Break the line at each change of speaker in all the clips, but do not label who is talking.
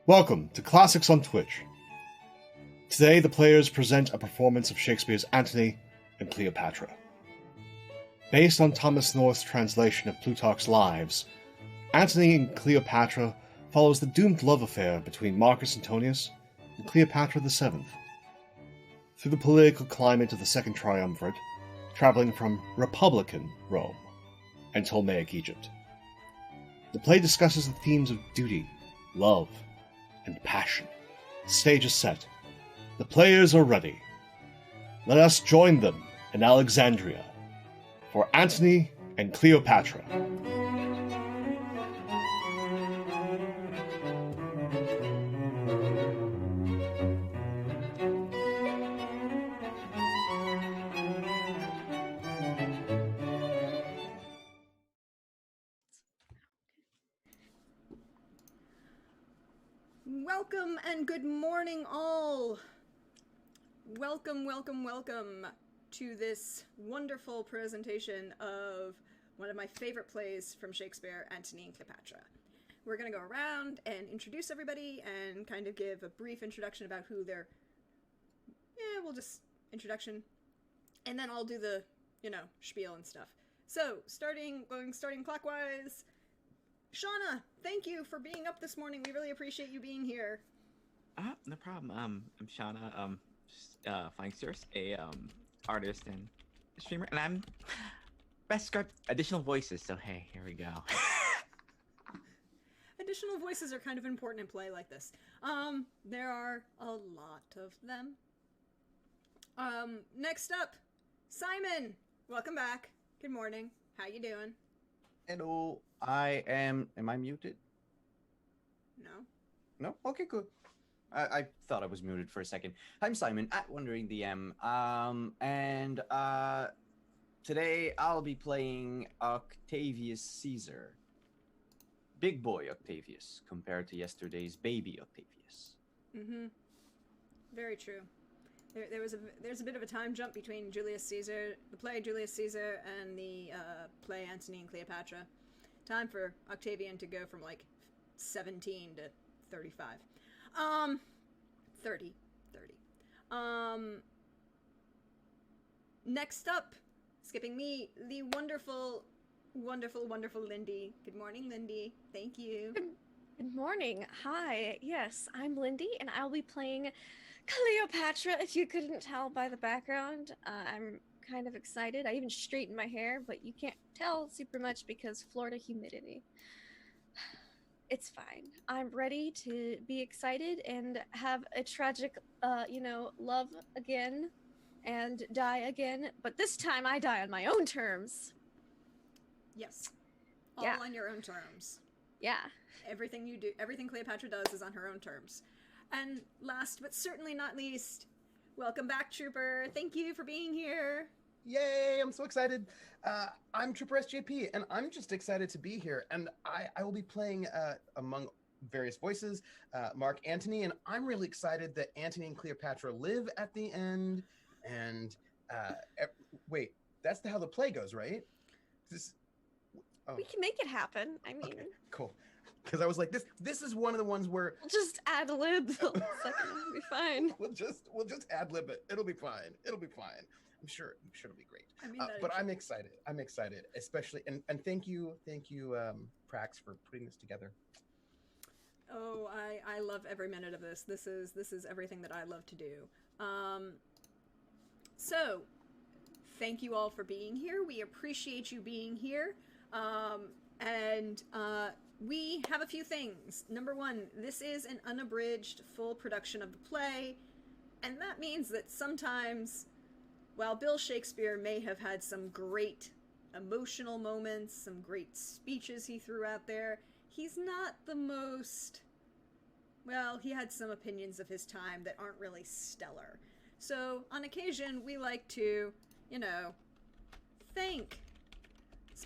Welcome to Classics on Twitch. Today the players present a performance of Shakespeare's Antony and Cleopatra. Based on Thomas North's translation of Plutarch's Lives, Antony and Cleopatra follows the doomed love affair between Marcus Antonius and Cleopatra VII. Through the political climate of the Second Triumvirate, traveling from Republican Rome and Ptolemaic Egypt. The play discusses the themes of duty, love, and passion. The stage is set. The players are ready. Let us join them in Alexandria for Antony and Cleopatra.
Welcome and good morning all. Welcome to this wonderful presentation of one of my favorite plays from Shakespeare, Antony and Cleopatra. We're going to go around and introduce everybody and kind of give a brief introduction about who they're... we'll just... introduction. And then I'll do the, spiel and stuff. So, starting clockwise... Shauna, thank you for being up this morning. We really appreciate you being here.
No problem. I'm Shauna, Flanksters, a artist and streamer, and I'm best script additional voices. So hey, here we go.
Additional voices are kind of important in play like this. There are a lot of them. Next up, Simon. Welcome back. Good morning. How you doing?
Hello, am I muted?
No.
No? Okay, good. I thought I was muted for a second. I'm Simon at Wondering DM, and today I'll be playing Octavius Caesar. Big boy Octavius, compared to yesterday's baby Octavius.
Mm-hmm. Very true. There's a bit of a time jump between Julius Caesar, the play Julius Caesar, and the play Antony and Cleopatra. Time for Octavian to go from like 17 to 35. 30. Next up, skipping me, the wonderful Lindy. Good morning, Lindy. Thank you.
Good morning. Hi. Yes, I'm Lindy, and I'll be playing Cleopatra, if you couldn't tell by the background. I'm kind of excited. I even straightened my hair, but you can't tell super much because Florida humidity. It's fine. I'm ready to be excited and have a tragic, love again and die again. But this time I die on my own terms.
Yes. All
Yeah.
on your own terms.
Yeah.
Everything you do, everything Cleopatra does is on her own terms. And last but certainly not least, welcome back, Trooper. Thank you for being here.
Yay, I'm so excited. I'm Trooper SJP, and I'm just excited to be here. And I will be playing, among various voices, Mark Antony, and I'm really excited that Antony and Cleopatra live at the end. And wait, that's how the play goes, right?
We can make it happen. I mean...
Okay, cool. Because I was like, this is one of the ones where
we'll just ad lib. It'll be fine.
We'll just ad lib it. It'll be fine. I'm sure it'll be great.
I mean,
but I'm excited. Especially and thank you, Prax, for putting this together.
Oh, I love every minute of this. This is everything that I love to do. So thank you all for being here. We appreciate you being here. We have a few things. Number one, this is an unabridged full production of the play, and that means that sometimes, while Bill Shakespeare may have had some great emotional moments, some great speeches he threw out there, he's not the most... well, he had some opinions of his time that aren't really stellar. So, on occasion, we like to, thank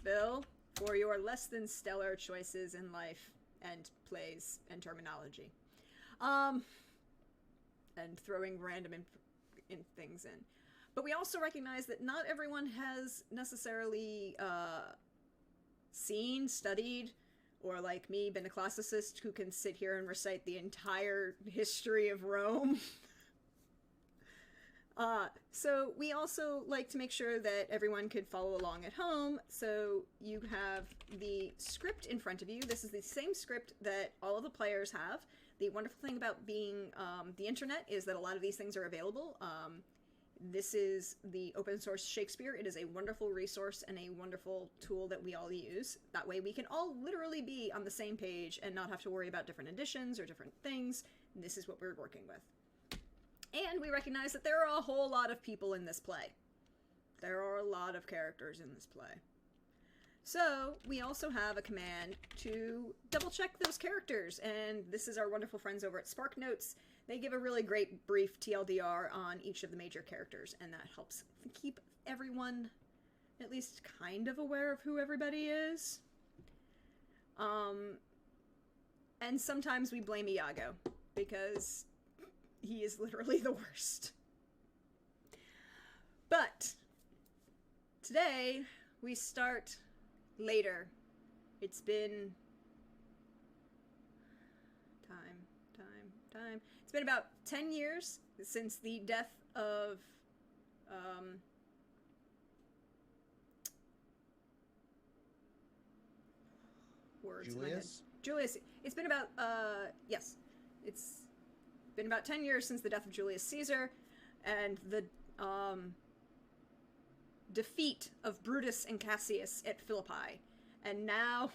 Bill for your less than stellar choices in life and plays and terminology. And throwing random things in. But we also recognize that not everyone has necessarily seen, studied, or like me, been a classicist who can sit here and recite the entire history of Rome. So we also like to make sure that everyone could follow along at home. So you have the script in front of you. This is the same script that all of the players have. The wonderful thing about being the internet is that a lot of these things are available. This is the open source Shakespeare. It is a wonderful resource and a wonderful tool that we all use. That way we can all literally be on the same page and not have to worry about different editions or different things. This is what we're working with. And we recognize that there are a whole lot of people in this play. There are a lot of characters in this play. So we also have a command to double check those characters. And this is our wonderful friends over at Spark Notes. They give a really great brief TLDR on each of the major characters, and that helps keep everyone at least kind of aware of who everybody is. And sometimes we blame Iago, because he is literally the worst. But today we start later. It's been time. It's been about 10 years since the death of words in my head. Julius. It's been about yes. It's been about 10 years since the death of Julius Caesar and the defeat of Brutus and Cassius at Philippi. And now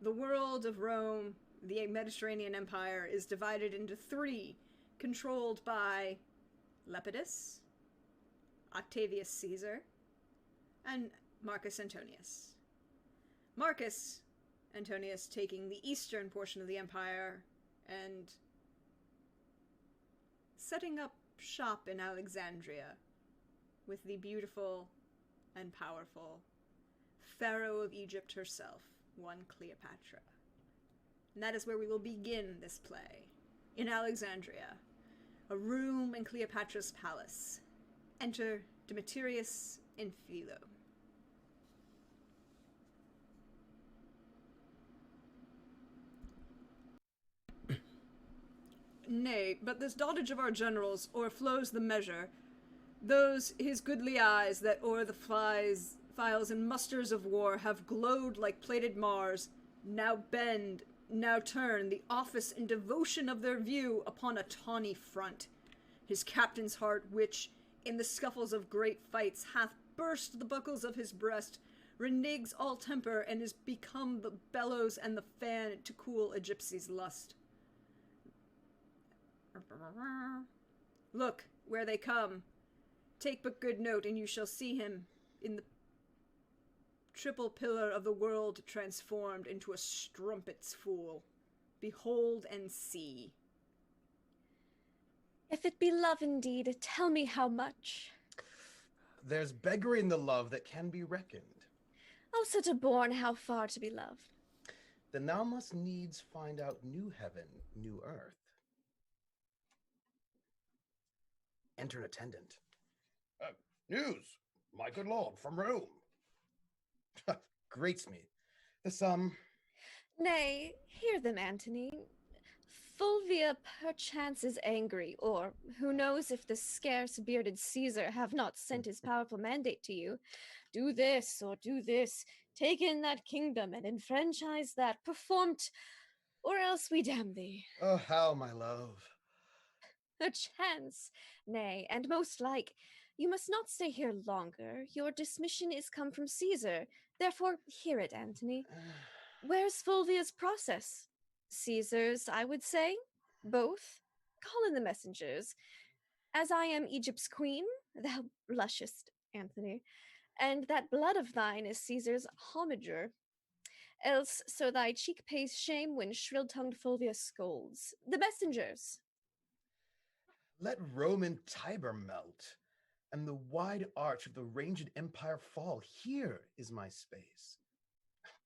the world of Rome, the Mediterranean Empire, is divided into three, controlled by Lepidus, Octavius Caesar, and Marcus Antonius. Marcus Antonius taking the eastern portion of the empire and setting up shop in Alexandria with the beautiful and powerful Pharaoh of Egypt herself, one Cleopatra. And that is where we will begin this play, in Alexandria, a room in Cleopatra's palace. Enter Demetrius and Philo. Nay, but this dotage of our generals o'erflows the measure. Those his goodly eyes that o'er the files and musters of war have glowed like plated Mars, now bend, now turn the office and devotion of their view upon a tawny front. His captain's heart, which, in the scuffles of great fights, hath burst the buckles of his breast, reneges all temper, and is become the bellows and the fan to cool a gypsy's lust. Look, where they come. Take but good note, and you shall see him in the triple pillar of the world transformed into a strumpet's fool. Behold and see.
If it be love indeed, tell me how much.
There's beggary in the love that can be reckoned.
Oh, such a born, how far to be loved.
Then thou must needs find out new heaven, new earth. Enter an attendant. News, my good lord, from Rome. Grates me. This,
Nay, hear them, Antony. Fulvia perchance is angry, or who knows if the scarce bearded Caesar have not sent his powerful mandate to you. Do this, or do this, take in that kingdom, and enfranchise that, perform't, or else we damn thee.
Oh, how, my love.
A chance, nay, and most like, you must not stay here longer. Your dismission is come from Caesar, therefore hear it, Antony. Where's Fulvia's process? Caesar's, I would say. Both. Call in the messengers. As I am Egypt's queen, thou blushest, Antony, and that blood of thine is Caesar's homager. Else so thy cheek pays shame when shrill-tongued Fulvia scolds. The messengers.
Let Roman Tiber melt, and the wide arch of the ranged empire fall. Here is my space.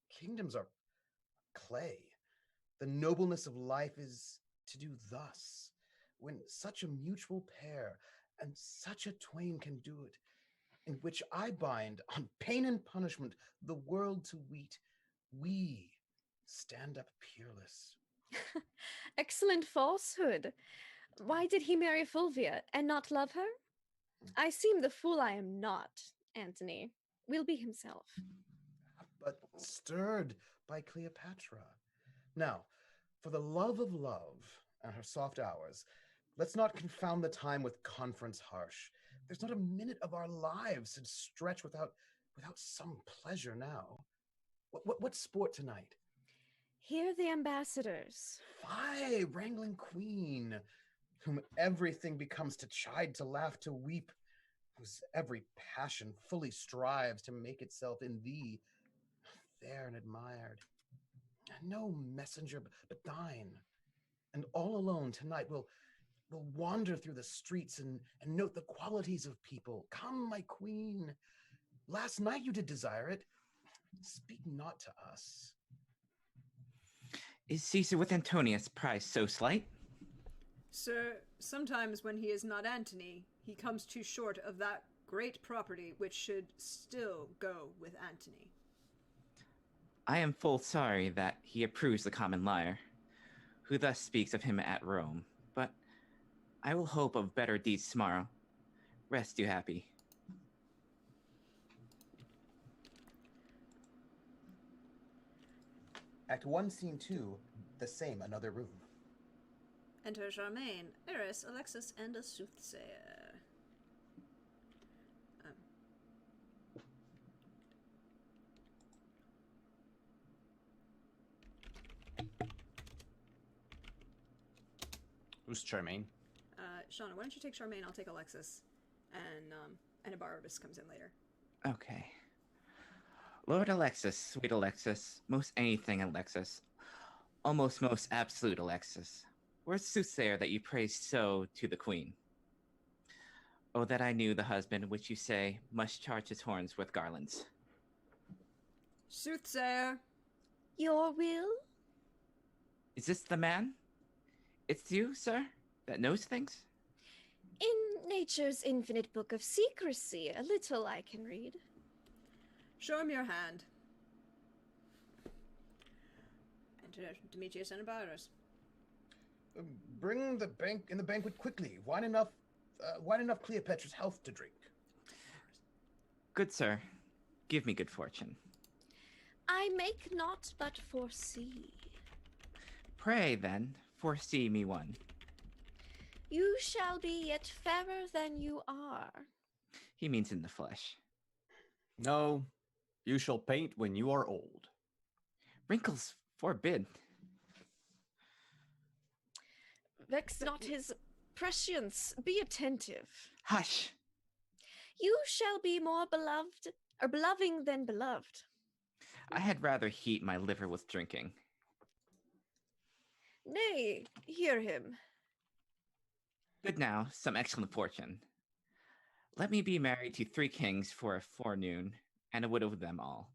Kingdoms are clay. The nobleness of life is to do thus, when such a mutual pair and such a twain can do it, in which I bind on pain and punishment the world to weet. We stand up peerless.
Excellent falsehood. Why did he marry Fulvia and not love her? I seem the fool I am not, Antony. Will be himself.
But stirred by Cleopatra. Now, for the love of love and her soft hours, let's not confound the time with conference harsh. There's not a minute of our lives to stretch without some pleasure now. What sport tonight?
Hear the ambassadors.
Fie, wrangling queen, whom everything becomes to chide, to laugh, to weep, whose every passion fully strives to make itself in thee fair and admired. No messenger but thine. And all alone tonight we'll wander through the streets and note the qualities of people. Come, my queen. Last night you did desire it. Speak not to us.
Is Caesar with Antonius prize so slight?
Sir, sometimes when he is not Antony, he comes too short of that great property which should still go with Antony.
I am full sorry that he approves the common liar, who thus speaks of him at Rome. But I will hope of better deeds tomorrow. Rest you happy.
Act 1, Scene 2, the same, another room.
Enter Charmaine, Eris, Alexis, and a soothsayer.
Who's Charmaine?
Shauna, why don't you take Charmaine? I'll take Alexis, and Abarabas comes in later.
Okay. Lord Alexis, sweet Alexis, most anything Alexis, almost most absolute Alexis, where's soothsayer that you praise so to the queen? Oh, that I knew the husband which you say must charge his horns with garlands.
Soothsayer!
Your will?
Is this the man? It's you, sir, that knows things?
In nature's infinite book of secrecy, a little I can read.
Show him your hand. Enter Demetrius and Abarabas.
Bring the banquet quickly. Wine enough Cleopatra's health to drink.
Good sir, give me good fortune.
I make not but foresee.
Pray, then, foresee me one.
You shall be yet fairer than you are.
He means in the flesh.
No, you shall paint when you are old.
Wrinkles forbid.
Vex not his prescience, be attentive.
Hush!
You shall be more beloved, or beloving than beloved.
I had rather heat my liver with drinking.
Nay, hear him.
Good now, some excellent fortune. Let me be married to 3 kings for a forenoon, and a widow of them all.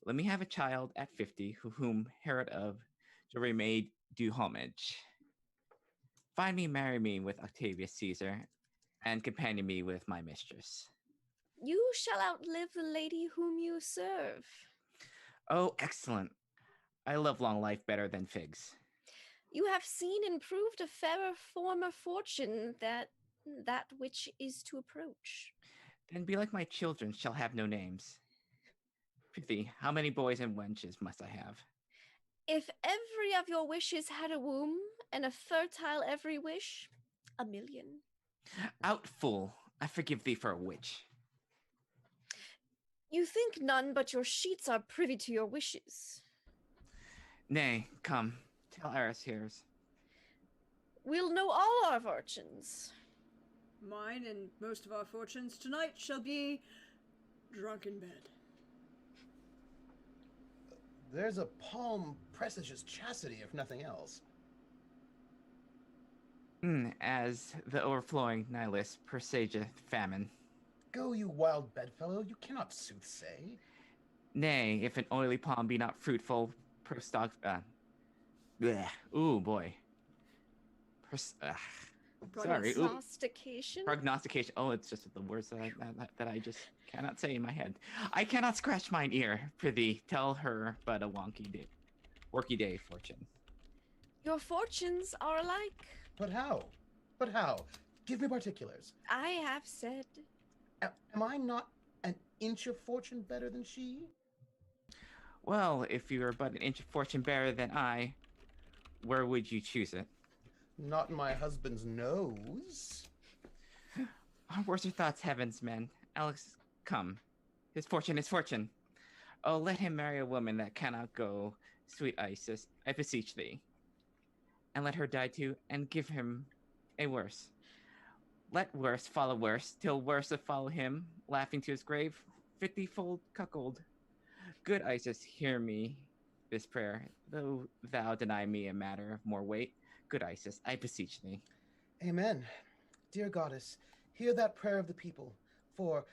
Let me have a child at 50, whom Herod of Jewry made do homage. Find me, marry me with Octavius Caesar, and companion me with my mistress.
You shall outlive the lady whom you serve.
Oh, excellent. I love long life better than figs.
You have seen and proved a fairer form of fortune that which is to approach.
Then be like my children shall have no names. Prithee, how many boys and wenches must I have?
If every of your wishes had a womb, and a fertile every wish, 1,000,000.
Out, fool! I forgive thee for a witch.
You think none but your sheets are privy to your wishes.
Nay, come, tell Eris hears.
We'll know all our fortunes.
Mine and most of our fortunes tonight shall be drunk in bed.
There's a palm presages chastity, if nothing else.
As the overflowing Nilus presageth famine.
Go, you wild bedfellow, you cannot soothsay.
Nay, if an oily palm be not fruitful, ooh, boy. Sorry.
Prognostication?
Prognostication. Oh, it's just the words that I just cannot say in my head. I cannot scratch mine ear. Prithee, tell her but a wonky dip. Worky day, fortune.
Your fortunes are alike.
But how? But how? Give me particulars.
I have said.
Am I not an inch of fortune better than she?
Well, if you were but an inch of fortune better than I, where would you choose it?
Not in my husband's nose.
Our words are thoughts, heavens, men. Alex, come. His fortune is fortune. Oh, let him marry a woman that cannot go, sweet Isis, I beseech thee. And let her die too, and give him a worse. Let worse follow worse, till worse follow him, laughing to his grave, 50-fold cuckold. Good Isis, hear me this prayer, though thou deny me a matter of more weight. Good Isis, I beseech thee.
Amen. Dear goddess, hear that prayer of the people, for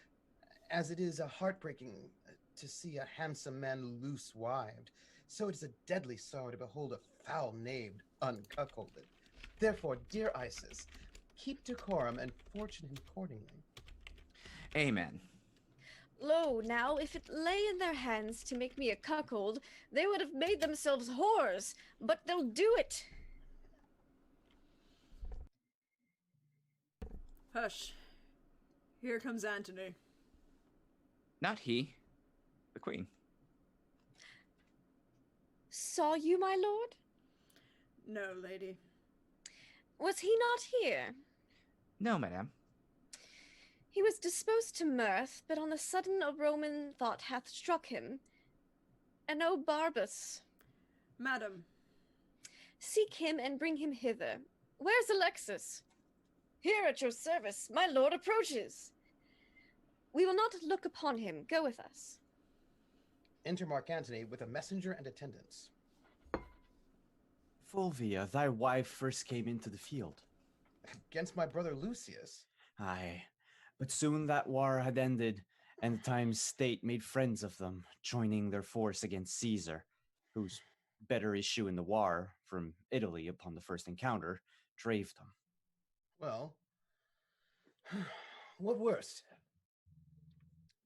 as it is a heartbreaking to see a handsome man loose-wived, so it is a deadly sorrow to behold a foul-knaved uncuckolded. Therefore, dear Isis, keep decorum and fortune accordingly.
Amen.
Lo, now, if it lay in their hands to make me a cuckold, they would have made themselves whores, but they'll do it.
Hush. Here comes Antony.
Not he, the queen.
Saw you, my lord?
No, lady.
Was he not here?
No, madame.
He was disposed to mirth, but on a sudden a Roman thought hath struck him. And O Barbus,
Madam.
seek him and bring him hither. Where's Alexis? Here at your service, my lord approaches. We will not look upon him. Go with us.
Enter Mark Antony with a messenger and attendants.
Fulvia, thy wife first came into the field.
Against my brother Lucius.
Aye, but soon that war had ended, and the times state made friends of them, joining their force against Caesar, whose better issue in the war, from Italy upon the first encounter, drave them.
Well, what worst?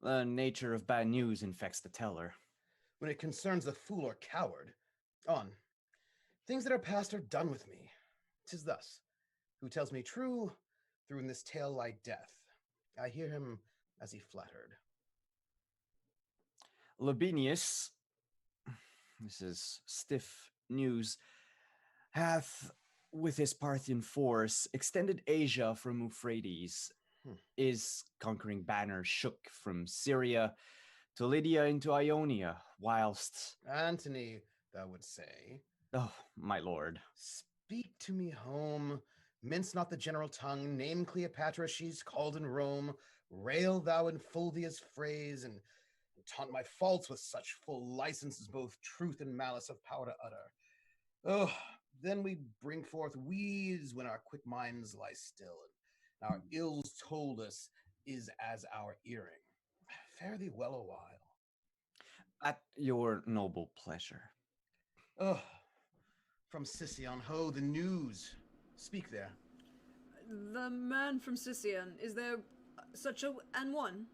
The nature of bad news infects the teller.
When it concerns the fool or coward. On. Things that are past are done with me. 'Tis thus. Who tells me true, through in this tale lie death. I hear him as he flattered.
Labienus, this is stiff news, hath, with his Parthian force, extended Asia from Euphrates, is conquering banner shook from Syria to Lydia into Ionia, whilst...
Antony, thou would say.
Oh, my lord.
Speak to me home. Mince not the general tongue. Name Cleopatra, she's called in Rome. Rail thou in Fulvia's phrase, and taunt my faults with such full license as both truth and malice have power to utter. Oh, then we bring forth wheeze when our quick minds lie still, and our ills told us is as our earring. Fare thee well a while.
At your noble pleasure.
Oh, from Sicyon, ho, the news. Speak there.
The man from Sicyon, is there such an one?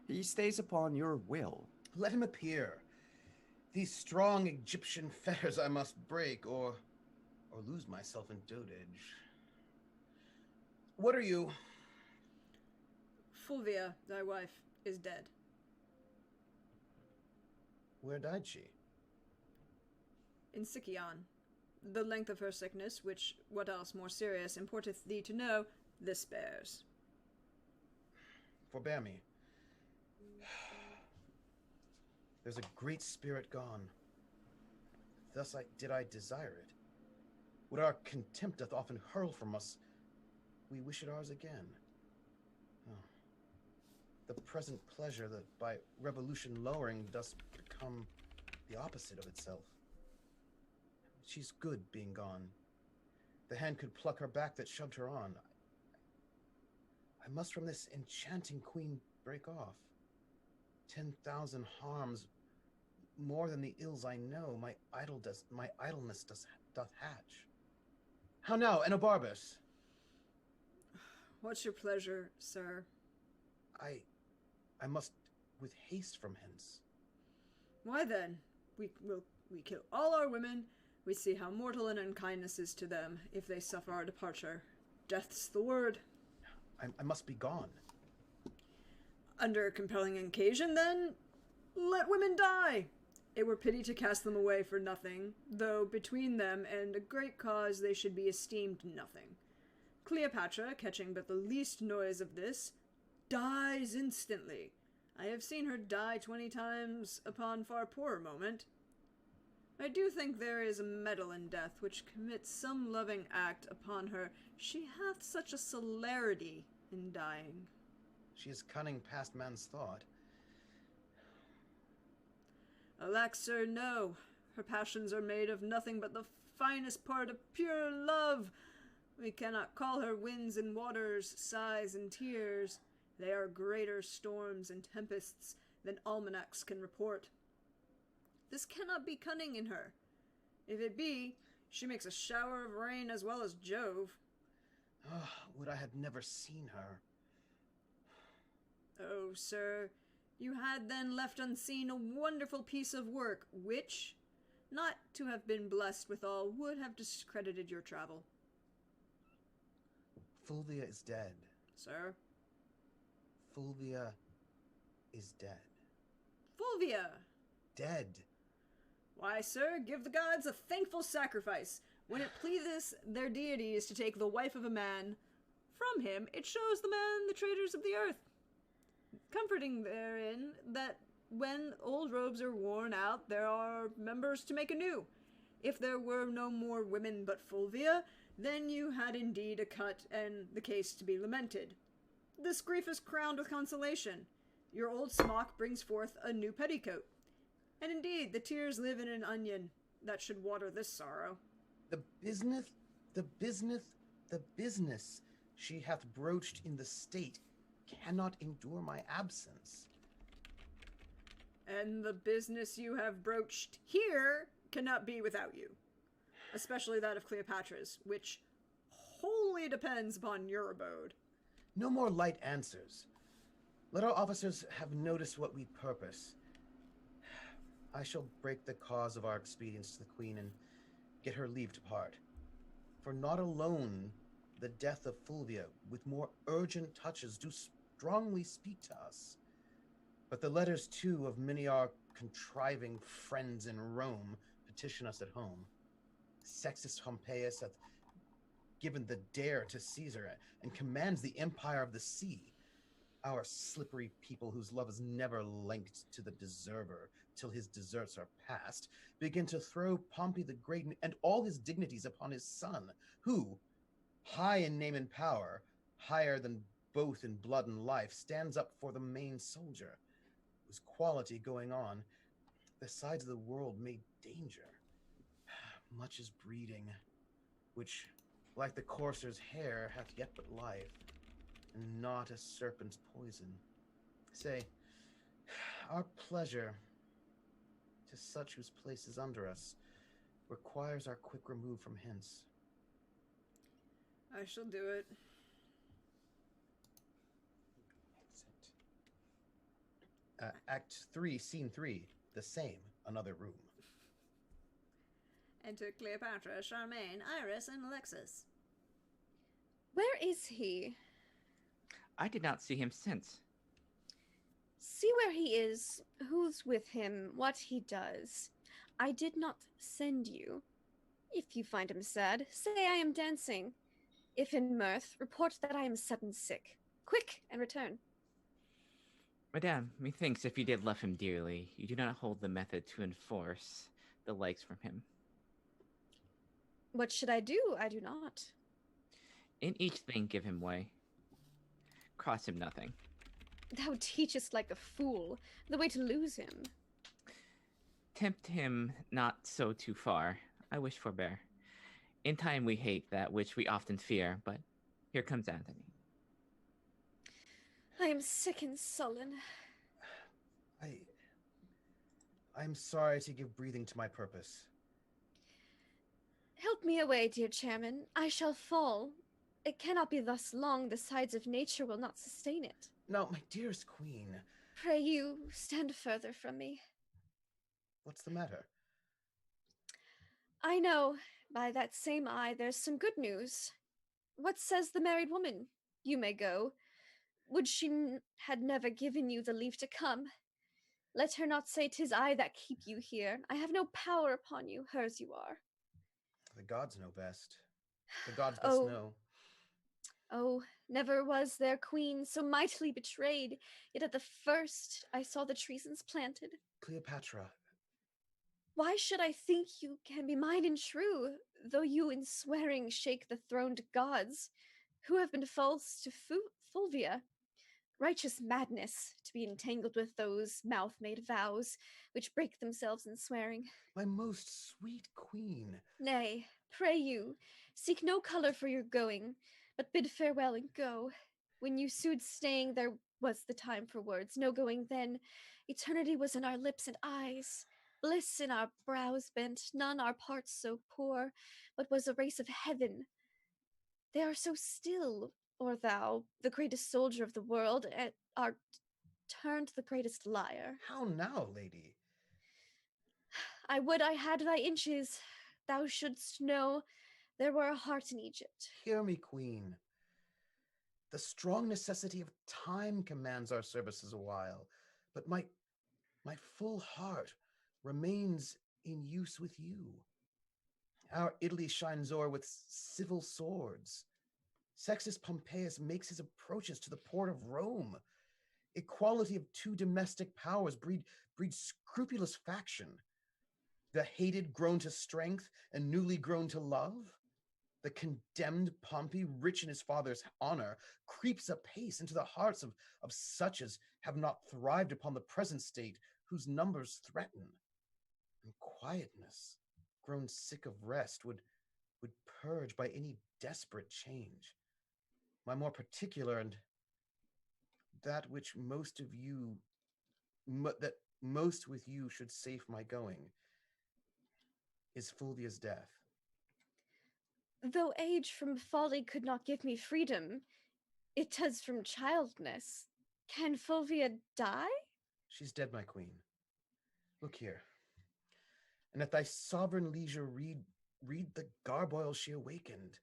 He stays upon your will.
Let him appear. These strong Egyptian fetters I must break, or lose myself in dotage. What are you?
Fulvia, thy wife, is dead.
Where died she?
In Sicyon. The length of her sickness, which, what else more serious importeth thee to know, this bears.
Forbear me. There's a great spirit gone. Thus did I desire it. What our contempt doth often hurl from us, we wish it ours again. Oh. The present pleasure that by revolution lowering does become the opposite of itself. She's good being gone. The hand could pluck her back that shoved her on. I must from this enchanting queen break off. 10,000 harms, more than the ills I know, my idleness doth hatch. How now, Enobarbus?
What's your pleasure, sir?
I must with haste from hence.
Why then? we kill all our women. We see how mortal an unkindness is to them if they suffer our departure. Death's the word.
I must be gone.
Under a compelling occasion, then, let women die. It were pity to cast them away for nothing, though between them and a great cause they should be esteemed nothing. Cleopatra, catching but the least noise of this, dies instantly. I have seen her die 20 times upon far poorer moment. I do think there is a metal in death which commits some loving act upon her. She hath such a celerity in dying.
She is cunning past man's thought.
Alack, sir, no. Her passions are made of nothing but the finest part of pure love. We cannot call her winds and waters, sighs and tears. They are greater storms and tempests than almanacs can report. This cannot be cunning in her. If it be, she makes a shower of rain as well as Jove.
Oh, would I had never seen her.
Oh, sir, you had then left unseen a wonderful piece of work, which, not to have been blessed withal, would have discredited your travel.
Fulvia is dead.
Sir?
Fulvia is dead.
Fulvia!
Dead.
Why, sir, give the gods a thankful sacrifice. When it pleases their deities to take the wife of a man from him, it shows the man the traitors of the earth. Comforting therein that when old robes are worn out, there are members to make anew. If there were no more women but Fulvia, then you had indeed a cut and the case to be lamented. This grief is crowned with consolation. Your old smock brings forth a new petticoat. And indeed, the tears live in an onion that should water this sorrow.
The business she hath broached in the state cannot endure my absence.
And the business you have broached here cannot be without you, especially that of Cleopatra's, which wholly depends upon your abode.
No more light answers. Let our officers have noticed what we purpose. I shall break the cause of our expedience to the queen and get her leave to part. For not alone the death of Fulvia, with more urgent touches, do strongly speak to us, but the letters too of many our contriving friends in Rome petition us at home. Sextus Pompeius hath given the dare to Caesar and commands the empire of the sea. Our slippery people, whose love is never linked to the deserver till his deserts are past, begin to throw Pompey the Great and all his dignities upon his son, who, high in name and power, higher than both in blood and life, stands up for the main soldier, whose quality going on, the sides of the world made danger. Much is breeding, which, like the courser's hair, hath yet but life, and not a serpent's poison. Say, our pleasure to such whose place is under us requires our quick remove from hence.
I shall do it.
Act 3, Scene 3, the same, another room.
Enter Cleopatra, Charmaine, Iris, and Alexis.
Where is he?
I did not see him since.
See where he is, who's with him, what he does. I did not send you. If you find him sad, say I am dancing. If in mirth, report that I am sudden sick. Quick, and return.
Madame, methinks if you did love him dearly, you do not hold the method to enforce the likes from him.
What should I do? I do not.
In each thing give him way. Cross him nothing.
Thou teachest like a fool, the way to lose him.
Tempt him not so too far. I wish forbear. In time we hate that which we often fear, but here comes Antony.
I am sick and sullen.
I am sorry to give breathing to my purpose.
Help me away, dear chairman. I shall fall. It cannot be thus long. The sides of nature will not sustain it.
No, my dearest queen.
Pray you, stand further from me.
What's the matter?
I know, by that same eye, there's some good news. What says the married woman? You may go. Would she had never given you the leave to come? Let her not say 'tis I that keep you here. I have no power upon you, hers you are.
The gods know best. The gods best
Oh,
know.
oh, never was there queen so mightily betrayed, yet at the first I saw the treasons planted.
Cleopatra,
Why should I think you can be mine and true, though you in swearing shake the throned gods, who have been false to Fulvia? Righteous madness to be entangled with those mouth-made vows, which break themselves in swearing.
my most sweet queen.
Nay, pray you, seek no colour for your going, but bid farewell and go. When you sued staying, there was the time for words, no going then. Eternity was in our lips and eyes, bliss in our brows bent, none our parts so poor, but was a race of heaven. They are so still, or thou, the greatest soldier of the world, art turned the greatest liar.
How now, lady?
I would I had thy inches. Thou shouldst know there were a heart in Egypt.
Hear me, queen. The strong necessity of time commands our services a while, but my full heart remains in use with you. Our Italy shines o'er with civil swords. Sextus Pompeius makes his approaches to the port of Rome. Equality of two domestic powers breeds scrupulous faction. The hated grown to strength and newly grown to love. The condemned Pompey, rich in his father's honor, creeps apace into the hearts of such as have not thrived upon the present state, whose numbers threaten. And quietness, grown sick of rest, would purge by any desperate change. My more particular and that which most of you, that most with you should safe my going, is Fulvia's death.
Though age from folly could not give me freedom, it does from childness. Can Fulvia die?
She's dead, my queen. Look here. And at thy sovereign leisure read the garboil she awakened,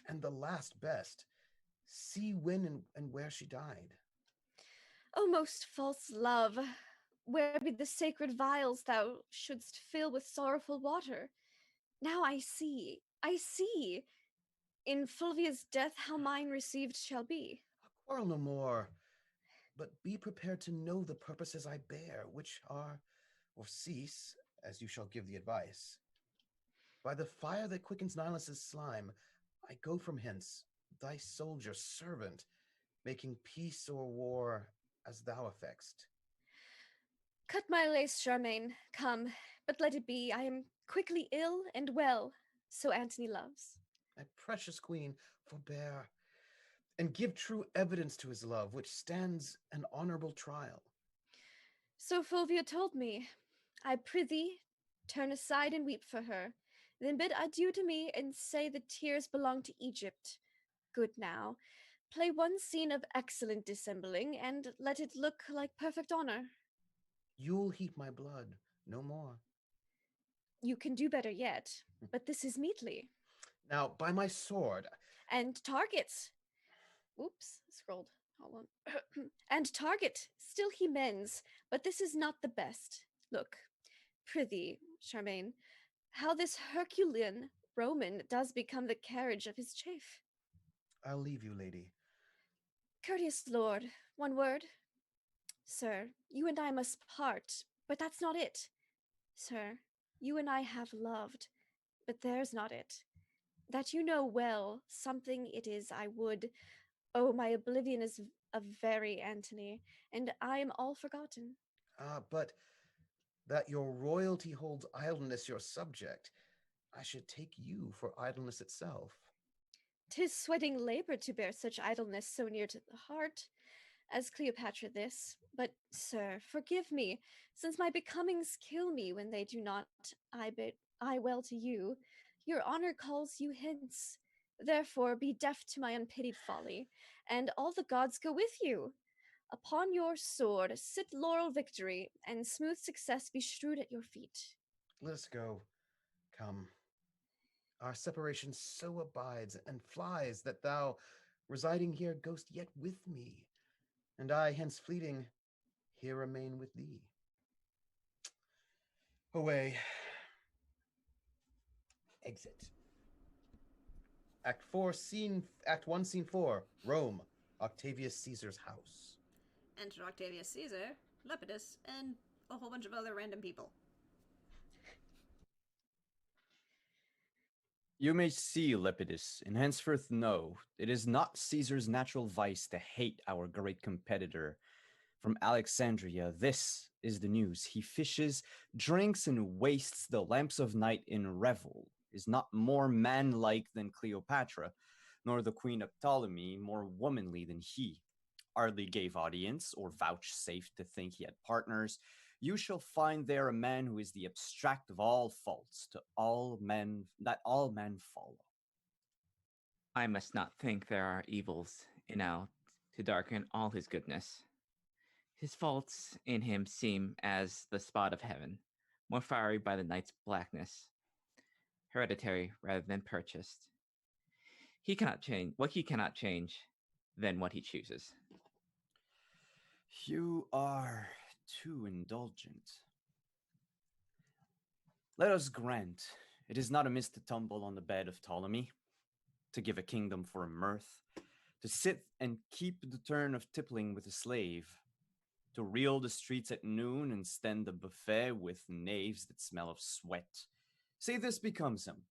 and the last best. See when and where she died.
O most false love, where be the sacred vials thou shouldst fill with sorrowful water? Now I see, in Fulvia's death how mine received shall be.
Quarrel no more, but be prepared to know the purposes I bear, which are, or cease, as you shall give the advice. By the fire that quickens Nilus's slime, I go from hence, thy soldier, servant, making peace or war as thou affect'st.
Cut my lace, Charmaine, come, but let it be. I am quickly ill and well, so Antony loves.
My precious queen, forbear, and give true evidence to his love, which stands an honorable trial.
So Fulvia told me. I prithee, turn aside and weep for her. Then bid adieu to me, and say the tears belong to Egypt. Good now. Play one scene of excellent dissembling, and let it look like perfect honor.
You'll heat my blood, no more.
You can do better yet, but this is meetly.
Now, by my sword.
And target. Oops, scrolled. Hold on. And target. Still he mends, but this is not the best. Look, prithee, Charmaine, how this Herculean Roman does become the carriage of his chafe.
I'll leave you, lady.
Courteous lord, one word. Sir, you and I must part, but that's not it. Sir, you and I have loved, but there's not it. That you know well, something it is I would. Oh, my oblivion is a very Antony, and I am all forgotten.
But that your royalty holds idleness your subject, I should take you for idleness itself.
'Tis sweating labor to bear such idleness so near to the heart, as Cleopatra this. But, sir, forgive me, since my becomings kill me when they do not I bid I well to you. Your honor calls you hence. Therefore be deaf to my unpitied folly, and all the gods go with you. Upon your sword sit laurel victory, and smooth success be strewed at your feet.
Let us go. Come. Our separation so abides and flies that thou, residing here, goest yet with me, and I, hence fleeting, here remain with thee. Away. Exit. Act 1, Scene 4, Rome, Octavius Caesar's house.
Enter Octavius Caesar, Lepidus, and a whole bunch of other random people.
You may see, Lepidus, and henceforth know it is not Caesar's natural vice to hate our great competitor. From Alexandria, this is the news. He fishes, drinks, and wastes the lamps of night in revel, is not more manlike than Cleopatra, nor the queen of Ptolemy more womanly than he. Hardly gave audience, or vouchsafed to think he had partners. You shall find there a man who is the abstract of all faults, to all men that all men follow.
I must not think there are evils enow to darken all his goodness. His faults in him seem as the spot of heaven, more fiery by the night's blackness, hereditary rather than purchased. He cannot change what he cannot change, than what he chooses.
You are too indulgent. Let us grant it is not amiss to tumble on the bed of Ptolemy, to give a kingdom for a mirth, to sit and keep the turn of tippling with a slave, to reel the streets at noon and stand the buffet with knaves that smell of sweat. Say this becomes him.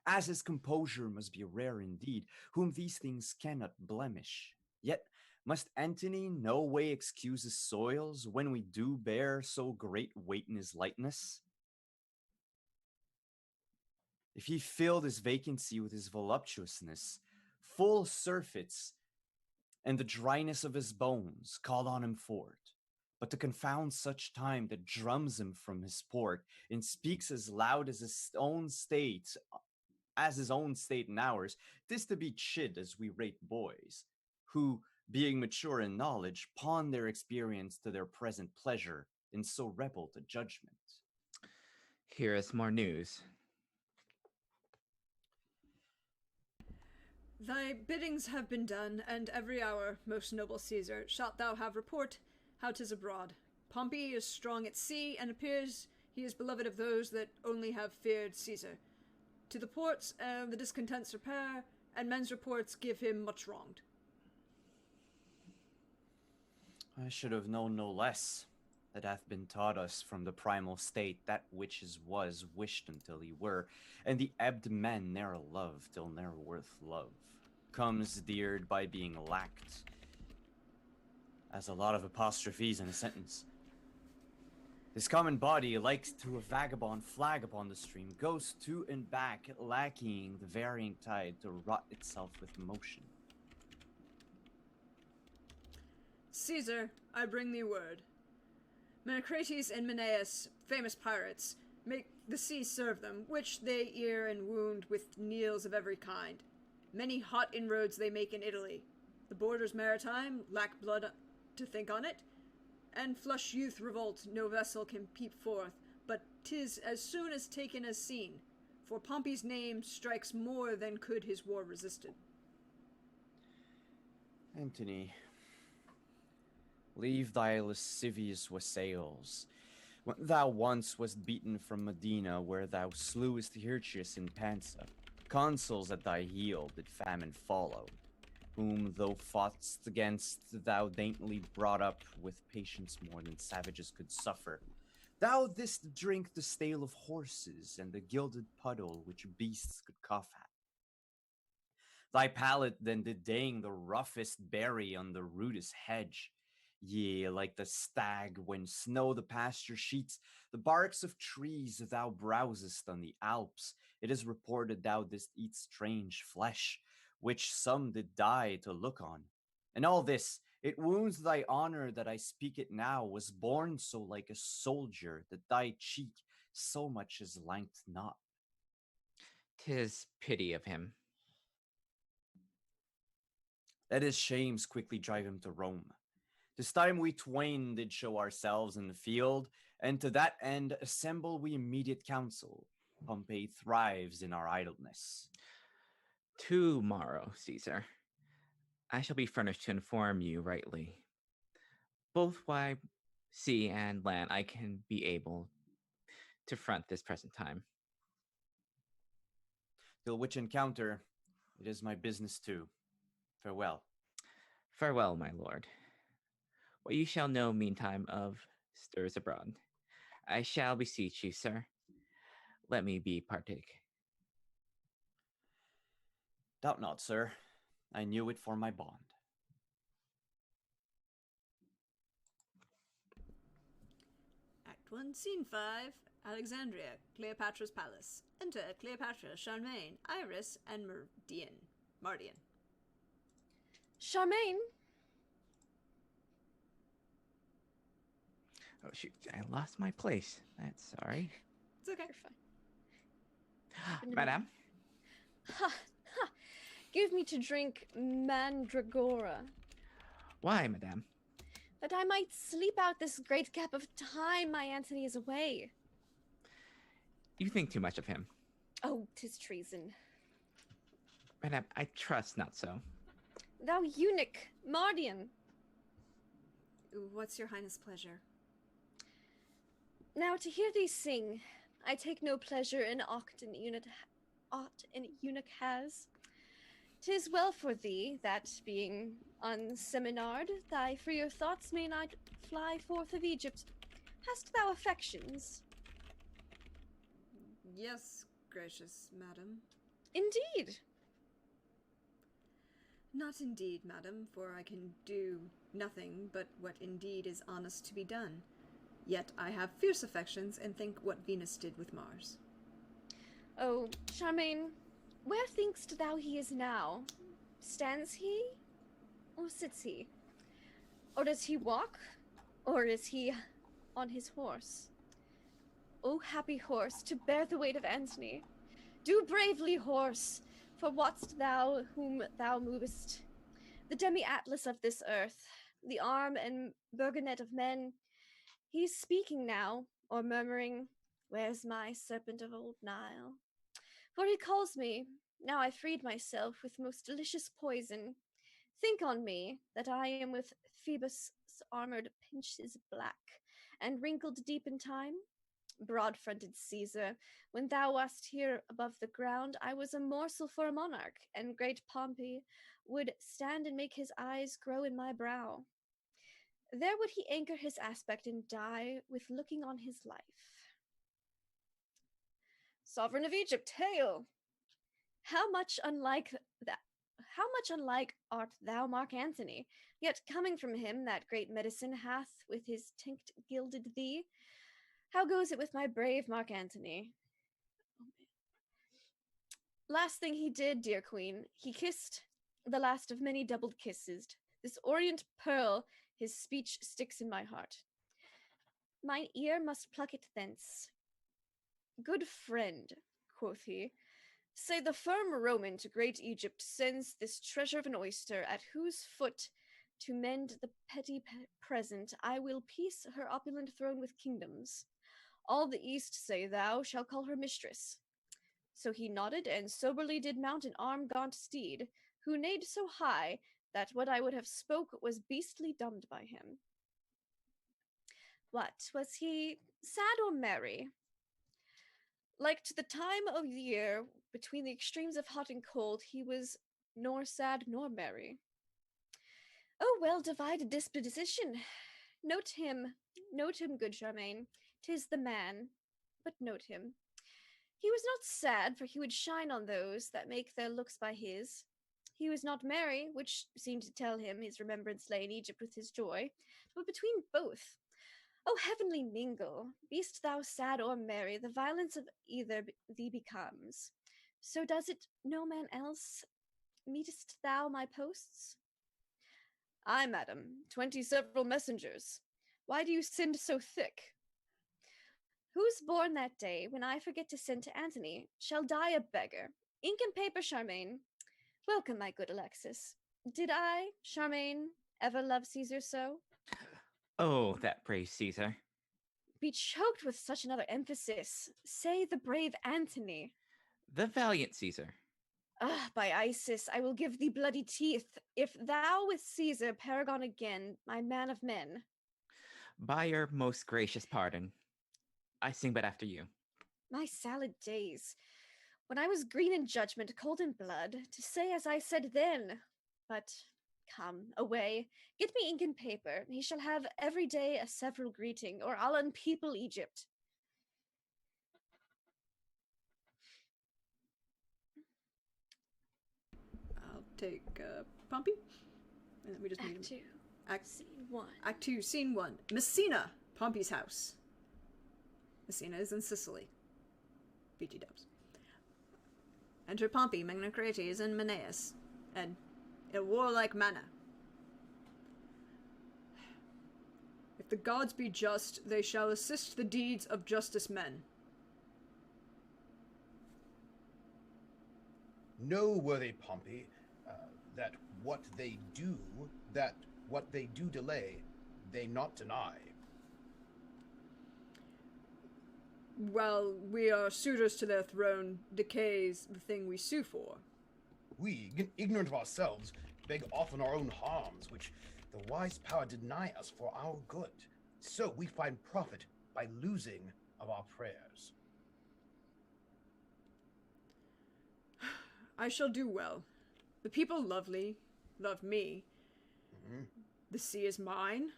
As his composure must be rare indeed, whom these things cannot blemish. Yet must Antony no way excuse his soils when we do bear so great weight in his lightness? If he filled his vacancy with his voluptuousness, full surfeits, and the dryness of his bones called on him for't, but to confound such time that drums him from his port, and speaks as loud as his own state, and ours, 'tis to be chid as we rate boys, who, being mature in knowledge, pawn their experience to their present pleasure, and so rebel to judgment.
Here is more news.
Thy biddings have been done, and every hour, most noble Caesar, shalt thou have report how 'tis abroad. Pompey is strong at sea, and appears he is beloved of those that only have feared Caesar. To the ports the discontents repair, and men's reports give him much wronged.
I should have known no less, that hath been taught us from the primal state that which is was wished until he were, and the ebbed man ne'er loved till ne'er worth love, comes deared by being lacked, as a lot of apostrophes in a sentence. His common body, like to a vagabond flag upon the stream, goes to and back, lacking the varying tide to rot itself with motion.
Caesar, I bring thee word. Menecrates and Menelaus, famous pirates, make the sea serve them, which they ear and wound with needles of every kind. Many hot inroads they make in Italy. The borders maritime lack blood to think on it, and flush youth revolt, no vessel can peep forth, but 'tis as soon as taken as seen, for Pompey's name strikes more than could his war resisted.
Antony, leave thy lascivious wassails. When thou once wast beaten from Medina, where thou slewest Hirtius in Pansa, consuls at thy heel did famine follow, whom thou fought'st against, thou daintily brought up with patience more than savages could suffer. Thou didst drink the stale of horses, and the gilded puddle which beasts could cough at. Thy palate then did dang the roughest berry on the rudest hedge. Yea, like the stag when snow the pasture sheets, the barks of trees thou browsest on the Alps. It is reported thou didst eat strange flesh, which some did die to look on. And all this, it wounds thy honor that I speak it now, was born so like a soldier, that thy cheek so much as lanked not.
'Tis pity of him.
Let his shames quickly drive him to Rome. This time we twain did show ourselves in the field, and to that end assemble we immediate council. Pompey thrives in our idleness.
Tomorrow, Caesar, I shall be furnished to inform you rightly, both why sea and land I can be able to front this present time.
Till which encounter, it is my business too. Farewell.
Farewell, my lord. What you shall know meantime of stirs abroad. I shall beseech you, sir, let me be partake.
Doubt not, sir. I knew it for my bond.
Act 1, Scene 5, Alexandria, Cleopatra's Palace. Enter Cleopatra, Charmaine, Iris, and Mardian.
Charmaine?
Oh shoot, I lost my place. That's sorry.
It's okay.
You're fine.
Madame?
Ha! Ha! Give me to drink mandragora,
Why, madame?
that I might sleep out this great gap of time my Antony is away.
You think too much of him.
Oh, 'tis treason.
Madame, I trust not so.
Thou eunuch, Mardian.
What's your highness' pleasure?
Now to hear thee sing, I take no pleasure in aught an eunuch has. 'Tis well for thee that, being unseminar'd, thy freer thoughts may not fly forth of Egypt. Hast thou affections?
Yes, gracious madam.
Indeed.
Not indeed, madam, for I can do nothing but what indeed is honest to be done. Yet I have fierce affections, and think what Venus did with Mars.
Oh, Charmaine, where thinkst thou he is now? Stands he? Or sits he? Or does he walk? Or is he on his horse? O happy horse, to bear the weight of Antony! Do bravely, horse, for wot'st thou whom thou movest? The demi-atlas of this earth, the arm and burgonet of men. He's speaking now, or murmuring, "Where's my serpent of old Nile?" For he calls me, now I freed myself with most delicious poison. Think on me, that I am with Phoebus' armored pinches black, and wrinkled deep in time. Broad-fronted Caesar, when thou wast here above the ground, I was a morsel for a monarch, and great Pompey would stand and make his eyes grow in my brow. There would he anchor his aspect and die with looking on his life. Sovereign of Egypt, hail! How much unlike art thou, Mark Antony? Yet coming from him, that great medicine hath with his tinct gilded thee. How goes it with my brave Mark Antony? Last thing he did, dear queen, he kissed the last of many doubled kisses. This orient pearl, his speech sticks in my heart. Mine ear must pluck it thence. Good friend, quoth he, say the firm Roman to great Egypt sends this treasure of an oyster, at whose foot, to mend the petty present, I will piece her opulent throne with kingdoms. All the East, say thou, shall call her mistress. So he nodded, and soberly did mount an arm-gaunt steed, who neighed so high, that what I would have spoke was beastly dumbed by him. What, was he sad or merry? Like to the time of year, between the extremes of hot and cold, he was nor sad nor merry. Oh, well divided disposition. Note him, good Charmaine. 'Tis the man, but note him. He was not sad, for he would shine on those that make their looks by his. He was not merry, which seemed to tell him his remembrance lay in Egypt with his joy, but between both. O heavenly mingle, be'st thou sad or merry, the violence of either thee becomes. So does it no man else? Meetest thou my posts? Ay, madam, 20 several messengers. Why do you send so thick? Who's born that day, when I forget to send to Antony, shall die a beggar. Ink and paper, Charmaine. Welcome, my good Alexis. Did I, Charmaine, ever love Caesar so?
Oh, that brave Caesar.
Be choked with such another emphasis. Say the brave Antony.
The valiant Caesar.
Ah, by Isis, I will give thee bloody teeth, if thou with Caesar paragon again, my man of men.
By your most gracious pardon, I sing but after you.
My salad days. When I was green in judgment, cold in blood, to say as I said then. But come, away, get me ink and paper. He shall have every day a several greeting, or I'll unpeople Egypt.
I'll take Pompey. And then we just need
Act 2.
Act
Scene 1.
Act 2, Scene 1. Messina, Pompey's house. Messina is in Sicily. BT dubs. Enter Pompey, Menocrates, and Menneus, and in a warlike manner. If the gods be just, they shall assist the deeds of justice men.
Know, worthy Pompey, that what they do delay, they not deny.
While we are suitors to their throne, decays the thing we sue for.
We, ignorant of ourselves, beg often our own harms, which the wise power deny us for our good. So we find profit by losing of our prayers.
I shall do well. The people love me.
Mm-hmm.
The sea is mine.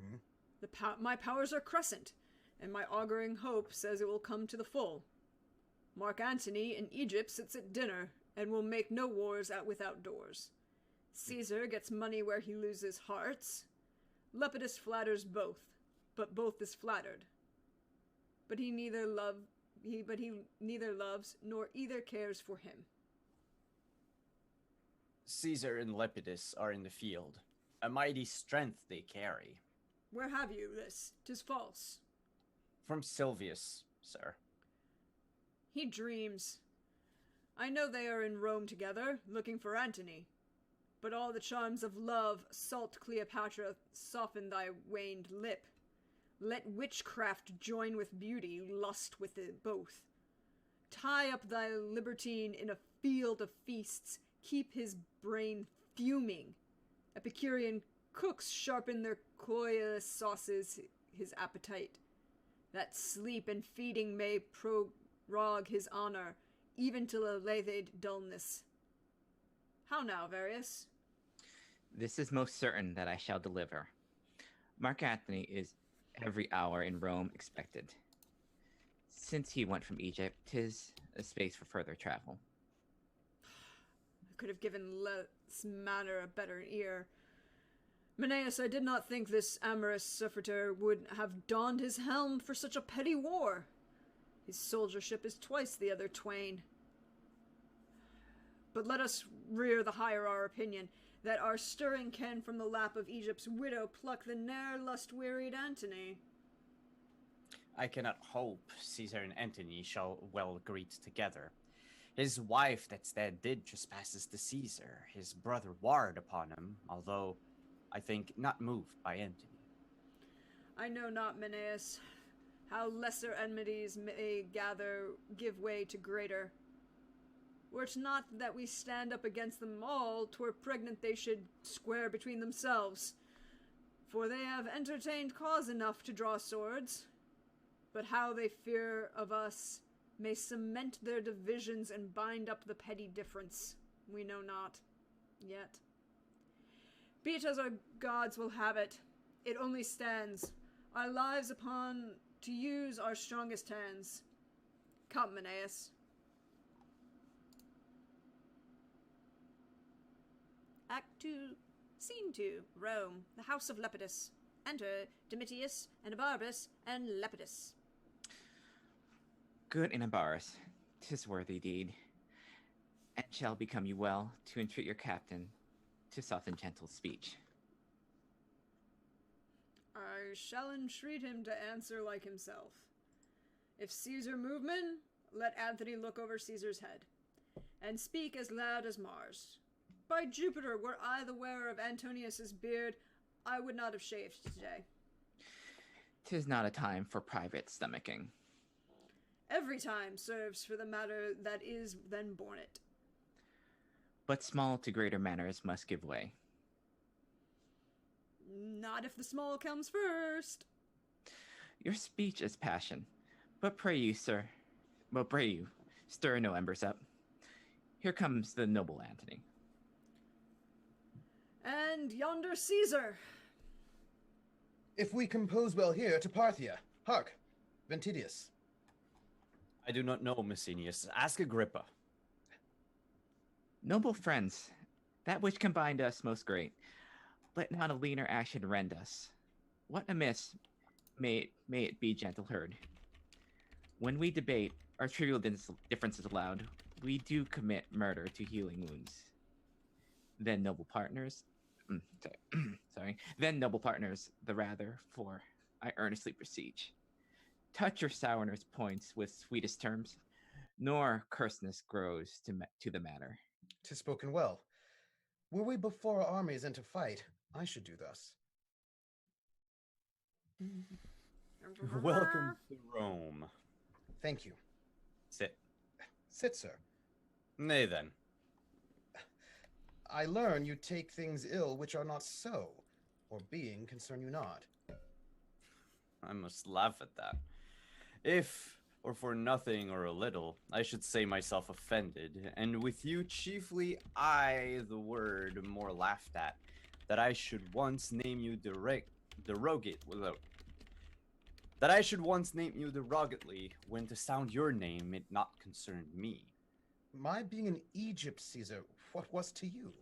Mm-hmm.
My powers are crescent, and my auguring hope says it will come to the full. Mark Antony in Egypt sits at dinner, and will make no wars without doors. Caesar gets money where he loses hearts. Lepidus flatters both, but both is flattered. But he neither loves nor either cares for him.
Caesar and Lepidus are in the field. A mighty strength they carry.
Where have you this? 'Tis false.
From Silvius, sir.
He dreams. I know they are in Rome together, looking for Antony. But all the charms of love, salt Cleopatra, soften thy waned lip. Let witchcraft join with beauty, lust with both. Tie up thy libertine in a field of feasts, keep his brain fuming. Epicurean cooks sharpen their coyous sauces his appetite, that sleep and feeding may prorogue his honor, even till a lathed dullness. How now, Varius?
This is most certain that I shall deliver. Mark Antony is every hour in Rome expected. Since he went from Egypt, 'tis a space for further travel.
I could have given less matter a better ear. Menneus, I did not think this amorous surfeiter would have donned his helm for such a petty war. His soldiership is twice the other twain. But let us rear the higher our opinion, that our stirring ken from the lap of Egypt's widow pluck the ne'er lust-wearied Antony.
I cannot hope Caesar and Antony shall well greet together. His wife that's dead did trespasses to Caesar. His brother warred upon him, although I think not moved by Antony.
I know not, Menneus, how lesser enmities may give way to greater. Were't not that we stand up against them all, 'twere pregnant they should square between themselves. For they have entertained cause enough to draw swords. But how they fear of us may cement their divisions and bind up the petty difference, we know not, yet. Be it as our gods will have it, it only stands, our lives upon to use our strongest hands. Come, Menneus. Act 2, Scene 2, Rome, the house of Lepidus. Enter Domitius, Anabarus, and Lepidus.
Good Anabarus, 'tis worthy deed, and shall become you well to entreat your captain to soft and gentle speech.
I shall entreat him to answer like himself. If Caesar movement, let Antony look over Caesar's head, and speak as loud as Mars. By Jupiter, were I the wearer of Antonius's beard, I would not have shaved today.
'Tis not a time for private stomaching.
Every time serves for the matter that is then born it.
But small to greater manners must give way.
Not if the small comes first.
Your speech is passion, but pray you, stir no embers up. Here comes the noble Antony.
And yonder Caesar.
If we compose well here to Parthia, hark, Ventidius.
I do not know, Messenius. Ask Agrippa.
Noble friends, that which combined us most great, let not a leaner action rend us. What amiss may it be, gentle herd? When we debate our trivial differences aloud, we do commit murder to healing wounds. Then noble partners, then noble partners, the rather, for I earnestly beseech. Touch your sourness points with sweetest terms, nor curseness grows to the matter.
'Tis spoken well. Were we before our armies and to fight, I should do thus.
Welcome to Rome.
Thank you.
Sit.
Sit, sir.
Nay then.
I learn you take things ill which are not so, or being concern you not.
I must laugh at that. If, or for nothing or a little, I should say myself offended, and with you chiefly I the word more laughed at, that I should once name you that I should once name you derogately, when to sound your name it not concerned me.
My being in Egypt, Caesar, what was to you?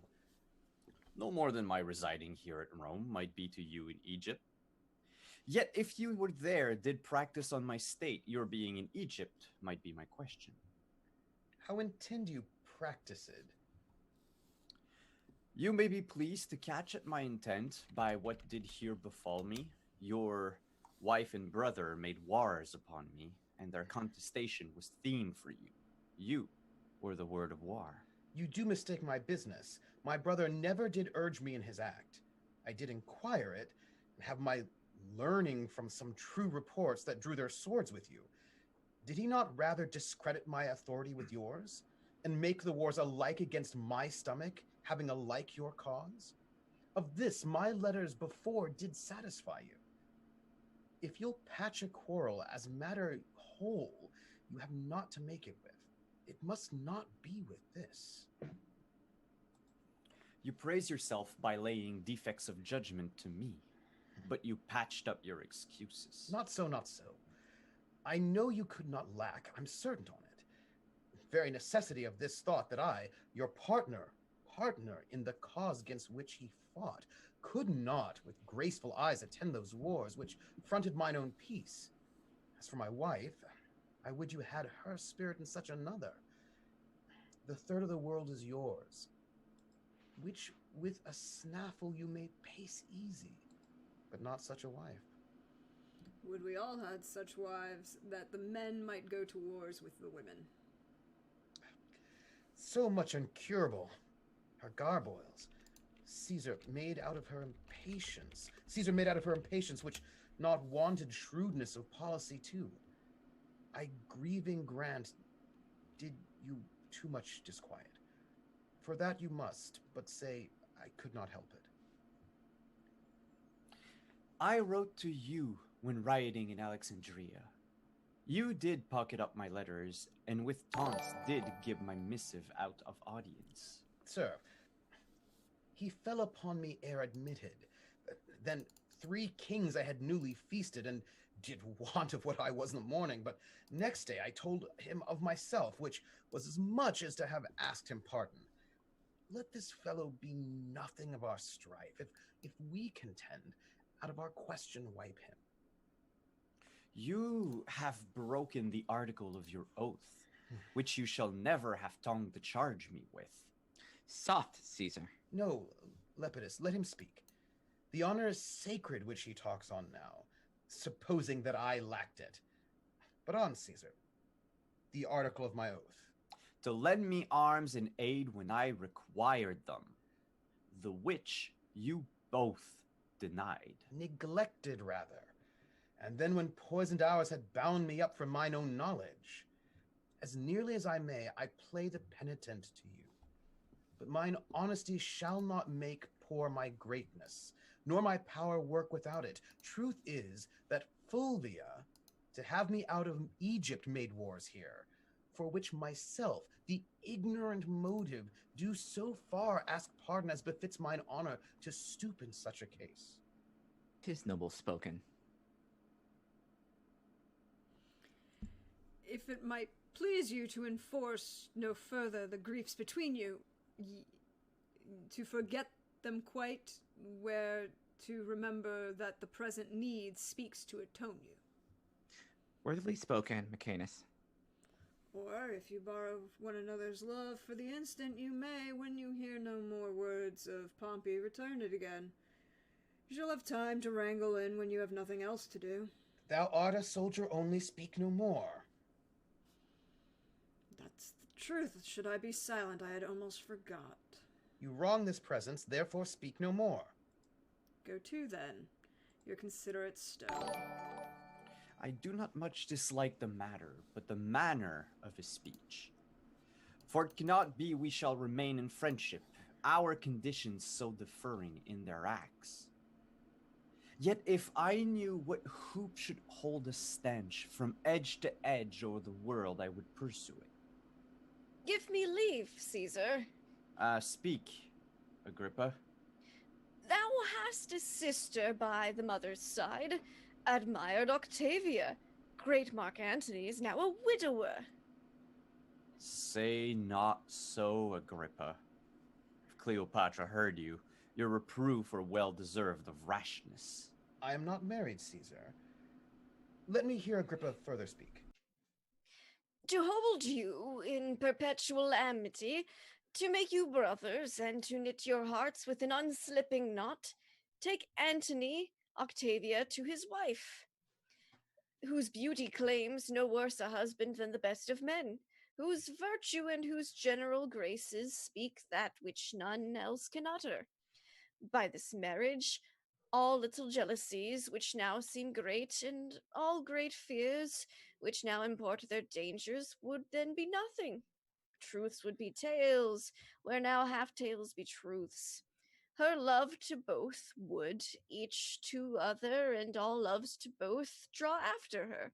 No more than my residing here at Rome might be to you in Egypt. Yet if you were there, did practice on my state, your being in Egypt might be my question.
How intend you practice it?
You may be pleased to catch at my intent by what did here befall me. Your wife and brother made wars upon me, and their contestation was theme for you. You were the word of war.
You do mistake my business. My brother never did urge me in his act. I did inquire it, and have my learning from some true reports that drew their swords with you. Did he not rather discredit my authority with yours, and make the wars alike against my stomach, having alike your cause? Of this my letters before did satisfy you. If you'll patch a quarrel as matter whole, you have not to make it with. It must not be with this.
You praise yourself by laying defects of judgment to me, but you patched up your excuses.
Not so, not so. I know you could not lack, I'm certain on it. Very necessity of this thought that I, your partner in the cause against which he fought, could not with graceful eyes attend those wars which fronted mine own peace. As for my wife, I would you had her spirit in such another. The third of the world is yours, which with a snaffle you may pace easy, but not such a wife.
Would we all had such wives, that the men might go to wars with the women.
So much incurable. Her garboils. Caesar made out of her impatience, which not wanted shrewdness of policy too. I grieving grant, did you too much disquiet. For that you must, but say, I could not help it.
I wrote to you when rioting in Alexandria. You did pocket up my letters, and with taunts did give my missive out of audience.
Sir, he fell upon me ere admitted. Then 3 kings I had newly feasted, and did want of what I was in the morning, but next day I told him of myself, which was as much as to have asked him pardon. Let this fellow be nothing of our strife. If we contend, out of our question wipe him.
You have broken the article of your oath, which you shall never have tongue to charge me with.
Soft, Caesar.
No, Lepidus, let him speak. The honor is sacred which he talks on now, supposing that I lacked it. But on, Caesar, the article of my oath.
To lend me arms and aid when I required them. the which you both denied.
Neglected, rather. And then when poisoned hours had bound me up from mine own knowledge, as nearly as I may, I play the penitent to you. But mine honesty shall not make poor my greatness, nor my power work without it. Truth is that Fulvia, to have me out of Egypt, made wars here, for which myself, the ignorant motive, do so far ask pardon as befits mine honor to stoop in such a case.
'Tis noble spoken.
If it might please you to enforce no further the griefs between you, to forget them quite, where to remember that the present need speaks to atone you.
Worthily spoken, Mechanus.
Or, if you borrow one another's love for the instant, you may, when you hear no more words of Pompey, return it again. You shall have time to wrangle in when you have nothing else to do.
Thou art a soldier only, speak no more.
That's the truth. Should I be silent, I had almost forgot.
You wrong this presence, therefore speak no more.
Go to, then, your considerate stone.
I do not much dislike the matter, but the manner of his speech. For it cannot be we shall remain in friendship, our conditions so differing in their acts. Yet if I knew what hoop should hold a stench from edge to edge o'er the world, I would pursue it.
Give me leave, Caesar.
Speak, Agrippa.
Thou hast a sister by the mother's side, admired Octavia. Great Mark Antony is now a widower.
Say not so, Agrippa. If Cleopatra heard you, your reproof were well deserved of rashness.
I am not married, Caesar. Let me hear Agrippa further speak.
To hold you in perpetual amity, to make you brothers, and to knit your hearts with an unslipping knot, take Antony, Octavia, to his wife, whose beauty claims no worse a husband than the best of men, whose virtue and whose general graces speak that which none else can utter. By this marriage, all little jealousies which now seem great, and all great fears which now import their dangers, would then be nothing. Truths would be tales, where now half tales be truths. Her love to both would, each to other, and all loves to both, draw after her.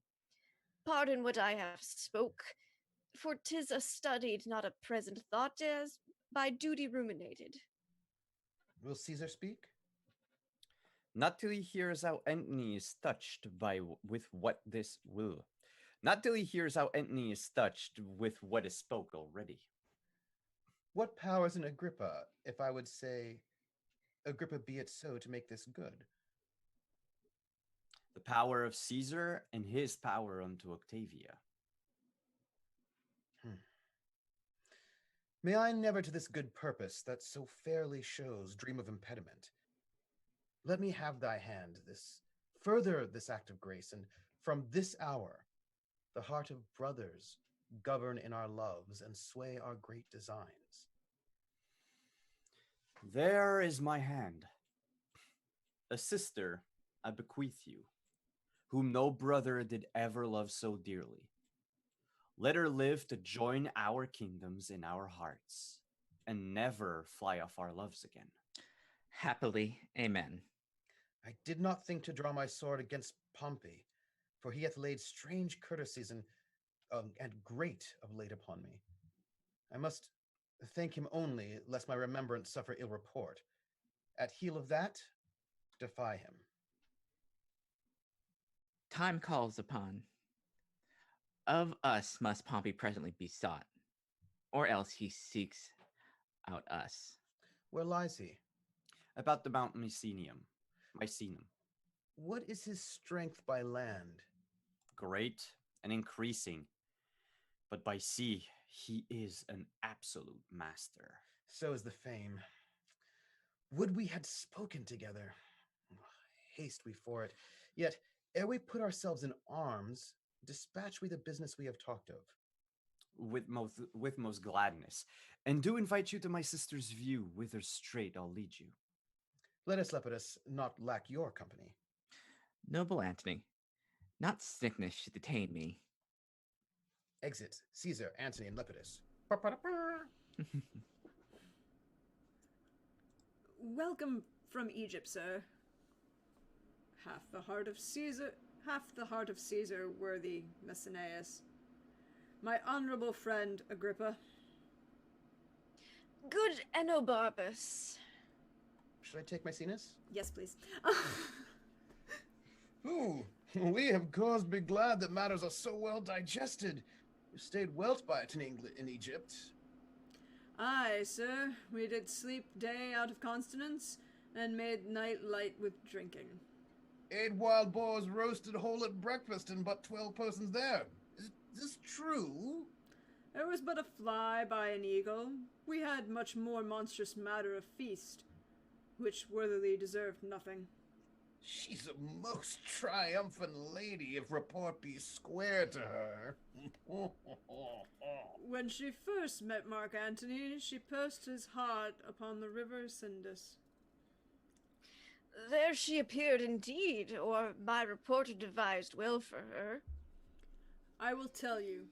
Pardon what I have spoke, for 'tis a studied, not a present thought, as by duty ruminated.
Will Caesar speak?
Not till he hears how Antony is touched with what this will. Not till he hears how Antony is touched with what is spoke already.
What powers in Agrippa, if I would say, Agrippa be it so to make this good?
The power of Caesar and his power unto Octavia.
May I never to this good purpose that so fairly shows dream of impediment. Let me have thy hand, further this act of grace, and from this hour, the heart of brothers govern in our loves and sway our great designs.
There is my hand. A sister I bequeath you, whom no brother did ever love so dearly. Let her live to join our kingdoms in our hearts, and never fly off our loves again.
Happily, amen.
I did not think to draw my sword against Pompey, for he hath laid strange courtesies and great of late upon me. I must thank him only, lest my remembrance suffer ill report. At heel of that, defy him.
Time calls upon. Of us must Pompey presently be sought, or else he seeks out us.
Where lies he?
About the Mount Mycenum.
What is his strength by land?
Great and increasing, but by sea he is an absolute master.
So is the fame. Would we had spoken together. Haste we for it. Yet, ere we put ourselves in arms, dispatch we the business we have talked of.
with most gladness, and do invite you to my sister's view, whither straight I'll lead you.
Let us, Lepidus, not lack your company.
Noble Antony, not sickness should detain me.
Exit Caesar, Antony, and Lepidus.
Welcome from Egypt, sir. Half the heart of Caesar, worthy Messenius. My honorable friend Agrippa.
Good Enobarbus.
Should I take Maecenas?
Yes, please.
Ooh, we have cause to be glad that matters are so well digested. You stayed well by it in Egypt.
Aye, sir. We did sleep day out of continence, and made night light with drinking.
8 wild boars roasted whole at breakfast, and but 12 persons there. Is this true?
There was but a fly by an eagle. We had much more monstrous matter of feast, which worthily deserved nothing.
She's a most triumphant lady, if report be square to her.
When she first met Mark Antony, she pursed his heart upon the river Sindus.
There she appeared indeed, or my reporter devised well for her.
I will tell you.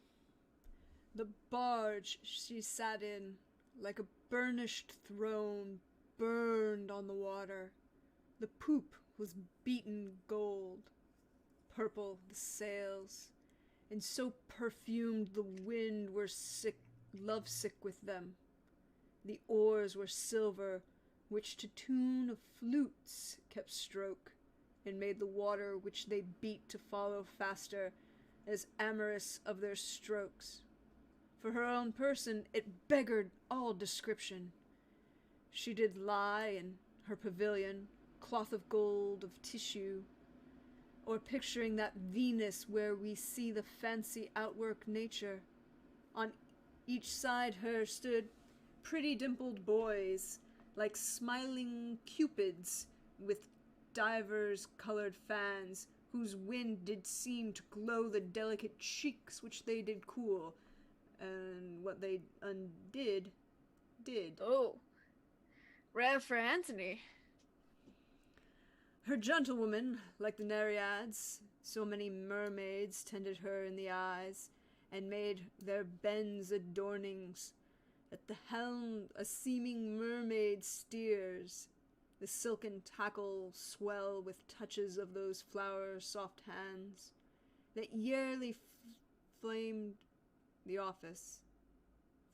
The barge she sat in, like a burnished throne, burned on the water. The poop was beaten gold, purple the sails, and so perfumed the wind were lovesick with them. The oars were silver, which to tune of flutes kept stroke, and made the water which they beat to follow faster, as amorous of their strokes. For her own person it beggared all description. She did lie in her pavilion, cloth of gold of tissue, or picturing that Venus where we see the fancy outwork nature. On each side her stood pretty dimpled boys, like smiling cupids with divers colored fans, whose wind did seem to glow the delicate cheeks which they did cool, and what they undid did.
Oh, rare for Antony.
Her gentlewomen, like the Nereids, so many mermaids tended her in the eyes, and made their bends adornings. At the helm a seeming mermaid steers, the silken tackle swell with touches of those flower-soft hands, that yearly flamed the office.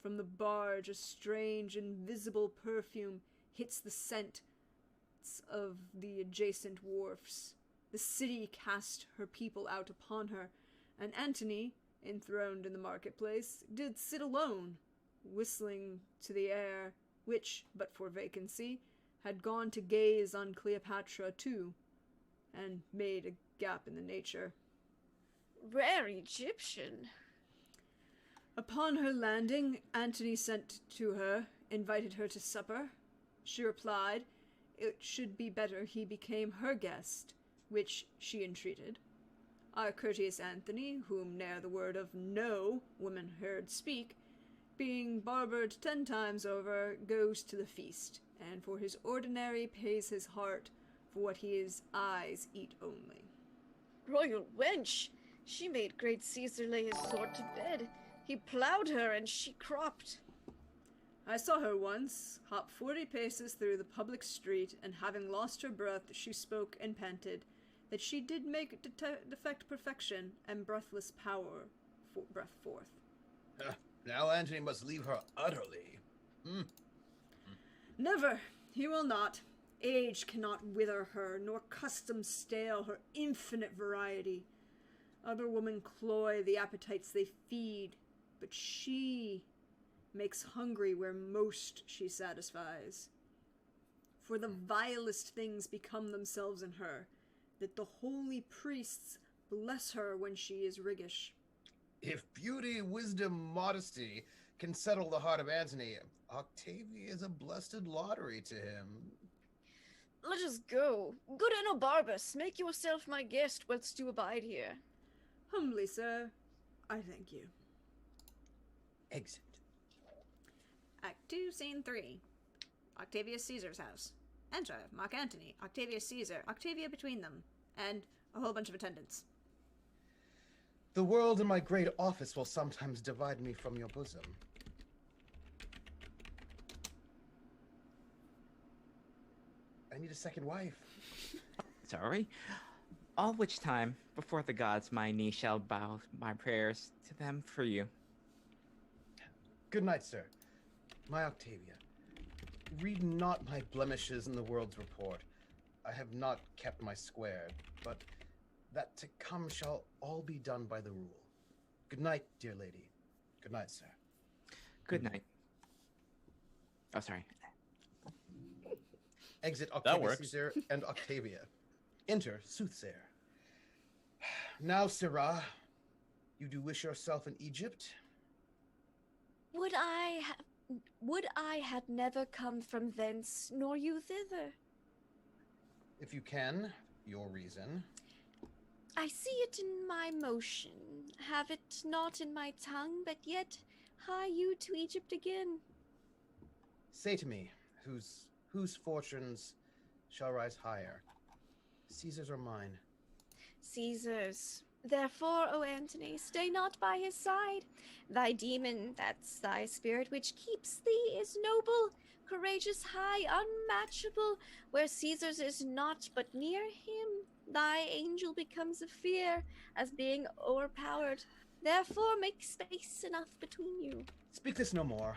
From the barge a strange invisible perfume hits the scent of the adjacent wharfs. The city cast her people out upon her, and Antony, enthroned in the marketplace, did sit alone, whistling to the air, which, but for vacancy, had gone to gaze on Cleopatra too, and made a gap in the nature.
Rare Egyptian.
Upon her landing, Antony sent to her, invited her to supper. She replied, it should be better he became her guest, which she entreated. Our courteous Antony, whom ne'er the word of no woman heard speak, being barbered 10 times over, goes to the feast, and for his ordinary pays his heart for what his eyes eat only.
Royal wench! She made great Caesar lay his sword to bed. He ploughed her, and she cropped.
I saw her once, hop 40 paces through the public street, and having lost her breath, she spoke and panted, that she did make defect perfection, and breathless power breath forth.
Now Antony must leave her utterly.
Never, he will not. Age cannot wither her, nor custom stale her infinite variety. Other women cloy the appetites they feed, but she makes hungry where most she satisfies. For the vilest things become themselves in her, that the holy priests bless her when she is riggish.
If beauty, wisdom, modesty can settle the heart of Antony, Octavia is a blessed lottery to him.
Let us go. Good Enobarbus, make yourself my guest whilst you abide here.
Humbly, sir, I thank you.
exit.
Act 2, Scene 3. Octavius Caesar's house. Enter Mark Antony, Octavius Caesar, Octavia between them, and a whole bunch of attendants.
The world and my great office will sometimes divide me from your bosom. I need a second wife.
Sorry. All which time, before the gods, my knee shall bow my prayers to them for you.
Good night, sir. My Octavia. Read not my blemishes in the world's report. I have not kept my square, but that to come shall all be done by the rule. Good night, dear lady. Good night, sir.
Good night. Oh, sorry.
Exit
That
Octavius
works.
Caesar and Octavia. Enter Soothsayer. Now, Sirrah, you do wish yourself in Egypt?
Would I had never come from thence, nor you thither.
If you can, your reason.
I see it in my motion, have it not in my tongue, but yet hie you to Egypt again.
Say to me, whose fortunes shall rise higher, Caesar's or mine?
Caesar's. Therefore, O Antony, stay not by his side. Thy demon, that's thy spirit which keeps thee, is noble, courageous, high, unmatchable. Where Caesar's is not, but near him, thy angel becomes a fear, as being o'erpowered. Therefore, make space enough between you.
Speak this no more.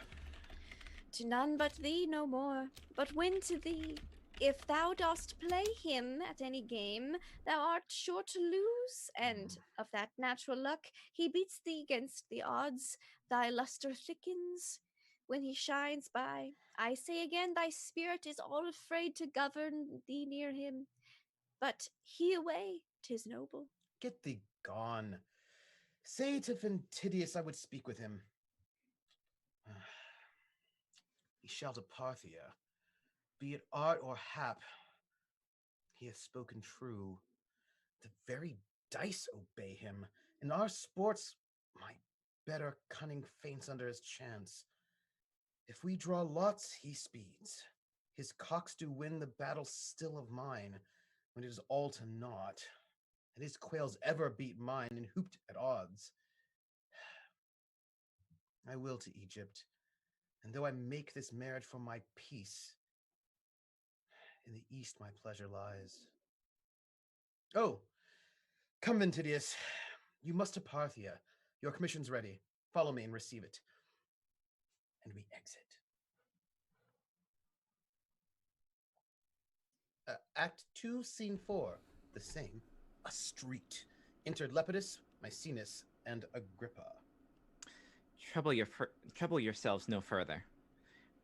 To none but thee no more, but when to thee. If thou dost play him at any game, thou art sure to lose, and of that natural luck, he beats thee against the odds. Thy luster thickens when he shines by. I say again, thy spirit is all afraid to govern thee near him. But he away, 'tis noble.
Get thee gone. Say to Ventidius I would speak with him. He shall to Parthia. Be it art or hap, he hath spoken true. The very dice obey him. In our sports, my better cunning faints under his chance. If we draw lots, he speeds. His cocks do win the battle still of mine, when it is all to naught. And his quails ever beat mine and hooped at odds. I will to Egypt, and though I make this marriage for my peace, in the east my pleasure lies. Oh, come Ventidius. You must to Parthia. Your commission's ready. Follow me and receive it. And we exit. Act 2, Scene 4. The same. A street. Entered Lepidus, Maecenas, and Agrippa.
Trouble yourselves no further.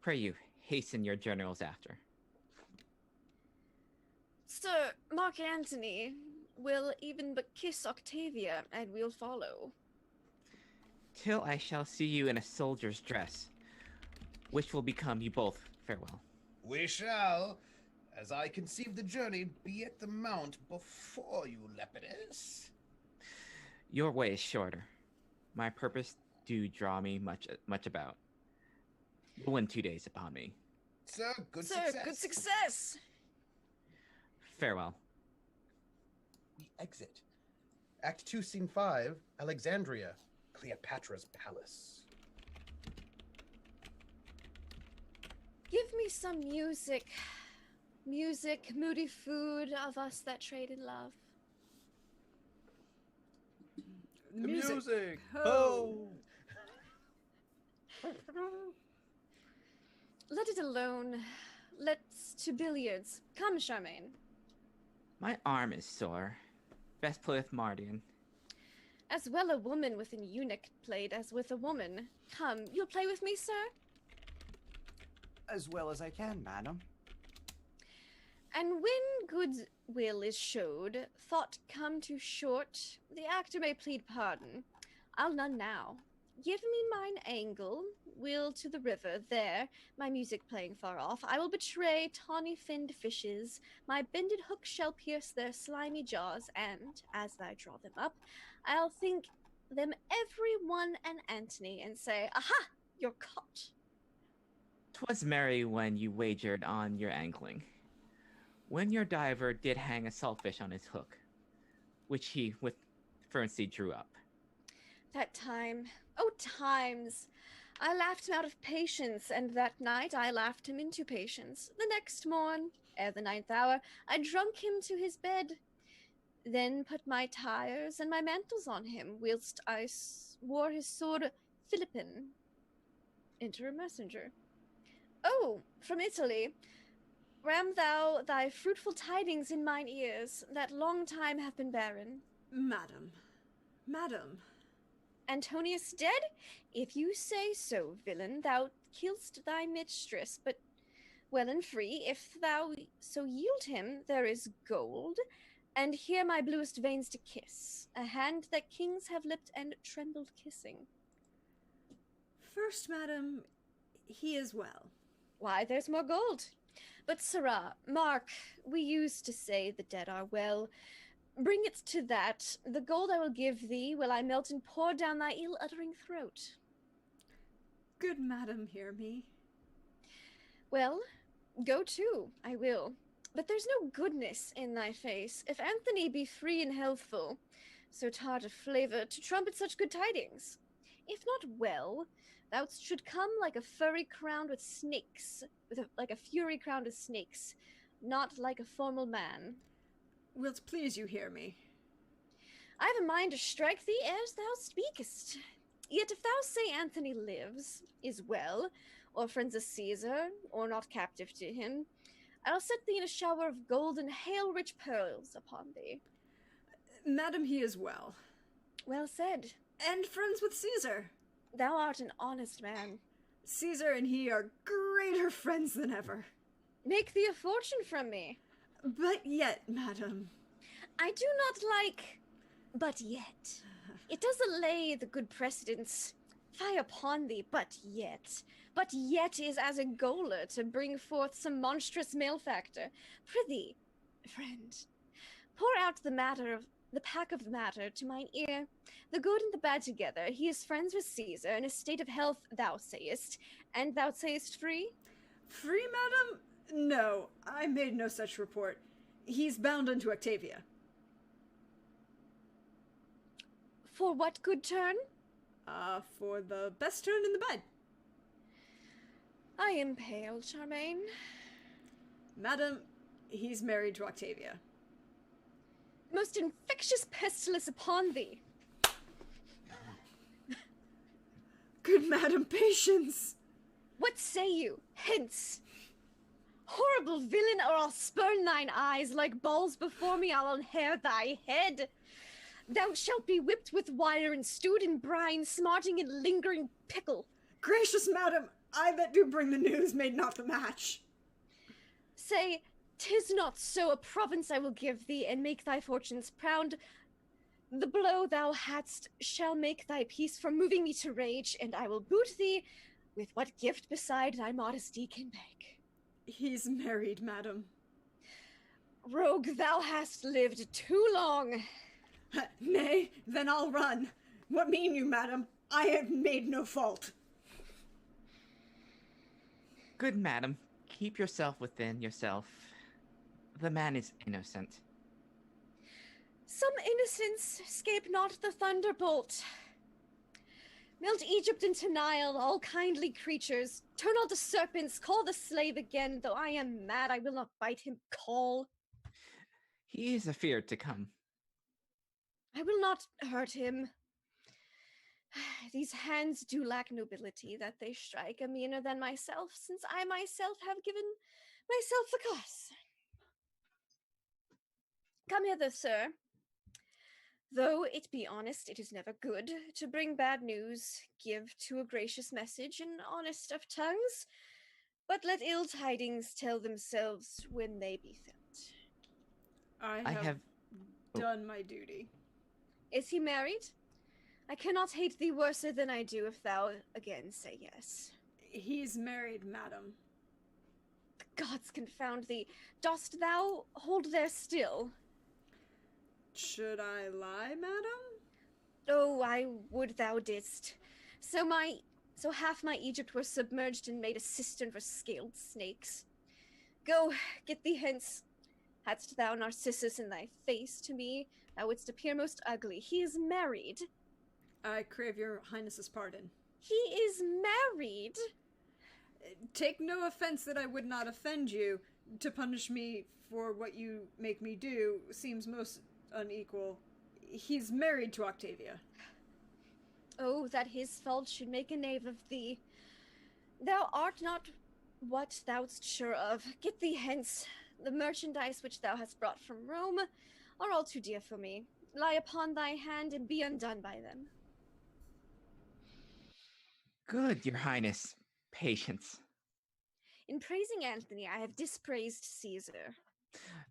Pray you, hasten your journals after.
Sir, Mark Antony will even but kiss Octavia, and we'll follow.
Till I shall see you in a soldier's dress, which will become you both farewell.
We shall, as I conceive the journey, be at the mount before you, Lepidus.
Your way is shorter. My purpose do draw me much about. You'll win 2 days upon me.
Sir, good
Sir,
success.
good success!
Farewell.
We exit. Act 2, Scene 5, Alexandria, Cleopatra's palace.
Give me some music. Music, moody food of us that traded love.
The music.
Ho!
Let it alone. Let's to billiards. Come, Charmaine.
My arm is sore. Best play with Mardian.
As well a woman with an eunuch played as with a woman. Come, you'll play with me, sir?
As well as I can, madam.
And when good will is showed, thought come too short, the actor may plead pardon. I'll none now. Give me mine angle, will to the river, there, my music playing far off, I will betray tawny finned fishes, my bended hook shall pierce their slimy jaws, and, as I draw them up, I'll think them everyone and Antony and say, "Aha! You're caught."
'Twas merry when you wagered on your angling, when your diver did hang a saltfish on his hook, which he with fluency drew up.
That time, oh times! I laughed him out of patience, and that night I laughed him into patience. The next morn, ere the 9th hour, I drunk him to his bed, then put my tires and my mantles on him, whilst I wore his sword Philippine. Enter a messenger. Oh, from Italy. Ram thou thy fruitful tidings in mine ears, that long time have been barren.
Madam.
Antonius dead? If you say so, villain, thou kill'st thy mistress, but well and free, if thou so yield him, there is gold, and here my bluest veins to kiss, a hand that kings have lipped and trembled kissing.
First, madam, he is well.
Why, there's more gold. But, sirrah, mark, we used to say the dead are well. Bring it to that. The gold I will give thee will I melt and pour down thy ill-uttering throat.
Good madam, hear me.
Well, go to, I will. But there's no goodness in thy face, if Antony be free and healthful, so tart of flavour, to trumpet such good tidings. If not well, thou should come like a fury crowned with snakes, like a fury crowned with snakes, not like a formal man.
Will't please you hear me?
I have a mind to strike thee as thou speakest. Yet if thou say Antony lives, is well, or friends of Caesar, or not captive to him, I'll set thee in a shower of gold and hail-rich pearls upon thee.
Madam, he is well.
Well said.
And friends with Caesar.
Thou art an honest man.
Caesar and he are greater friends than ever.
Make thee a fortune from me.
But yet, madam.
I do not like but yet. It does allay the good precedents. Fie upon thee, but yet. But yet is as a goaler to bring forth some monstrous malefactor. Prithee, friend, pour out the pack of the matter to mine ear, the good and the bad together. He is friends with Caesar, in a state of health, thou sayest, and thou sayest free?
Free, madam? No, I made no such report. He's bound unto Octavia.
For what good turn?
For the best turn in the bed.
I am pale, Charmaine.
Madam, he's married to Octavia.
Most infectious pestilence upon thee.
Good madam, patience.
What say you? Hence. Horrible villain, or I'll spurn thine eyes, like balls before me I'll unhair thy head. Thou shalt be whipped with wire and stewed in brine, smarting in lingering pickle.
Gracious madam, I that do bring the news made not the match.
Say, 'tis not so, a province I will give thee, and make thy fortunes proud. The blow thou hadst shall make thy peace from moving me to rage, and I will boot thee with what gift beside thy modesty can beg.
He's married, madam.
Rogue, thou hast lived too long.
Nay, then I'll run. What mean you, madam? I have made no fault.
Good madam, keep yourself within yourself. The man is innocent.
Some innocence escape not the thunderbolt. Melt Egypt into Nile, all kindly creatures. Turn all to serpents, call the slave again. Though I am mad, I will not bite him, call.
He is afeard to come.
I will not hurt him. These hands do lack nobility, that they strike a meaner than myself, since I myself have given myself the cause. Come hither, sir. Though it be honest, it is never good to bring bad news, give to a gracious message, and honest of tongues, but let ill tidings tell themselves when they be felt.
I have done my duty.
Is he married? I cannot hate thee worser than I do if thou again say yes.
He's married, madam.
The gods confound thee. Dost thou hold there still?
Should I lie, madam?
Oh, I would thou didst. So half my Egypt were submerged and made a cistern for scaled snakes. Go, get thee hence. Hadst thou Narcissus in thy face to me, thou wouldst appear most ugly. He is married.
I crave your highness's pardon.
He is married.
Take no offense that I would not offend you. To punish me for what you make me do seems most unequal. He's married to Octavia.
Oh, that his fault should make a knave of thee. Thou art not what thou'st sure of. Get thee hence. The merchandise which thou hast brought from Rome are all too dear for me. Lie upon thy hand and be undone by them.
Good, your highness. Patience.
In praising Antony, I have dispraised Caesar.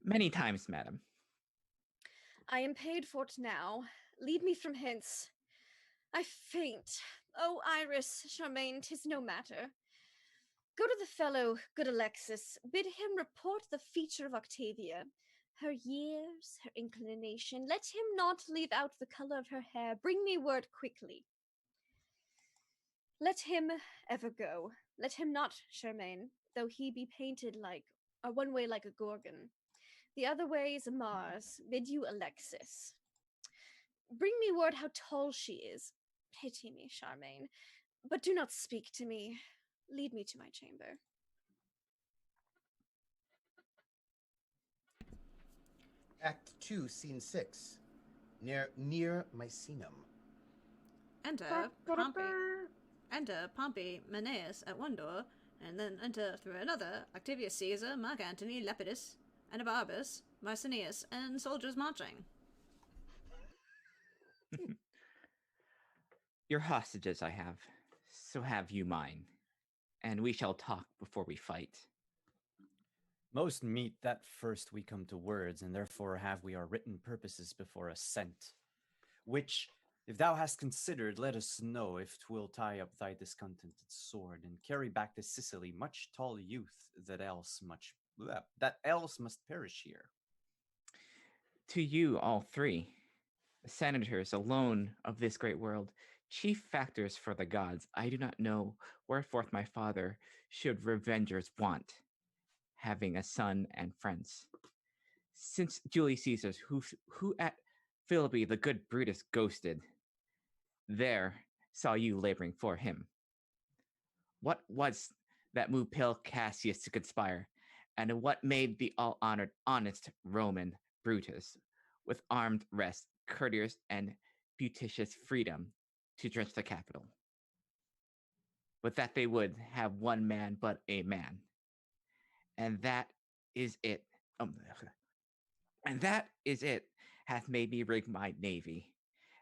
Many times, madam.
I am paid for't now. Lead me from hence. I faint. Oh, Iris, Charmaine, 'tis no matter. Go to the fellow, good Alexis. Bid him report the feature of Octavia. Her years, her inclination. Let him not leave out the color of her hair. Bring me word quickly. Let him ever go. Let him not, Charmaine, though he be painted like, one way like a Gorgon. The other way is a Mars. Bid you Alexis. Bring me word how tall she is. Pity me, Charmaine, but do not speak to me. Lead me to my chamber.
Act 2, Scene 6. Near Misenum.
Enter Pompey, Menelaus at one door, and then enter through another Octavius Caesar, Mark Antony, Lepidus, Anabarbus, Marcinius, and soldiers marching.
Your hostages I have, so have you mine, and we shall talk before we fight.
Most meet that first we come to words, and therefore have we our written purposes before assent. Which, if thou hast considered, let us know if 'twill tie up thy discontented sword, and carry back to Sicily much tall youth that else must perish here.
To you all three, the senators alone of this great world, chief factors for the gods, I do not know wherefore my father should revengers want, having a son and friends. Since Julius Caesar, who at Philippi the good Brutus ghosted, there saw you laboring for him. What was that moved pale Cassius to conspire, and what made the all-honored honest Roman Brutus, with armed rest, courtiers, and putitious freedom, to drench the capital? But that they would have one man but a man. And that is it. And that is it hath made me rig my navy,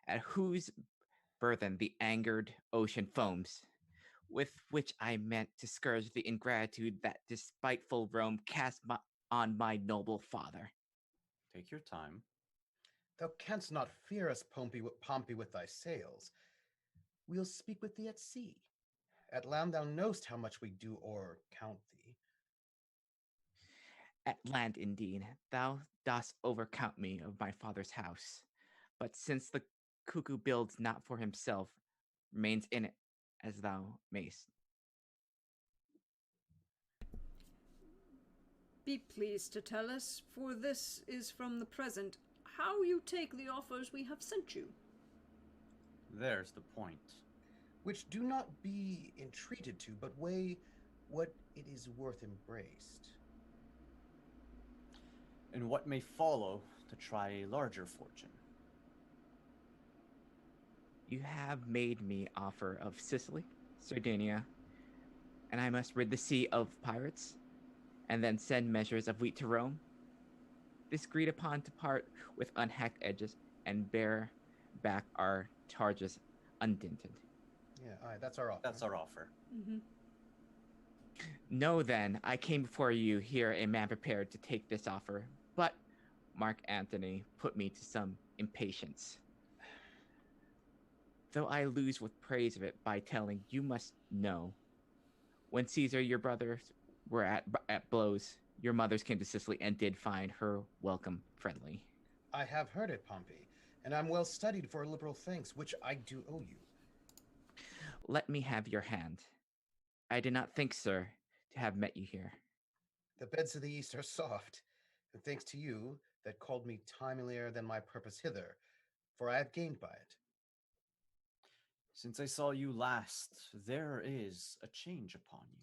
at whose burthen the angered ocean foams, with which I meant to scourge the ingratitude that despiteful Rome cast on my noble father.
Take your time.
Thou canst not fear us, Pompey, with thy sails. We'll speak with thee at sea. At land thou knowst how much we do o'ercount thee.
At land, indeed, thou dost overcount me of my father's house. But since the cuckoo builds not for himself, remains in it, as thou mayst.
Be pleased to tell us, for this is from the present, how you take the offers we have sent you.
There's the point.
Which do not be entreated to, but weigh what it is worth embraced.
And what may follow to try a larger fortune.
You have made me offer of Sicily, Sardinia, and I must rid the sea of pirates, and then send measures of wheat to Rome. This agreed upon to part with unhacked edges and bear back our charges undinted.
Yeah, aye, that's our offer.
That's our offer.
Mm-hmm.
Know then, I came before you here a man prepared to take this offer, but Mark Antony put me to some impatience. Though I lose with praise of it by telling you must know, when Caesar, your brothers, were at blows, your mothers came to Sicily and did find her welcome friendly.
I have heard it, Pompey. and I'm well studied for liberal thanks, which I do owe you.
Let me have your hand. I did not think, sir, to have met you here.
The beds of the east are soft, and thanks to you that called me timelier than my purpose hither, for I have gained by it.
Since I saw you last, there is a change upon you.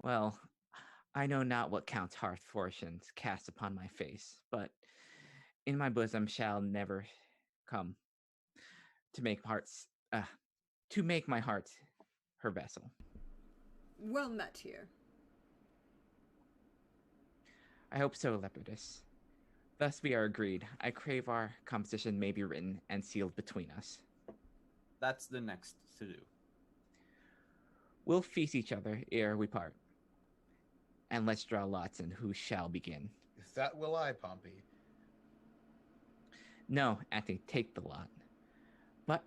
Well, I know not what Count Hearth fortunes cast upon my face, but in my bosom shall never come to make my heart her vessel.
Well met here.
I hope so, Lepidus. Thus we are agreed. I crave our composition may be written and sealed between us.
That's the next to do.
We'll feast each other ere we part. And let's draw lots in who shall begin.
That will I, Pompey.
No, Antony, take the lot. But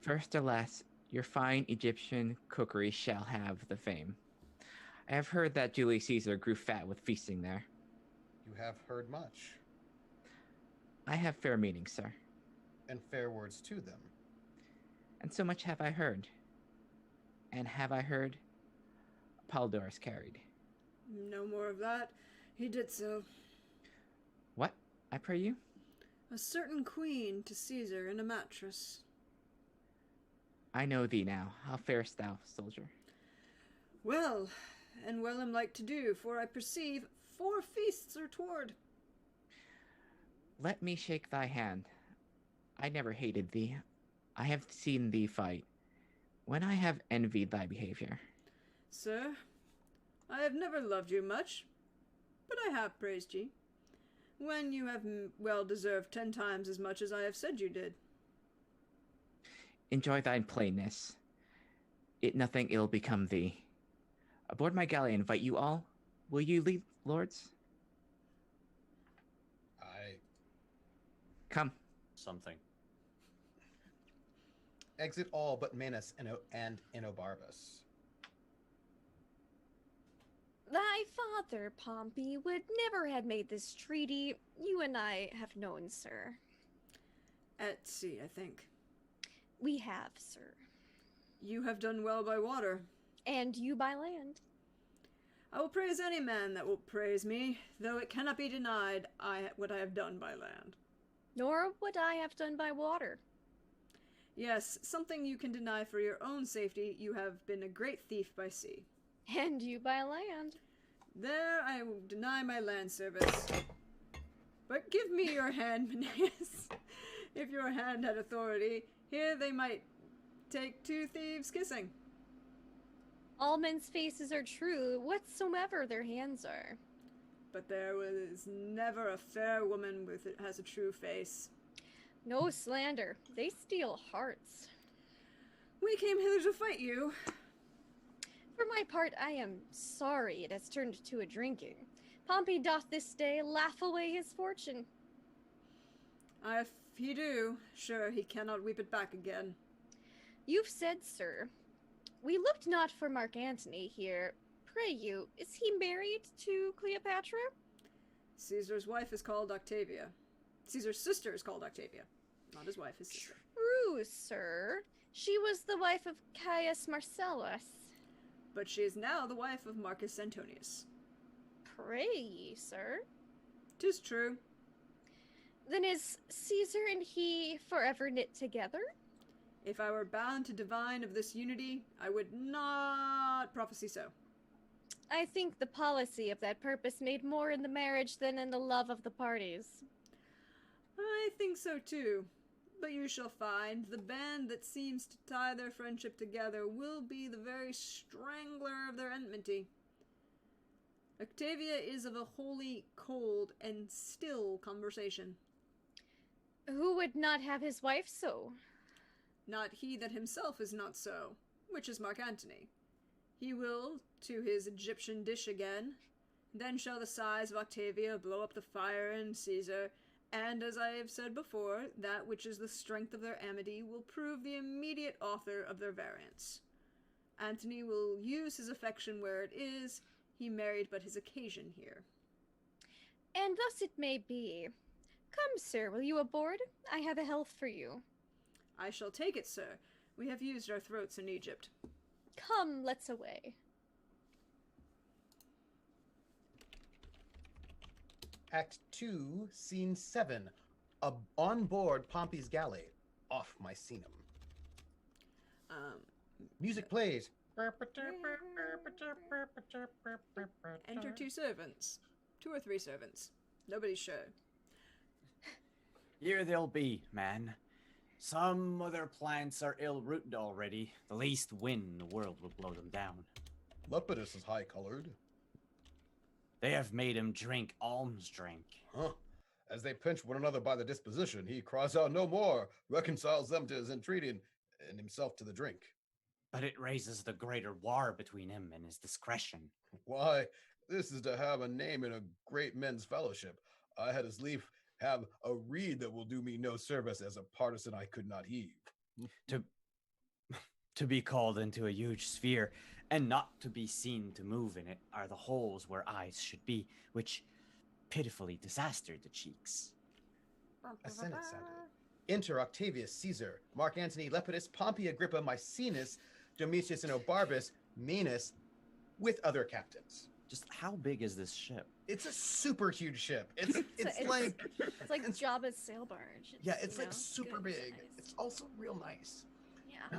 first or last, your fine Egyptian cookery shall have the fame. I have heard that Julius Caesar grew fat with feasting there.
You have heard much.
I have fair meanings, sir.
And fair words to them.
And so much have I heard. And have I heard? Apollodorus carried.
No more of that. He did so.
What, I pray you?
A certain queen to Caesar in a mattress.
I know thee now. How farest thou, soldier?
Well, and well am like to do, for I perceive 4 feasts are toward.
Let me shake thy hand. I never hated thee. I have seen thee fight, when I have envied thy behavior.
Sir, I have never loved you much, but I have praised ye, when you have well deserved 10 times as much as I have said you did.
Enjoy thine plainness. It nothing ill become thee. Aboard my galley invite you all. Will you lead, lords?
I
Come.
Something.
exit all but Manus and Enobarbus.
Thy father, Pompey, would never have made this treaty. You and I have known, sir.
At sea, I think.
We have, sir.
You have done well by water.
And you by land.
I will praise any man that will praise me, though it cannot be denied what I have done by land.
Nor what I have done by water.
Yes, something you can deny for your own safety, you have been a great thief by sea.
And you by land.
There I will deny my land service. But give me your hand, Menenius. If your hand had authority, here they might take 2 thieves kissing.
All men's faces are true, whatsoever their hands are.
But there was never a fair woman has a true face.
No slander, they steal hearts.
We came hither to fight you.
For my part, I am sorry it has turned to a drinking. Pompey doth this day laugh away his fortune.
If he do, sure he cannot weep it back again.
You've said, sir. We looked not for Mark Antony here. Pray you, is he married to Cleopatra?
Caesar's wife is called Octavia. Caesar's sister is called Octavia. Not his wife, his sister.
True, sir. She was the wife of Caius Marcellus.
But she is now the wife of Marcus Antonius.
Pray ye, sir.
'Tis true.
Then is Caesar and he forever knit together?
If I were bound to divine of this unity, I would not prophesy so.
I think the policy of that purpose made more in the marriage than in the love of the parties.
I think so too. But you shall find the band that seems to tie their friendship together will be the very strangler of their enmity. Octavia is of a wholly cold and still conversation.
Who would not have his wife so?
Not he that himself is not so, which is Mark Antony. He will to his Egyptian dish again. Then shall the sighs of Octavia blow up the fire in Caesar, and as I have said before, that which is the strength of their amity will prove the immediate author of their variance. Antony will use his affection where it is, he married but his occasion here.
And thus it may be. Come, sir, will you aboard? I have a health for you.
I shall take it, sir. We have used our throats in Egypt.
Come, let's away.
Act 2, Scene 7. On board Pompey's galley. Off Misenum. Music plays.
Enter 2 servants. 2 or 3 servants. Nobody's sure.
Here they'll be, man. Some of their plants are ill-rooted already. The least wind in the world will blow them down.
Lepidus is high-colored.
They have made him drink alms drink.
Huh. As they pinch one another by the disposition, he cries out no more, reconciles them to his entreating, and himself to the drink.
But it raises the greater war between him and his discretion.
Why, this is to have a name in a great men's fellowship. I had as lief have a reed that will do me no service as a partisan I could not heave.
To be called into a huge sphere, and not to be seen to move in it, are the holes where eyes should be, which pitifully disastered the cheeks.
A Senate sounded. Enter Octavius, Caesar, Mark Antony, Lepidus, Pompey, Agrippa, Maecenas, Domitius, and Obarbus, Manus, with other captains.
Just how big is this ship?
It's a super huge ship. It's like
It's like Jabba's sail barge.
it's like super big.
Size.
It's also real nice.
Yeah.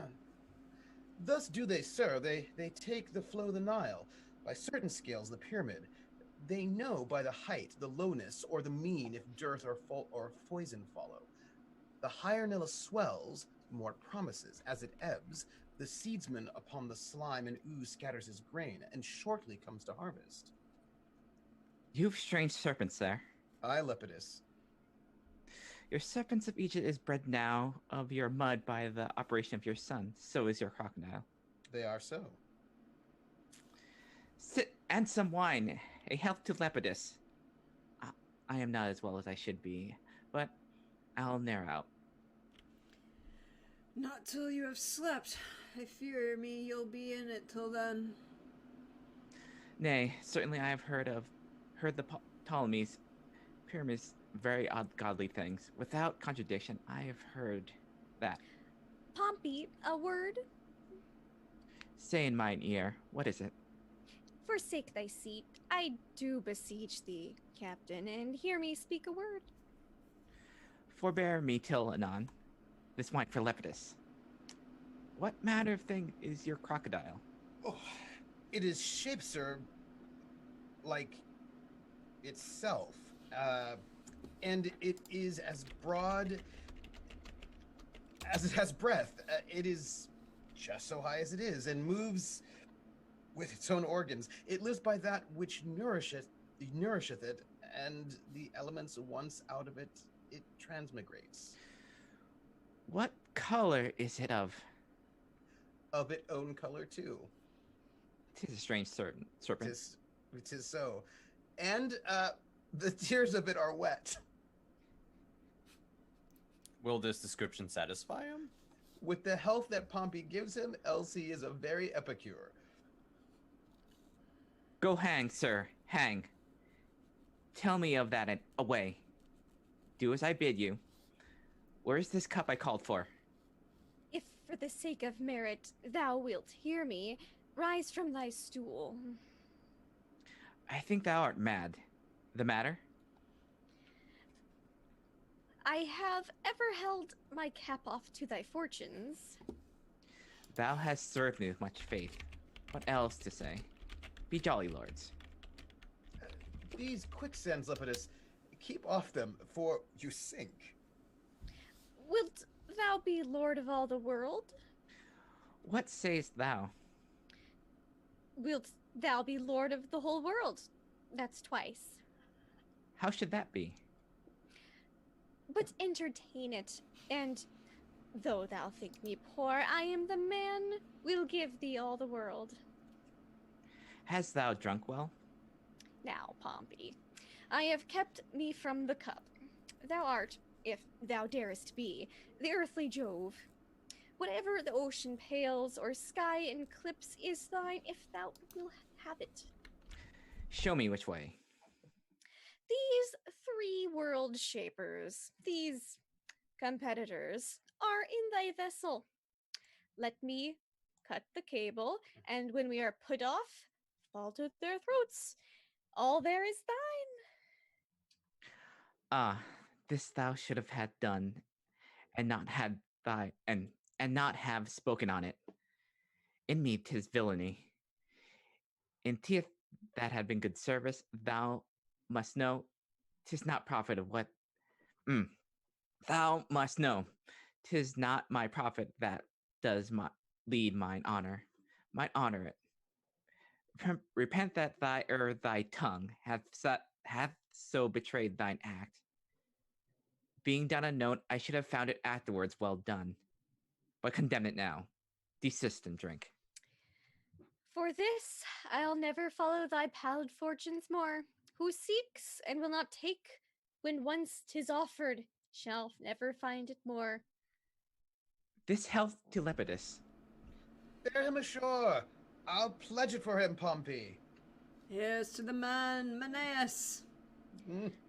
Thus do they serve. They take the flow of the Nile. By certain scales, the pyramid. They know by the height, the lowness, or the mean if dearth or foison follow. The higher Nile swells, more it promises. As it ebbs, the seedsman upon the slime and ooze scatters his grain, and shortly comes to harvest.
You've strange serpents there.
I, Lepidus.
Your serpents of Egypt is bred now of your mud by the operation of your son. So is your crocodile.
They are so.
Sit and some wine. A health to Lepidus. I am not as well as I should be, but I'll narrow out.
Not till you have slept. I fear me you'll be in it till then.
Nay, certainly I have heard the Ptolemies, pyramids, very odd godly things. Without contradiction, I have heard that.
Pompey, a word?
Say in mine ear, what is it?
Forsake thy seat. I do beseech thee, captain, and hear me speak a word.
Forbear me till anon. This wine for Lepidus. What manner of thing is your crocodile?
Oh, it is shaped, sir, like itself. And it is as broad as it has breadth. It is just so high as it is, and moves with its own organs. It lives by that which nourisheth it, and the elements once out of it, it transmigrates.
What color is it of?
Of its own color too.
'Tis a strange serpent.
It is so. And the tears of it are wet.
Will this description satisfy him?
With the health that Pompey gives him, Elsie is a very epicure.
Go hang, sir, hang. Tell me of that and away. Do as I bid you. Where's this cup I called for?
If for the sake of merit thou wilt hear me, rise from thy stool.
I think thou art mad. The matter?
I have ever held my cap off to thy fortunes.
Thou hast served me with much faith. What else to say? Be jolly, lords.
These quicksands, Lepidus, keep off them, for you sink.
Wilt thou be lord of all the world?
What sayest thou?
Wilt thou be lord of the whole world? That's twice.
How should that be?
But entertain it, and though thou think me poor, I am the man will give thee all the world.
Hast thou drunk well?
Now, Pompey, I have kept me from the cup. Thou art, if thou darest be, the earthly Jove. Whatever the ocean pales or sky eclipse is thine, if thou wilt have it.
Show me which way.
these three world shapers, these competitors, are in thy vessel. Let me cut the cable, and when we are put off, fall to their throats. All there is thine.
Ah, this thou should have had done, and not had thy and not have spoken on it. In me 'tis villainy. In teeth that had been good service, thou must know 'tis not profit of what thou must know 'tis not my profit that does lead mine honor. Might honor it. Repent that thy tongue hath so betrayed thine act. Being done unknown, I should have found it afterwards well done. But condemn it now. Desist and drink.
For this, I'll never follow thy pallid fortunes more. Who seeks and will not take, when once 'tis offered, shall never find it more.
This health to Lepidus.
Bear him ashore. I'll pledge it for him, Pompey.
Here's to the man, Menaeus.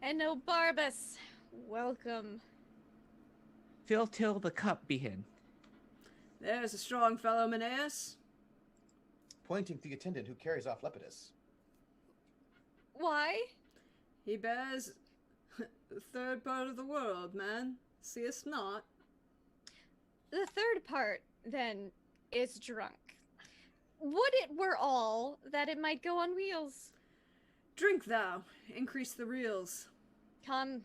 And no Barbas, welcome.
Fill till the cup be hid.
There's a strong fellow, Menaeus.
Pointing to the attendant who carries off Lepidus.
Why?
He bears the third part of the world, man. Seest not?
The third part, then, is drunk. Would it were all that it might go on wheels.
Drink thou, increase the reels.
Come.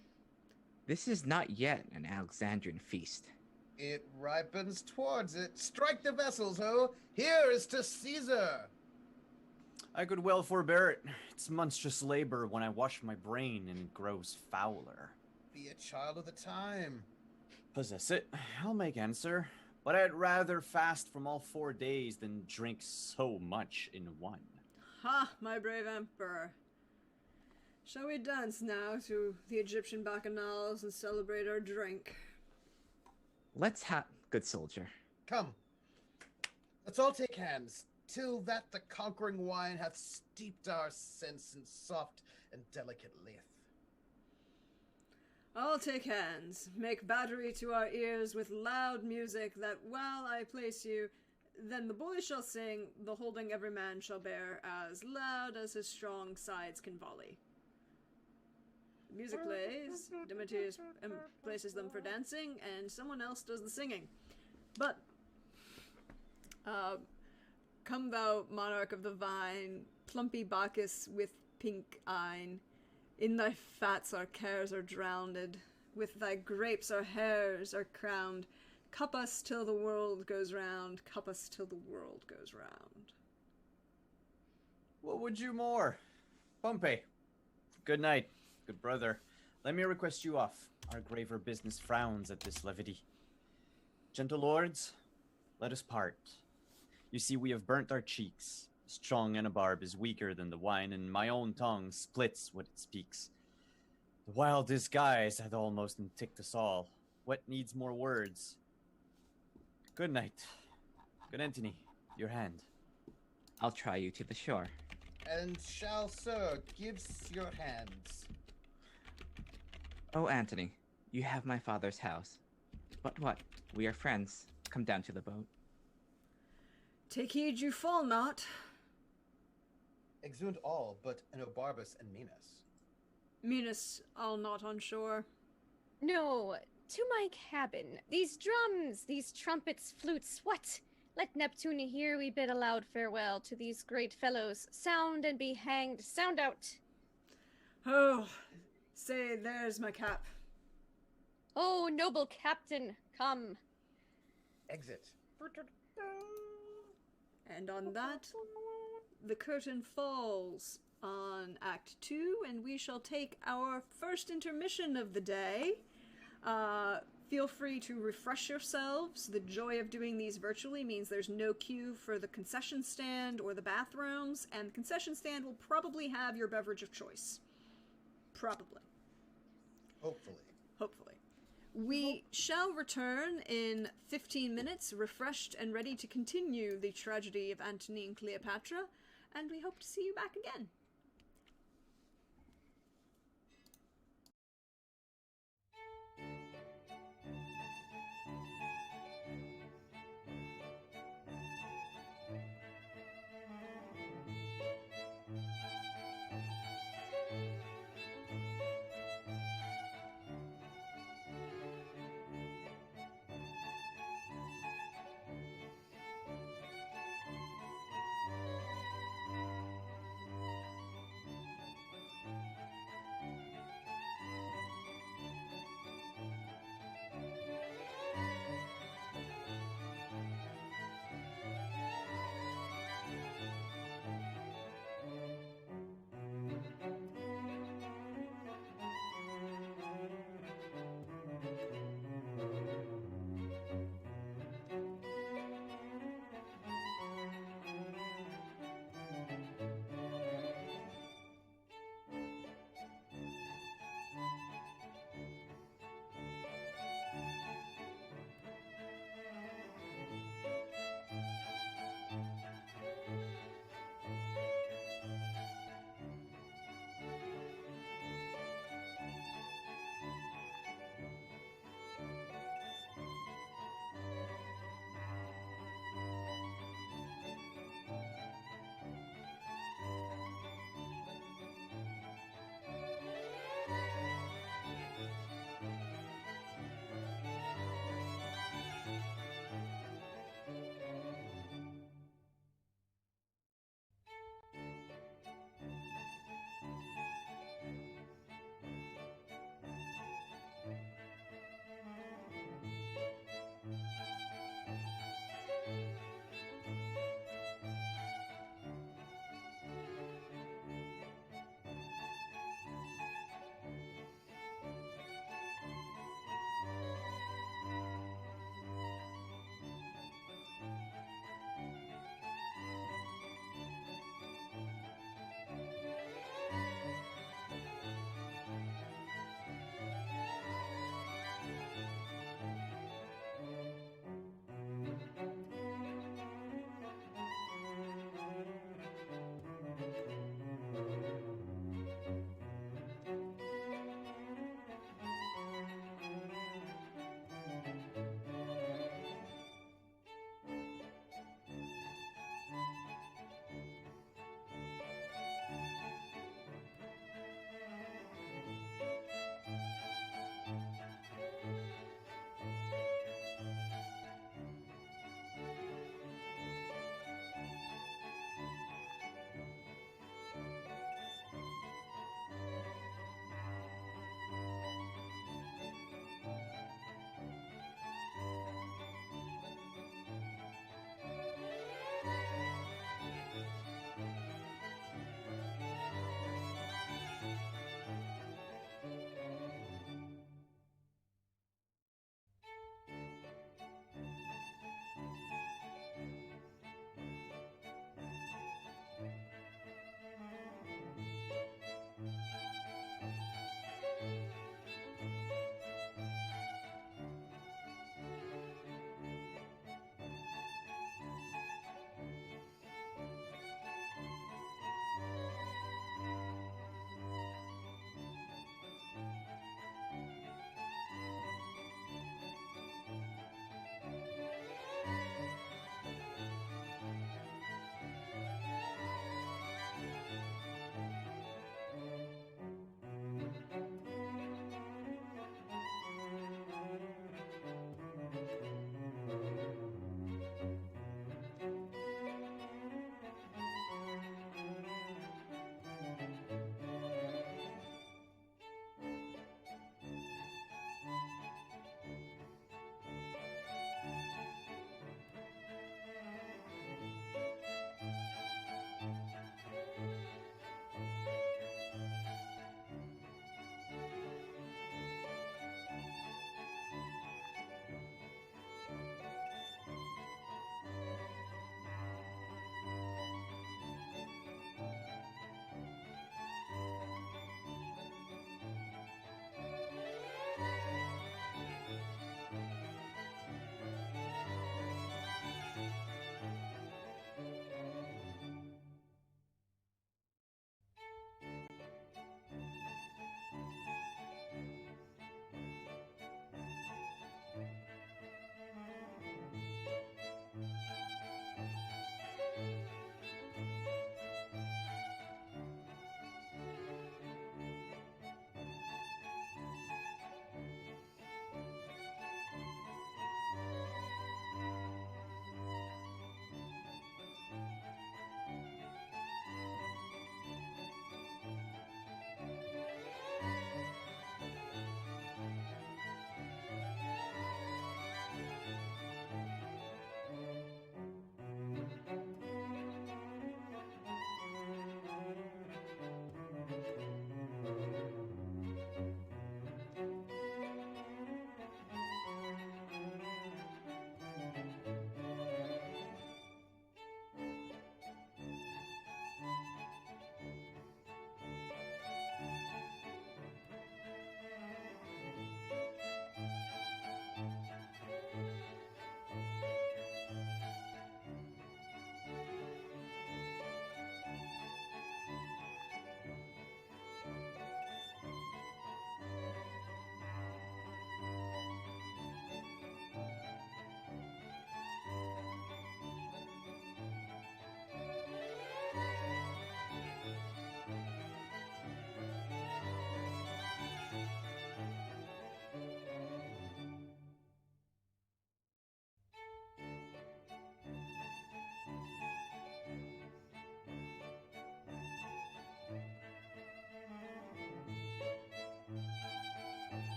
This is not yet an Alexandrian feast.
It ripens towards it. Strike the vessels, ho! Here is to Caesar!
I could well forbear it. It's monstrous labor when I wash my brain and it grows fouler.
Be a child of the time.
Possess it, I'll make answer. But I'd rather fast from all 4 days than drink so much in one.
Ha, my brave emperor. Shall we dance now to the Egyptian bacchanals and celebrate our drink?
Let's have good soldier.
Come. Let's all take hands, till that the conquering wine hath steeped our sense in soft and delicate lieth.
All take hands, make battery to our ears with loud music, that while I place you, then the boys shall sing, the holding every man shall bear, as loud as his strong sides can volley. The music plays, Demetrius places them for dancing, and someone else does the singing. But, come thou, monarch of the vine, plumpy Bacchus with pink eyne, in thy fats our cares are drowned, with thy grapes our hairs are crowned. Cup us till the world goes round, cup us till the world goes round.
What would you more? Pompey, good night, good brother. Let me request you off. Our graver business frowns at this levity. Gentle lords, let us part. You see, we have burnt our cheeks. Strong Anabarb is weaker than the wine, and my own tongue splits what it speaks. The wild disguise had almost enticked us all. What needs more words? Good night. Good Antony, your hand.
I'll try you to the shore.
And shall sir gives your hands.
Oh, Antony, you have my father's house. But what? We are friends. Come down to the boat.
Take heed you fall not.
Exeunt all but Enobarbus and Minos.
Minos, I'll not on shore.
No, to my cabin. These drums, these trumpets, flutes, what? Let Neptune hear we bid a loud farewell to these great fellows. Sound and be hanged. Sound out.
Oh, say, there's my cap.
Oh, noble captain, come.
Exit.
And on that, the curtain falls on Act 2, and we shall take our first intermission of the day. Feel free to refresh yourselves. The joy of doing these virtually means there's no queue for the concession stand or the bathrooms, and the concession stand will probably have your beverage of choice. Probably.
Hopefully.
Hopefully. We shall return in 15 minutes, refreshed and ready to continue the tragedy of Antony and Cleopatra, and we hope to see you back again.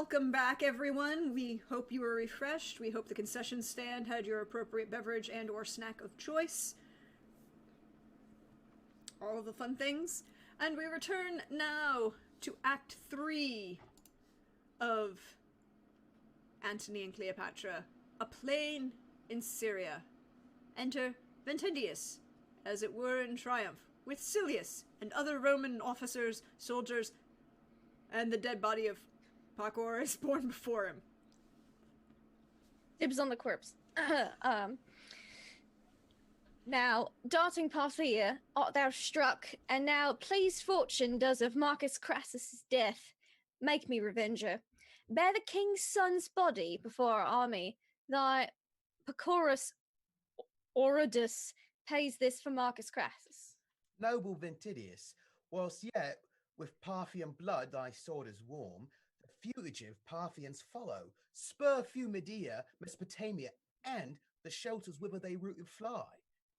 welcome back, everyone. We hope you were refreshed. We hope the concession stand had your appropriate beverage and or snack of choice. All of the fun things. And we return now to Act 3 of Antony and Cleopatra, a plain in Syria. Enter Ventidius, as it were in triumph, with Silius and other Roman officers, soldiers, and the dead body of Pacor is born before him.
Dibs on the corpse. Now, darting Parthia, art thou struck, and now pleased fortune does of Marcus Crassus' death make me revenger. Bear the king's son's body before our army. Thy Pacorus Orodus pays this for Marcus Crassus.
Noble Ventidius, whilst yet with Parthian blood thy sword is warm, the fugitive Parthians follow, spur few Medea, Mesopotamia, and the shelters whither they rooted fly.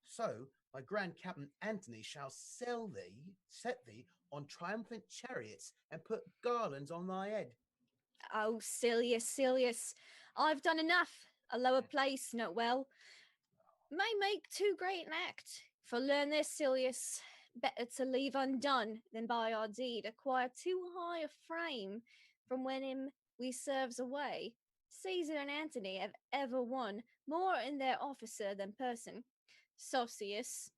So my grand captain Antony shall set thee on triumphant chariots, and put garlands on thy head.
Oh, Silius, I've done enough. A lower place, not well. May make too great an act. For learn this, Silius, better to leave undone than by our deed acquire too high a frame from when him we serves away. Caesar and Antony have ever won more in their officer than person. Sosius,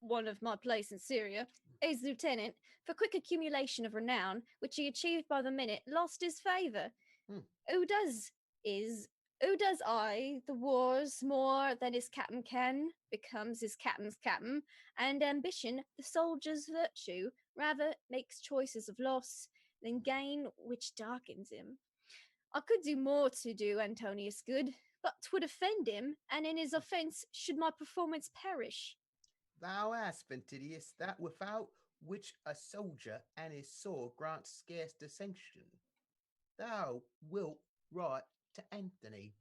one of my place in Syria, is lieutenant, for quick accumulation of renown, which he achieved by the minute, lost his favour. Who does I the wars more than his captain can, becomes his captain's captain, and ambition, the soldier's virtue, rather makes choices of loss than gain which darkens him. I could do more to do Antonius good, but 'twould offend him, and in his offence should my performance perish.
Thou hast, Ventidius, that without which a soldier and his sword grant scarce dissension. Thou wilt write to Antony.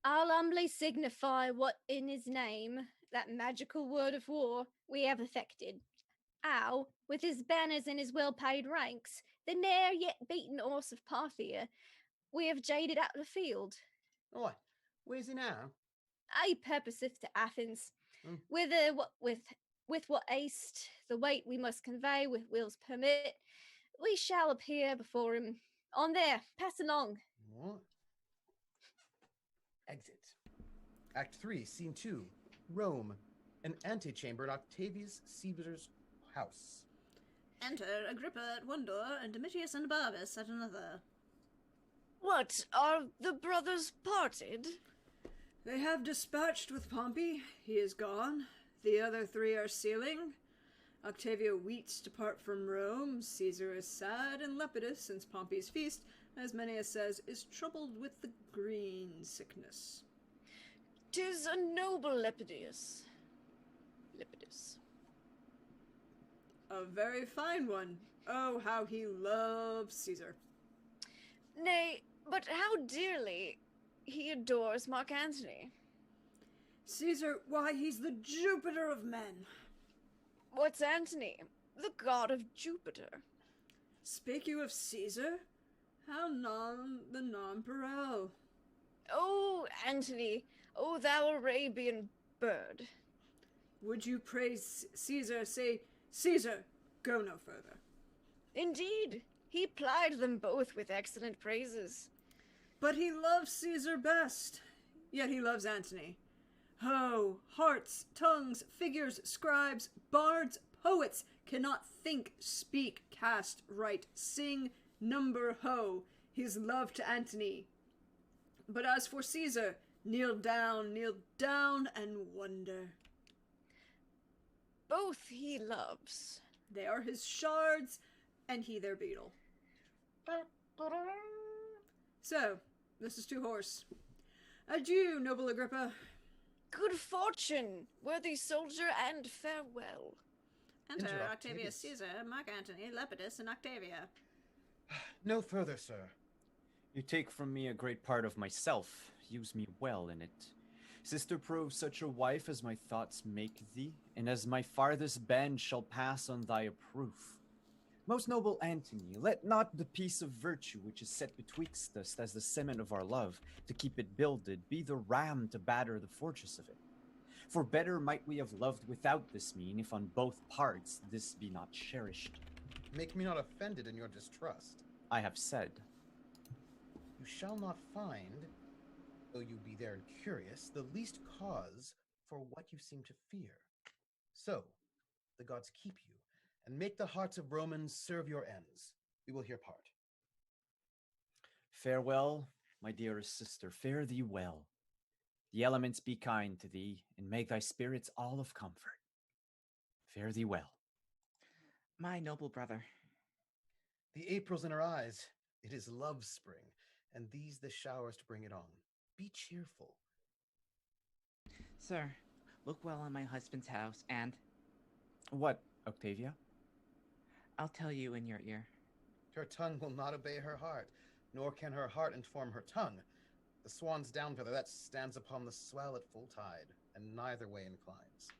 I'll humbly signify what in his name, that magical word of war, we have effected. How, with his banners and his well-paid ranks, the ne'er yet beaten horse of Parthia, we have jaded out the field.
Oi, where's he now?
I purposeth to Athens, whither with what haste the weight we must convey with wills permit, we shall appear before him. On there, pass along.
What? Exit. Act 3, Scene 2, Rome, an antechamber at Octavius Caesar's house.
Enter Agrippa at one door, and Domitius and Barbus at another.
What, are the brothers parted?
They have dispatched with Pompey. He is gone. The other three are sealing. Octavia weeps to part from Rome. Caesar is sad, and Lepidus, since Pompey's feast, as Mennius says, is troubled with the green sickness.
'Tis a noble Lepidus.
A very fine one. Oh, how he loves Caesar.
Nay, but how dearly he adores Mark Antony.
Caesar, why, he's the Jupiter of men.
What's Antony? The god of Jupiter.
Speak you of Caesar? How the nonpareil.
Oh, Antony, oh thou Arabian bird.
Would you praise Caesar, say, Caesar, go no further.
Indeed, he plied them both with excellent praises.
But he loves Caesar best, yet he loves Antony. Ho, hearts, tongues, figures, scribes, bards, poets cannot think, speak, cast, write, sing, number, ho, his love to Antony. But as for Caesar, kneel down and wonder.
Both he loves.
They are his shards, and he their beetle. So, this is too hoarse. Adieu, noble Agrippa.
Good fortune, worthy soldier, and farewell.
Enter
Enter
Octavius
Octavius.
Caesar, Mark Antony, Lepidus, and Octavia.
No further, sir.
You take from me a great part of myself. Use me well in it. Sister, prove such a wife as my thoughts make thee, and as my farthest band shall pass on thy approof. Most noble Antony, let not the piece of virtue which is set betwixt us as the cement of our love, to keep it builded, be the ram to batter the fortress of it. For better might we have loved without this mean, if on both parts this be not cherished.
Make me not offended in your distrust.
I have said.
You shall not find, though you be there and curious, the least cause for what you seem to fear. So, the gods keep you, and make the hearts of Romans serve your ends. We will here part.
Farewell, my dearest sister, fare thee well. The elements be kind to thee, and make thy spirits all of comfort. Fare thee well.
My noble brother.
The April's in her eyes. It is love's spring, and these the showers to bring it on. Be cheerful.
Sir, look well on my husband's house, and
What, Octavia?
I'll tell you in your ear.
Her tongue will not obey her heart, nor can her heart inform her tongue. The swan's down feather that stands upon the swell at full tide, and neither way inclines.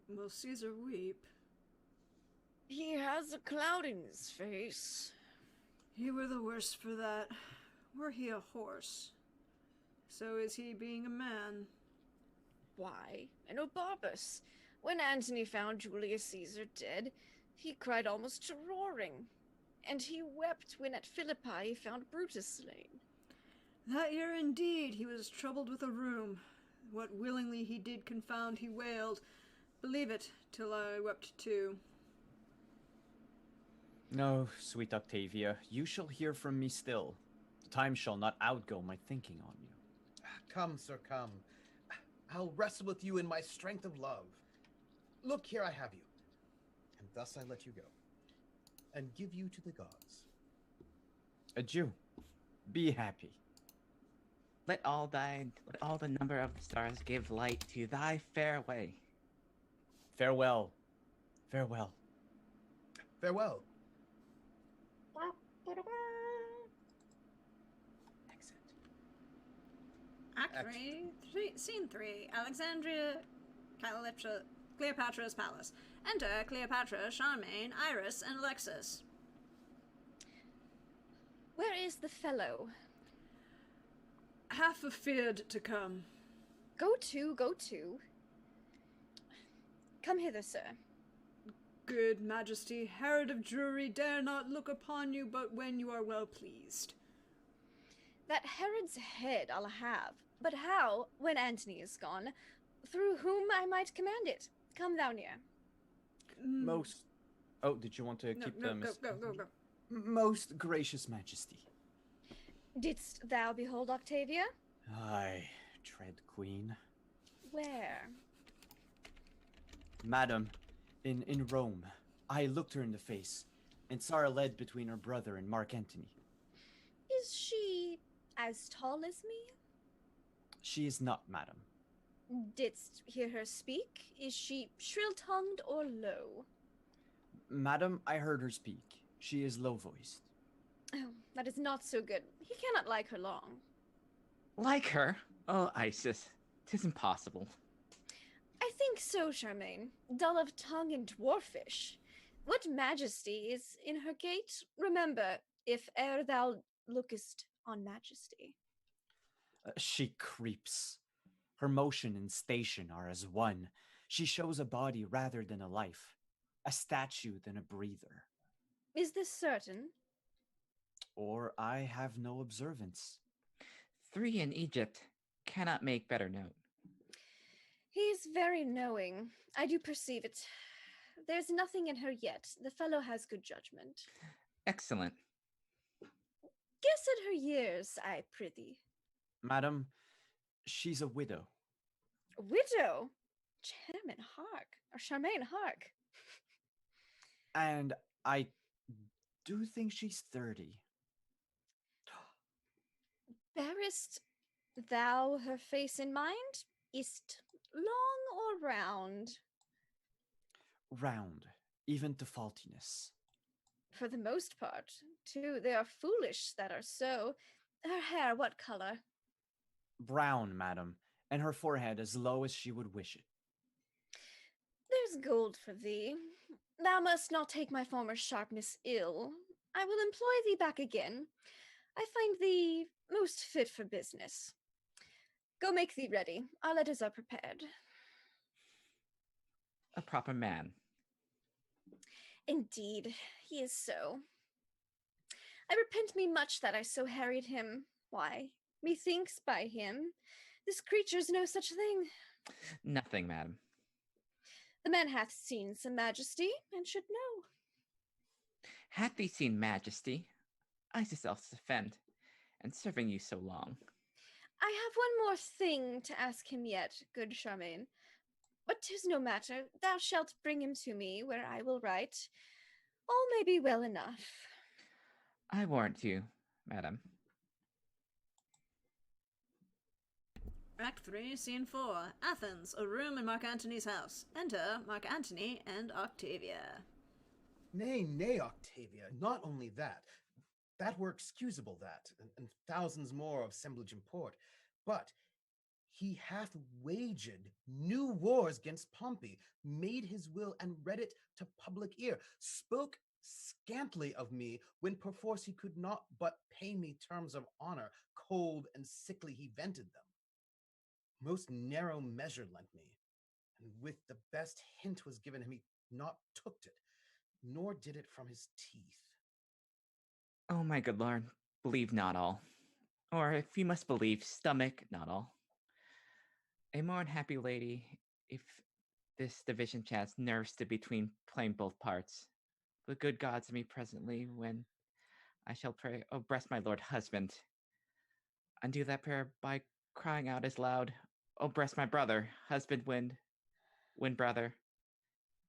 Will Caesar weep?
He has a cloud in his face.
He were the worse for that. Were he a horse? So is he being a man.
Why, and Barbus. When Antony found Julius Caesar dead, he cried almost to roaring. And he wept when at Philippi he found Brutus slain.
That year indeed he was troubled with a rheum. What willingly he did confound he wailed. Believe it, till I wept too.
No, sweet Octavia, you shall hear from me still. The time shall not outgo my thinking on you.
Come, sir, come. I'll wrestle with you in my strength of love. Look, here I have you. And thus I let you go, and give you to the gods.
Adieu. Be happy.
Let all the number of the stars give light to thy fair way.
Farewell. Farewell.
Farewell.
Exit.
Act 3, Scene 3, Alexandria, Cleopatra's palace. Enter Cleopatra, Charmaine, Iris, and Alexis.
Where is the fellow?
Half afeared to come.
Go to, go to. Come hither, sir.
Good majesty, Herod of Drury dare not look upon you but when you are well pleased.
That Herod's head I'll have, but how, when Antony is gone, through whom I might command it? Come thou near.
Most... Oh, did you want to
No,
keep
no,
them?
go.
Most gracious majesty.
Didst thou behold Octavia?
Aye, dread queen.
Where?
Madam, in Rome, I looked her in the face, and saw her led between her brother and Mark Antony.
Is she as tall as me?
She is not, madam.
Didst hear her speak? Is she shrill-tongued or low?
Madam, I heard her speak. She is low-voiced.
Oh, that is not so good. He cannot like her long.
Like her? Oh, Isis, 'tis impossible.
I think so, Charmaine. Dull of tongue and dwarfish. What majesty is in her gait? Remember, if e'er thou lookest on majesty.
She creeps. Her motion and station are as one. She shows a body rather than a life, a statue than a breather.
Is this certain?
Or I have no observance.
3 in Egypt cannot make better note.
He's very knowing. I do perceive it. There's nothing in her yet. The fellow has good judgment.
Excellent.
Guess at her years, I prithee.
Madam, she's a widow.
Widow? Charmaine, hark.
And I do think she's 30.
Bearest thou her face in mind? Is't long or round?
Round, even to faultiness.
For the most part, too, they are foolish that are so. Her hair, what color?
Brown, madam, and her forehead as low as she would wish it.
There's gold for thee. thou must not take my former sharpness ill. I will employ thee back again. I find thee most fit for business. Go make thee ready. Our letters are prepared.
A proper man.
Indeed, he is so. I repent me much that I so harried him. Why, methinks by him, this creature's no such thing.
Nothing, madam.
The man hath seen some majesty, and should know.
Hath thee seen majesty? I self-defend, and serving you so long.
I have one more thing to ask him yet, good Charmaine. But 'tis no matter. Thou shalt bring him to me, where I will write. All may be well enough.
I warrant you, madam.
Act 3, Scene 4. Athens, a room in Mark Antony's house. Enter Mark Antony and Octavia.
Nay, nay, Octavia, not only that. That were excusable, that, and thousands more of semblage import. But he hath waged new wars against Pompey, made his will and read it to public ear, spoke scantly of me when perforce he could not but pay me terms of honor, cold and sickly he vented them. Most narrow measure lent me, and with the best hint was given him, he not took it, nor did it from his teeth.
Oh, my good lord, believe not all. Or, if you must believe, stomach not all. A more unhappy lady, if this division chance nursed it between playing both parts. The good gods me presently, when I shall pray, oh, bless my lord husband. Undo that prayer by crying out as loud, oh, bless my brother, husband, wind brother.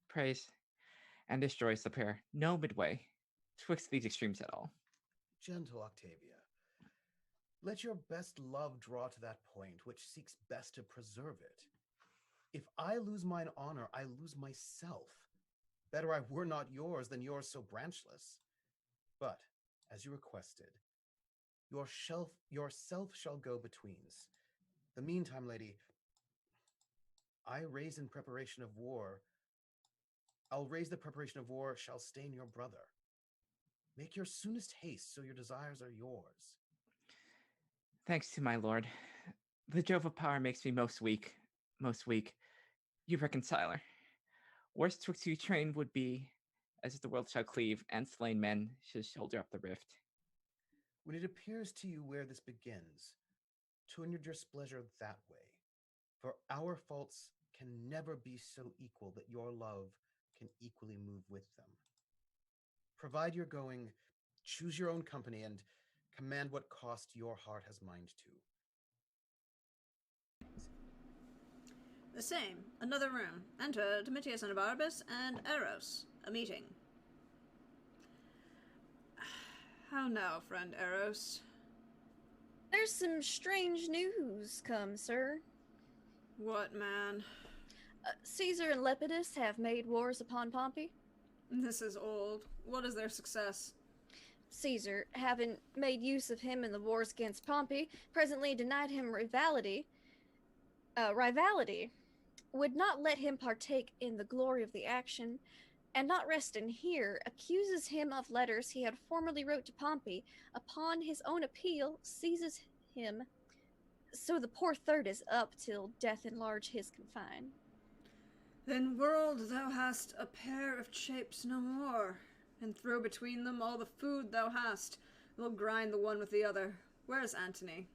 Praise, and destroys the pair, no midway, twixt these extremes at all.
Gentle Octavia, let your best love draw to that point which seeks best to preserve it. If I lose mine honor, I lose myself. Better I were not yours than yours so branchless. But, as you requested, yourself shall go betweens. The meantime, lady, I'll raise the preparation of war shall stain your brother. Make your soonest haste, so your desires are yours.
Thanks to my lord. The Jove of power makes me most weak. You reconciler. Worst twixt you train would be, as if the world shall cleave, and slain men should shoulder up the rift.
When it appears to you where this begins, turn your displeasure that way. For our faults can never be so equal that your love can equally move with them. Provide your going, choose your own company, and command what cost your heart has mind to.
The same. Another room. Enter Domitius and Barnabas and Eros. A meeting. How now, friend Eros?
There's some strange news come, sir.
What, man?
Caesar and Lepidus have made wars upon Pompey.
This is old. What is their success?
Caesar, having made use of him in the wars against Pompey, presently denied him rivalry, would not let him partake in the glory of the action, and not resting here, accuses him of letters he had formerly wrote to Pompey, upon his own appeal, seizes him, so the poor third is up till death enlarge his confine.
Then, world, thou hast a pair of shapes no more, and throw between them all the food thou hast. They'll grind the one with the other. Where's Antony?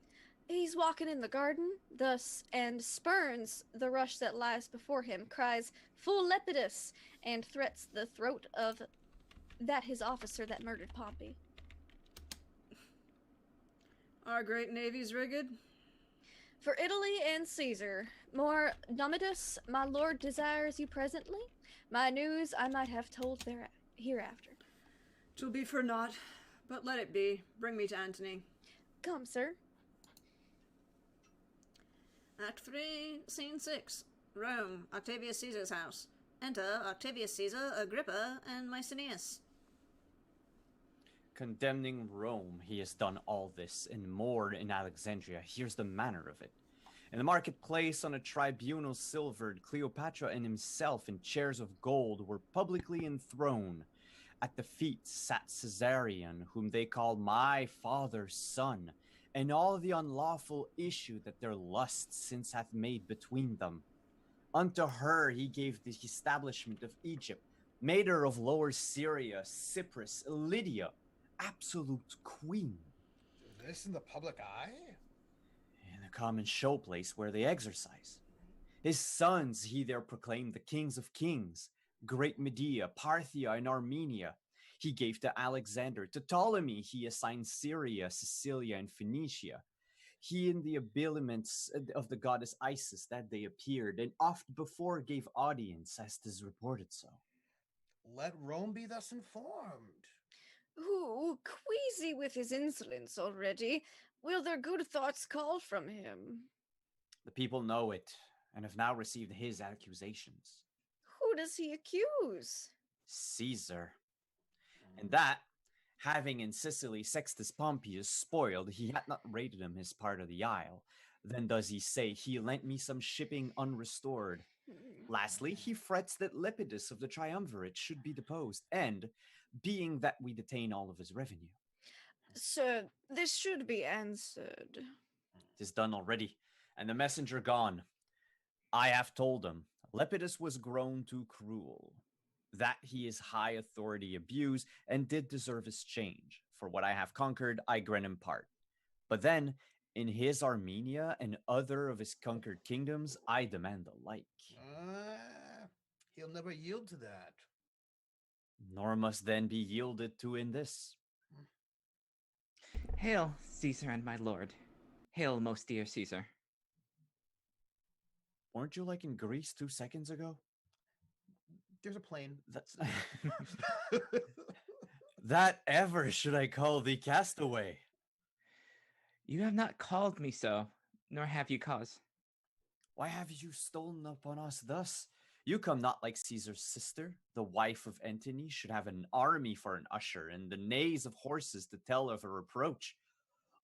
He's walking in the garden, thus, and spurns the rush that lies before him, cries, "Fool Lepidus!" and threats the throat of that his officer that murdered Pompey.
Our great navy's rigged?
For Italy and Caesar, more Nomadus, my lord desires you presently. My news I might have told hereafter.
'Twill be for naught, but let it be. Bring me to Antony.
Come, sir.
Act 3, Scene 6. Rome, Octavius Caesar's house. Enter Octavius Caesar, Agrippa, and Mycenaeus.
Condemning Rome, he has done all this, and more in Alexandria. Here's the manner of it. In the marketplace, on a tribunal silvered, Cleopatra and himself in chairs of gold were publicly enthroned. At the feet sat Caesarion, whom they called my father's son, and all the unlawful issue that their lust since hath made between them. Unto her he gave the establishment of Egypt, made her of Lower Syria, Cyprus, Lydia, absolute queen.
This in the public eye?
In a common showplace where they exercise. His sons he there proclaimed the kings of kings, great Medea, Parthia, and Armenia. He gave to Alexander. To Ptolemy he assigned Syria, Sicilia, and Phoenicia. He in the habiliments of the goddess Isis that day appeared, and oft before gave audience, as 'tis reported so.
Let Rome be thus informed.
Ooh, queasy with his insolence already. Will their good thoughts call from him?
The people know it, and have now received his accusations.
Who does he accuse?
Caesar. And that, having in Sicily Sextus Pompeius spoiled, he had not rated him his part of the isle. Then does he say he lent me some shipping unrestored. Lastly, he frets that Lepidus of the Triumvirate should be deposed, and being that we detain all of his revenue.
Sir, this should be answered.
'Tis done already, and the messenger gone. I have told him Lepidus was grown too cruel, that he his high authority abused, and did deserve his change. For what I have conquered, I grant him part. But then, in his Armenia and other of his conquered kingdoms, I demand the like.
He'll never yield to that.
Nor must then be yielded to in this.
Hail, Caesar and my lord. Hail, most dear Caesar.
Weren't you like in Greece 2 seconds ago?
There's a plane.
That's that ever should I call thee castaway?
You have not called me so, nor have you cause.
Why have you stolen upon us thus? You come not like Caesar's sister, the wife of Antony, should have an army for an usher, and the neighs of horses to tell of her reproach.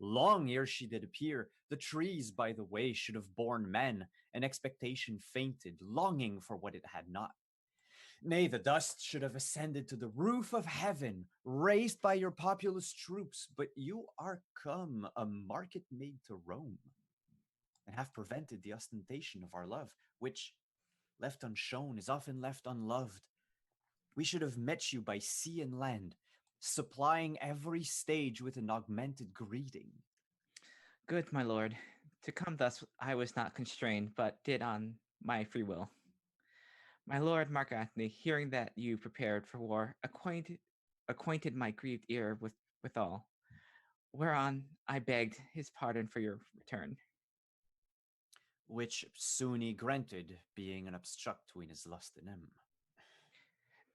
Long ere she did appear, the trees by the way should have borne men, and expectation fainted, longing for what it had not. Nay, the dust should have ascended to the roof of heaven, raised by your populous troops, but you are come a market made to Rome, and have prevented the ostentation of our love, which, left unshone, is often left unloved. We should have met you by sea and land, supplying every stage with an augmented greeting.
Good, my lord. To come thus I was not constrained, but did on my free will. My lord Mark Antony, hearing that you prepared for war, acquainted my grieved ear withal, whereon I begged his pardon for your return.
Which soon he granted, being an obstruct between his lust and him.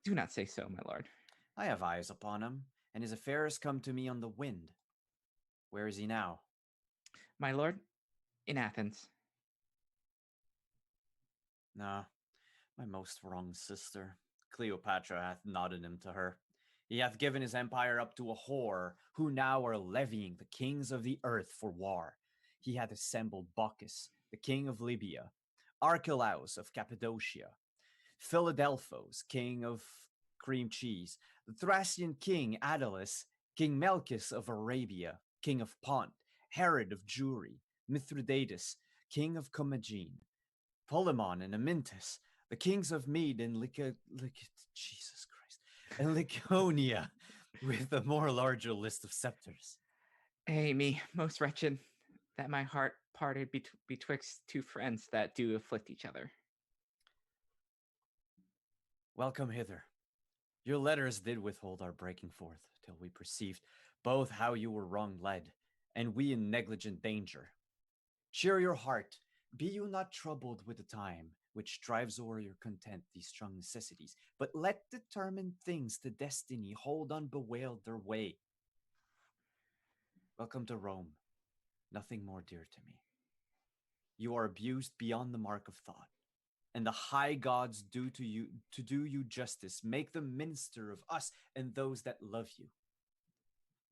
Do not say so, my lord.
I have eyes upon him, and his affairs come to me on the wind. Where is he now?
My lord, in Athens.
No, my most wronged sister, Cleopatra hath nodded him to her. He hath given his empire up to a whore, who now are levying the kings of the earth for war. He hath assembled Bacchus, the king of Libya, Archelaus of Cappadocia, Philadelphos, king of cream cheese, the Thracian king Attalus, King Melchus of Arabia, king of Pont, Herod of Jewry, Mithridates, king of Commagene, Polemon and Amyntas, the kings of Mede and Jesus Christ, and Lycaonia, with a more larger list of scepters.
Me, most wretched, that my heart parted betwixt two friends that do afflict each other.
Welcome hither. Your letters did withhold our breaking forth, till we perceived both how you were wrong led, and we in negligent danger. Cheer your heart, be you not troubled with the time, which drives o'er your content these strong necessities, but let determined things to destiny hold unbewailed their way. Welcome to Rome, nothing more dear to me. You are abused beyond the mark of thought, and the high gods do you justice, make them minister of us and those that love you.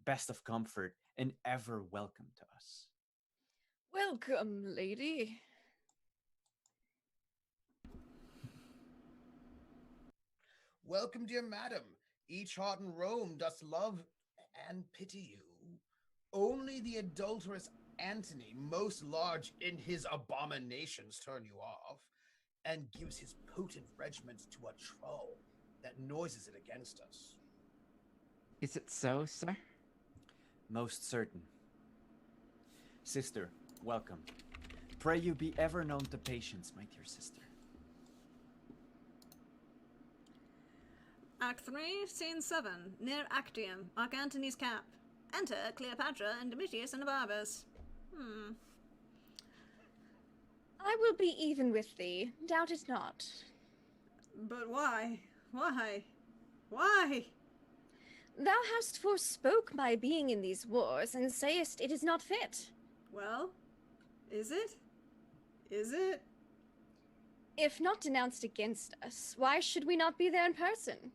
Best of comfort, and ever welcome to us.
Welcome, lady.
Welcome, dear madam. Each heart in Rome doth love and pity you. Only the adulterous Antony, most large in his abominations, turn you off, and gives his potent regiment to a troll that noises it against us.
Is it so, sir?
Most certain. Sister, welcome. Pray you be ever known to patience, my dear sister.
Act 3, Scene 7, near Actium, Mark Antony's camp. Enter Cleopatra and Domitius and the barbers.
I will be even with thee, doubt it not.
But why? Why? Why?
Thou hast forspoke my being in these wars, and sayest it is not fit.
Well, is it? Is it?
If not denounced against us, why should we not be there in person?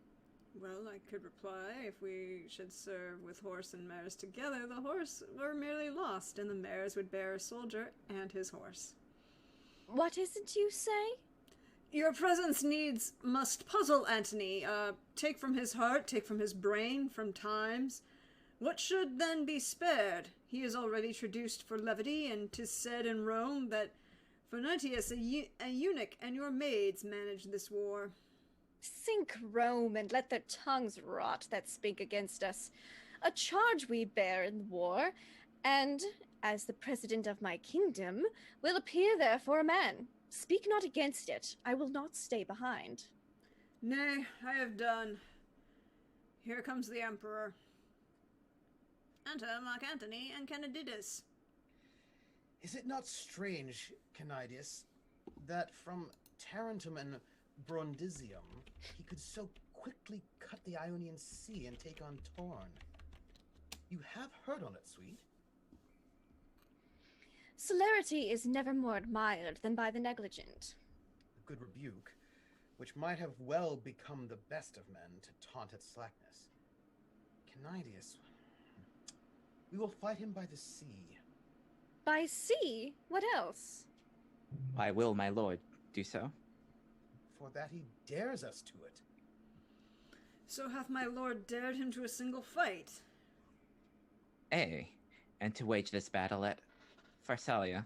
Well, I could reply, if we should serve with horse and mares together, the horse were merely lost, and the mares would bear a soldier and his horse.
What is it you say?
Your presence must puzzle Antony. Take from his heart, take from his brain, from times. What should then be spared? He is already traduced for levity, and 'tis said in Rome that Phonetius, a eunuch, and your maids manage this war.
Sink Rome, and let their tongues rot that speak against us. A charge we bear in war, and, as the president of my kingdom, will appear there for a man. Speak not against it. I will not stay behind.
Nay, I have done. Here comes the emperor. Enter Mark Antony and Candidus.
Is it not strange, Canidius, that from Tarentum and Brundisium he could so quickly cut the Ionian Sea and take on Torn? You have heard on it, sweet.
Celerity is never more admired than by the negligent.
A good rebuke, which might have well become the best of men to taunt at slackness. Canidius, we will fight him by the sea.
By sea? What else?
Why will my lord do so?
For that he dares us to it.
So hath my lord dared him to a single fight.
Ay, and to wage this battle at Pharsalia,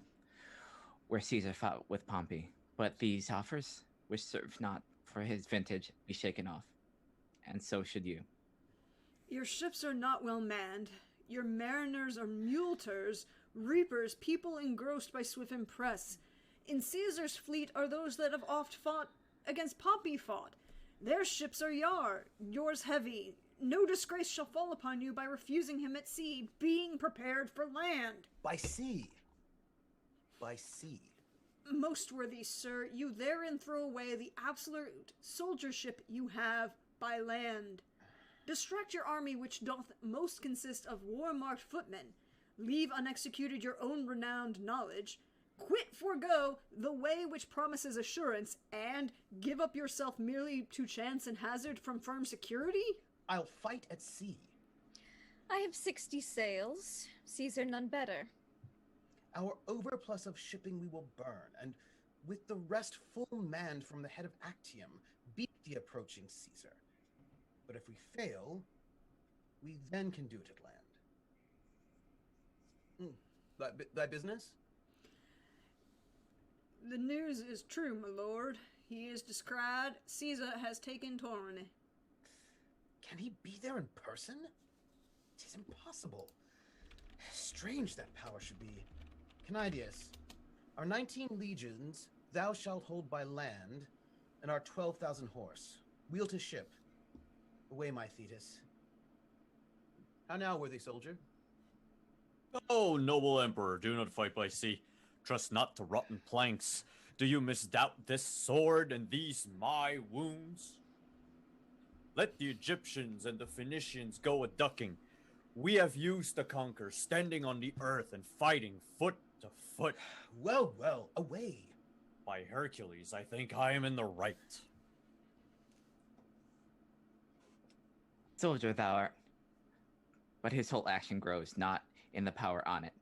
where Caesar fought with Pompey. But these offers, which serve not for his vintage, be shaken off, and so should you.
Your ships are not well manned. Your mariners are muleters, reapers, people engrossed by swift impress. In Caesar's fleet are those that have oft fought against Pompey fought. Their ships are yours heavy. No disgrace shall fall upon you by refusing him at sea, being prepared for land.
By sea. By sea.
Most worthy sir, you therein throw away the absolute soldiership you have by land. Distract your army, which doth most consist of war-marked footmen. Leave unexecuted your own renowned knowledge. Forego the way which promises assurance, and give up yourself merely to chance and hazard from firm security?
I'll fight at sea.
I have 60 sails. Caesar none better.
Our overplus of shipping we will burn, and with the rest full manned from the head of Actium, beat the approaching Caesar. But if we fail, we then can do it at land. Thy business?
The news is true, my lord. He is descried. Caesar has taken Torone.
Can he be there in person? 'Tis impossible. Strange that power should be. Canidius, our 19 legions thou shalt hold by land, and our 12,000 horse. Wheel to ship. Away, my Thetis. How now, worthy soldier?
Oh, noble emperor, do not fight by sea. Trust not to rotten planks. Do you misdoubt this sword and these my wounds? Let the Egyptians and the Phoenicians go a-ducking. We have used to conquer, standing on the earth and fighting foot to foot.
Well, well, away.
By Hercules, I think I am in the right.
Soldier thou art, but his whole action grows not in the power on it.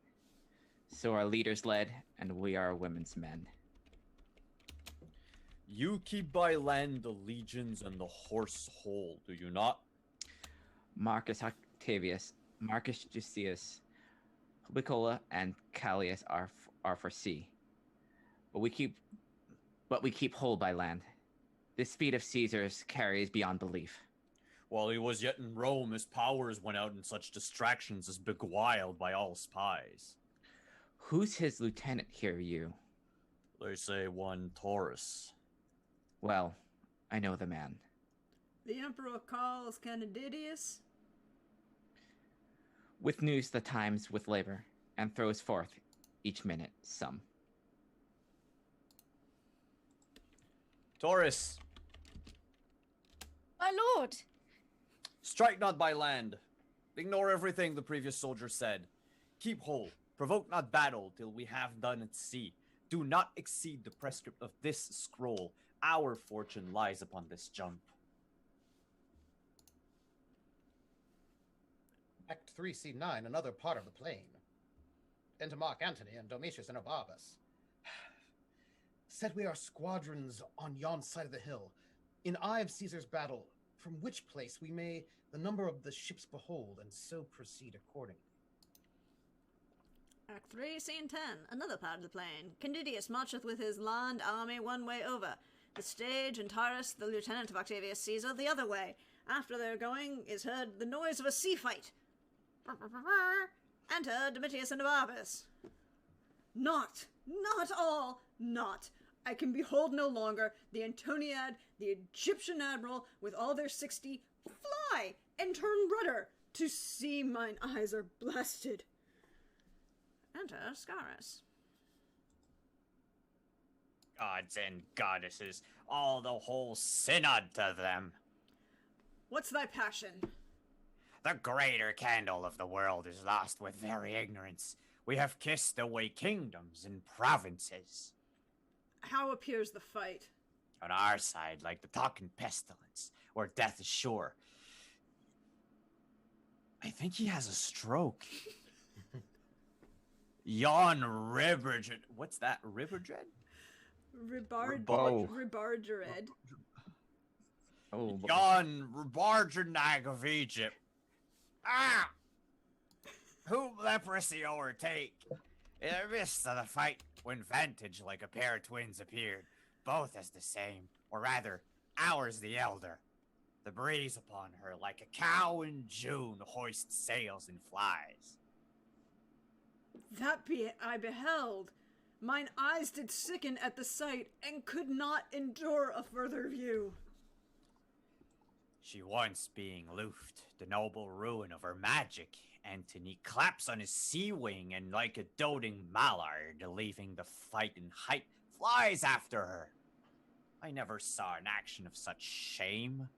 So our leaders led, and we are women's men.
You keep by land the legions and the horse whole, do you not?
Marcus Octavius, Marcus Justius, Publicola, and Callias are for sea. But we keep hold by land. The speed of Caesar's carries beyond belief.
While he was yet in Rome, his powers went out in such distractions as beguiled by all spies.
Who's his lieutenant here, you?
They say one Taurus.
Well, I know the man.
The Emperor calls Candidius.
With news the times with labor, and throws forth each minute some.
Taurus,
My lord!
strike not by land. Ignore everything the previous soldier said. Keep whole. Provoke not battle till we have done at sea. Do not exceed the prescript of this scroll. Our fortune lies upon this jump.
Act 3, Scene 9, another part of the plain. Enter Mark Antony and Domitius and Abarbus. Set we our squadrons on yon side of the hill, in eye of Caesar's battle, from which place we may the number of the ships behold, and so proceed accordingly.
Act 3, Scene 10, another part of the plain. Candidius marcheth with his land army one way over. The stage and Taurus, the lieutenant of Octavius Caesar, the other way. After their going is heard the noise of a sea fight. Enter Domitius and Abarbus. Not all, not. I can behold no longer the Antoniad, the Egyptian admiral, with all their 60, fly and turn rudder. To see mine eyes are blasted. Enter Scaurus.
Gods and goddesses, all the whole synod to them.
What's thy passion?
The greater candle of the world is lost with very ignorance. We have kissed away kingdoms and provinces.
How appears the fight?
On our side, like the talking pestilence, where death is sure. I think he has a stroke. Yon Ribbergered. What's that? Ribbergered?
Ribargered.
Oh,
Yon Ribargenag of Egypt. Ah! Whom leprosy overtake? In the midst of the fight, when vantage like a pair of twins appeared, both as the same, or rather, ours the elder. The breeze upon her, like a cow in June, hoists sails and flies.
That I beheld. Mine eyes did sicken at the sight, and could not endure a further view.
She once being loofed, the noble ruin of her magic, Antony claps on his sea wing, and like a doting mallard, leaving the fight in height, flies after her. I never saw an action of such shame,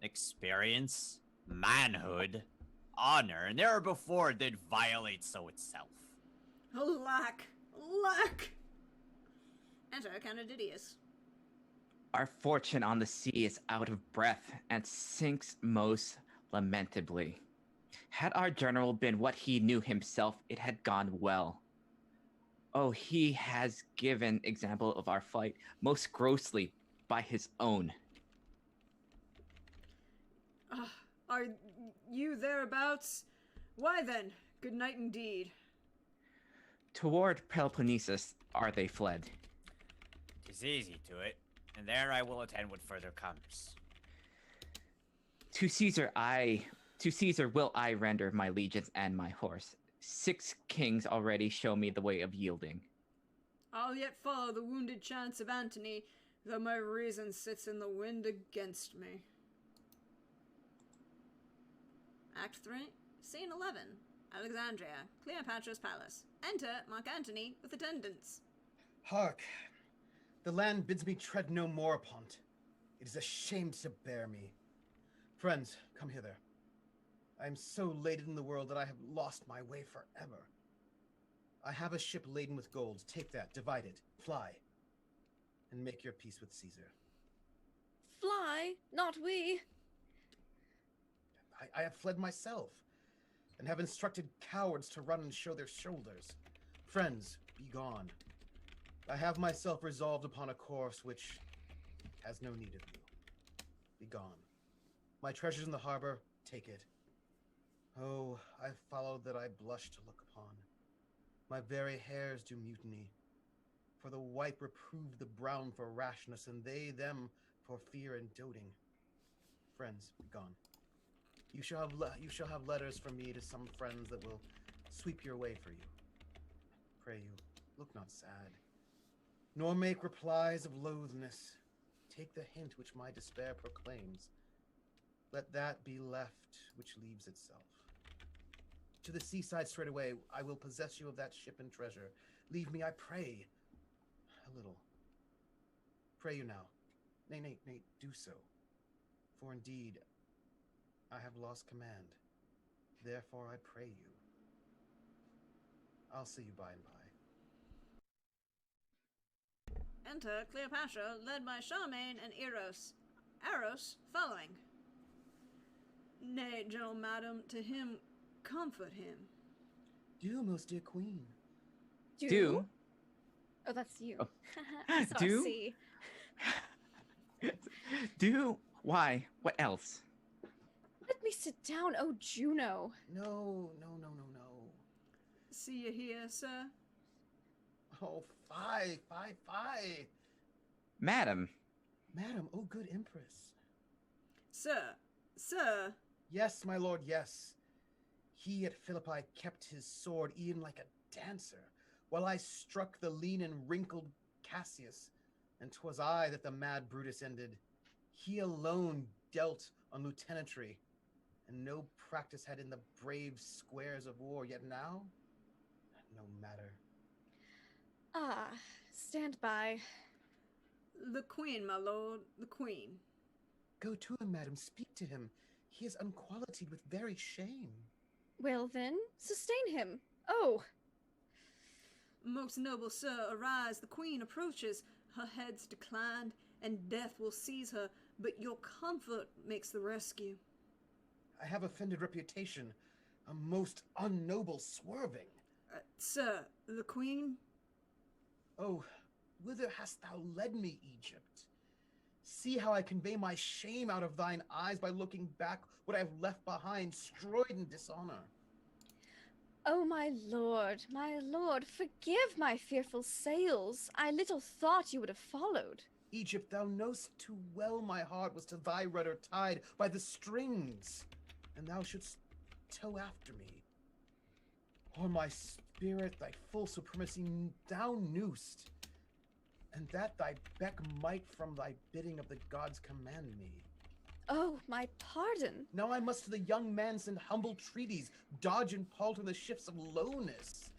experience, manhood, honor, and ne'er before did violate so itself.
Alack! Enter Candidius.
our fortune on the sea is out of breath and sinks most lamentably. Had our general been what he knew himself, it had gone well. Oh, he has given example of our flight most grossly by his own.
Are you thereabouts? Why then, good night indeed.
Toward Peloponnesus are they fled.
'Tis easy to it, and there I will attend what further comes.
To Caesar will I render my legions and my horse. 6 kings already show me the way of yielding.
I'll yet follow the wounded chance of Antony, though my reason sits in the wind against me. Act 3, Scene 11. Alexandria, Cleopatra's palace. Enter Mark Antony with attendants.
Hark! The land bids me tread no more upon't. It is a shame to bear me. Friends, come hither. I am so laden in the world that I have lost my way forever. I have a ship laden with gold. Take that, divide it, fly, and make your peace with Caesar.
Fly, not we.
I have fled myself, and have instructed cowards to run and show their shoulders. Friends, be gone. I have myself resolved upon a course which, has no need of you. Be gone. My treasures in the harbor, take it. Oh, I followed that I blush to look upon. My very hairs do mutiny. For the white reprove the brown for rashness, and they them for fear and doting. Friends, be gone. You shall have letters from me to some friends that will sweep your way for you. Pray you, look not sad, nor make replies of loathness. Take the hint which my despair proclaims. Let that be left which leaves itself. To the seaside straightway, I will possess you of that ship and treasure. Leave me, I pray, a little. Pray you now. Nay, do so. For indeed, I have lost command. Therefore I pray you. I'll see you by and by.
Enter Cleopatra, led by Charlemagne and Eros. Eros following. Nay, gentle madam, to him comfort him.
Do, most dear queen.
Do?
Oh, that's you.
Oh.
I saw a
Do?
C.
Do? Why? What else?
Let me sit down, oh Juno.
No.
See you here, sir.
Oh, fie.
Madam.
Madam, oh good empress.
Sir.
Yes, my lord, yes. He at Philippi kept his sword e'en like a dancer, while I struck the lean and wrinkled Cassius, and 'twas I that the mad Brutus ended. He alone dealt on lieutenantry, and no practice had in the brave squares of war, yet now, no matter.
Ah, stand by.
The queen, my lord, the queen.
Go to him, madam, speak to him. He is unqualitied with very shame.
Well then, sustain him. Oh.
Most noble sir, arise, the queen approaches. Her head's declined, and death will seize her, but your comfort makes the rescue.
I have offended reputation, a most unnoble swerving.
Sir, the queen?
Oh, whither hast thou led me, Egypt? See how I convey my shame out of thine eyes by looking back what I have left behind, destroyed in dishonor.
Oh, my lord, forgive my fearful sails. I little thought you would have followed.
Egypt, thou knowst too well my heart was to thy rudder tied by the strings, and thou shouldst tow after me. O'er my spirit thy full supremacy thou knewst, and that thy beck might from thy bidding of the gods command me.
Oh, my pardon.
Now I must to the young man send humble treaties, dodge and palter the shifts of lowness,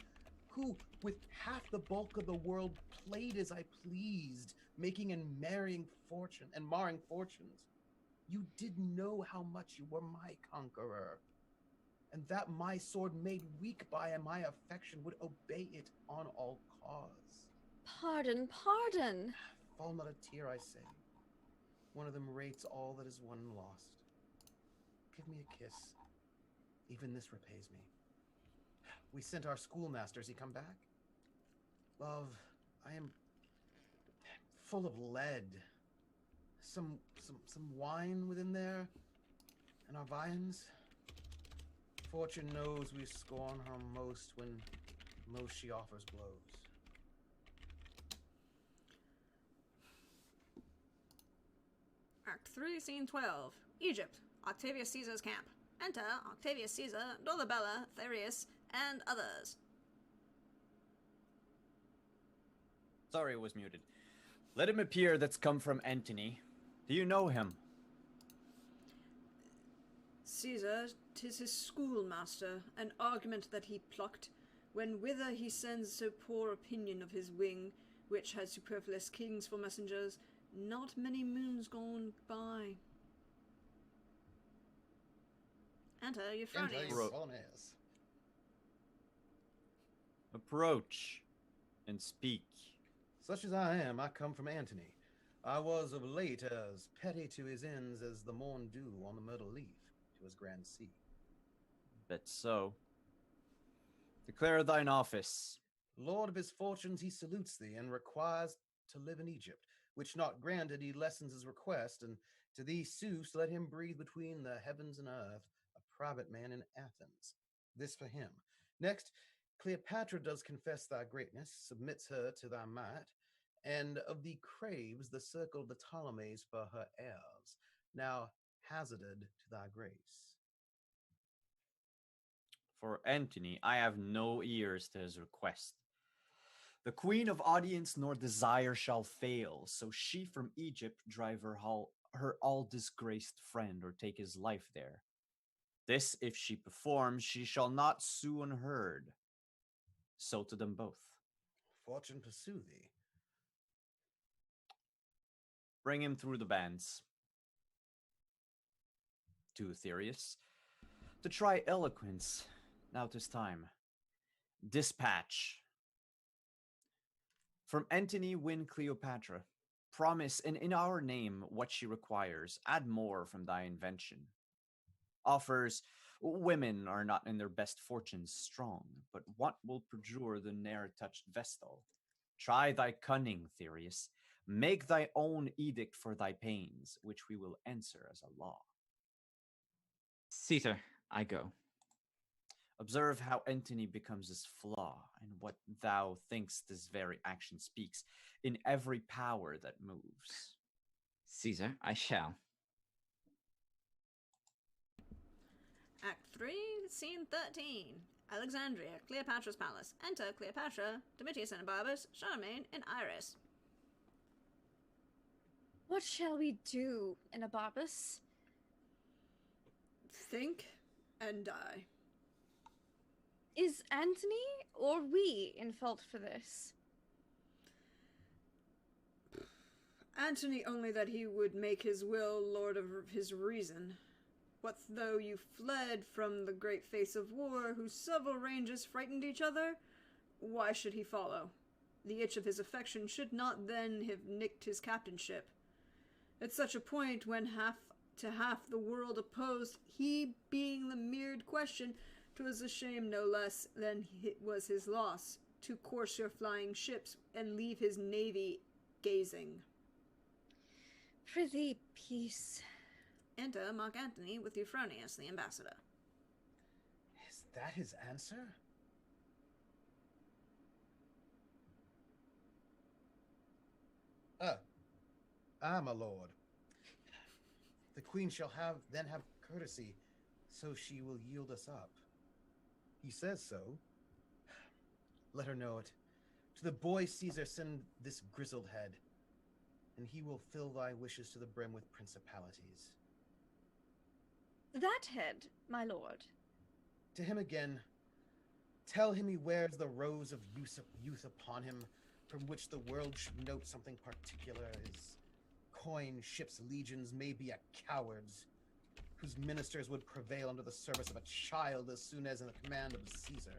who, with half the bulk of the world, played as I pleased, making and marrying fortune and marring fortunes. You did know how much you were my conqueror, and that my sword made weak by and my affection would obey it on all cause.
Pardon.
Fall not a tear, I say. One of them rates all that is won and lost. Give me a kiss. Even this repays me. We sent our schoolmaster. Has he come back? Love, I am full of lead. Some wine within there, and our viands. Fortune knows we scorn her most when most she offers blows.
Act 3, Scene 12. Egypt. Octavius Caesar's camp. Enter Octavius Caesar, Dolabella, Therius, and others.
Sorry it was muted. Let him appear that's come from Antony. Do you know him?
Caesar, 'tis his schoolmaster, an argument that he plucked, when whither he sends so poor opinion of his wing, which had superfluous kings for messengers, not many moons gone by. Enter Euphrones.
Approach and speak.
Such as I am, I come from Antony. I was of late as petty to his ends as the morn dew on the myrtle leaf to his grand sea.
Bet so. Declare thine office.
Lord of his fortunes, he salutes thee and requires to live in Egypt, which not granted, he lessens his request, and to thee, Zeus, let him breathe between the heavens and earth, a private man in Athens. This for him. Next, Cleopatra does confess thy greatness, submits her to thy might, and of thee craves the circle of the Ptolemies for her heirs, now hazarded to thy grace.
For Antony, I have no ears to his request. The queen of audience nor desire shall fail, so she from Egypt drive her all disgraced friend, or take his life there. This if she performs, she shall not sue unheard. So to them both.
Fortune pursue thee.
Bring him through the bands. To Aetherius. To try eloquence, now 'tis time. Dispatch. From Antony win Cleopatra. Promise, and in our name, what she requires. Add more from thy invention. Offers, women are not in their best fortunes strong, but what will perjure the ne'er-touched Vestal? Try thy cunning, Aetherius. Make thy own edict for thy pains, which we will answer as a law.
Caesar, I go.
Observe how Antony becomes his flaw, and what thou thinkst this very action speaks, in every power that moves.
Caesar, I shall.
Act 3, Scene 13. Alexandria, Cleopatra's palace. Enter Cleopatra, Domitius and Barbus, Charlemagne, and Iris.
What shall we do, Enobarbus?
Think and die.
Is Antony or we in fault for this?
Antony only that he would make his will lord of his reason. What though you fled from the great face of war, whose several ranges frightened each other? Why should he follow? The itch of his affection should not then have nicked his captainship. At such a point, when half the world opposed, he being the mirrored question, 'twas a shame no less than it was his loss, to course your flying ships and leave his navy gazing.
Prithee, peace.
Enter Mark Antony with Euphronius, the ambassador.
Is that his answer? My lord. The queen shall then have courtesy, so she will yield us up. He says so. Let her know it. To the boy Caesar send this grizzled head, and he will fill thy wishes to the brim with principalities.
That head, my lord.
To him again, tell him he wears the rose of youth upon him, from which the world should note something particular. His coin ships legions may be a cowards, whose ministers would prevail under the service of a child as soon as in the command of Caesar.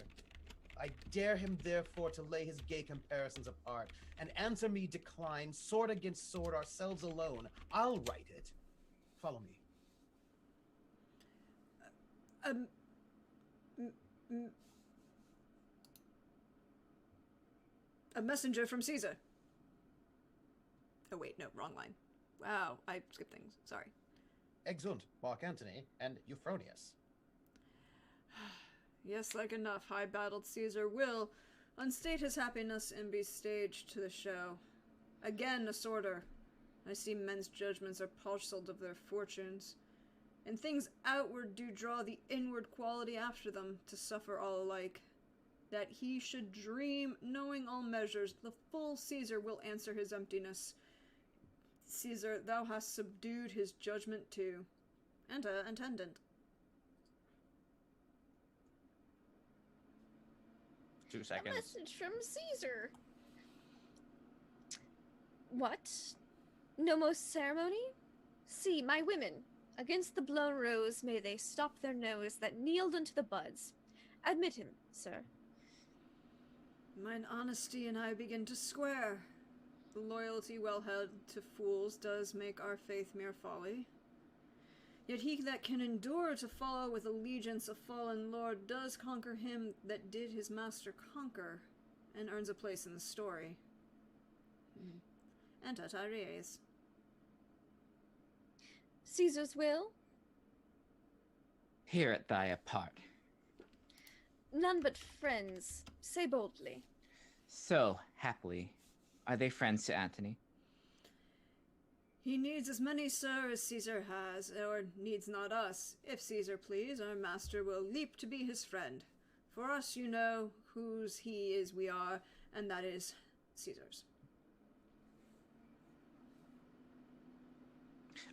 I dare him therefore to lay his gay comparisons apart, and answer me decline, sword against sword, ourselves alone. I'll write it. Follow me.
A messenger from Caesar. Oh wait, no, wrong line. Wow, I skipped things. Sorry.
Exeunt, Mark Antony and Euphronius.
Yes, like enough, high-battled Caesar will unstate his happiness and be staged to the show. Again, a sorter. I see men's judgments are parcelled of their fortunes, and things outward do draw the inward quality after them, to suffer all alike. That he should dream, knowing all measures, the full Caesar will answer his emptiness. Caesar, thou hast subdued his judgment too. Enter attendant.
2 seconds.
A message from Caesar. What? No most ceremony? See, my women, against the blown rose may they stop their nose that kneeled unto the buds. Admit him, sir.
Mine honesty and I begin to square. The loyalty well held to fools does make our faith mere folly. Yet he that can endure to follow with allegiance a fallen lord does conquer him that did his master conquer, and earns a place in the story. and at our ease.
Caesar's will?
Hear it thy apart.
None but friends. Say boldly.
So, happily, are they friends to Antony?
He needs as many, sir, as Caesar has, or needs not us. If Caesar please, our master will leap to be his friend. For us, you know, whose he is we are, and that is Caesar's.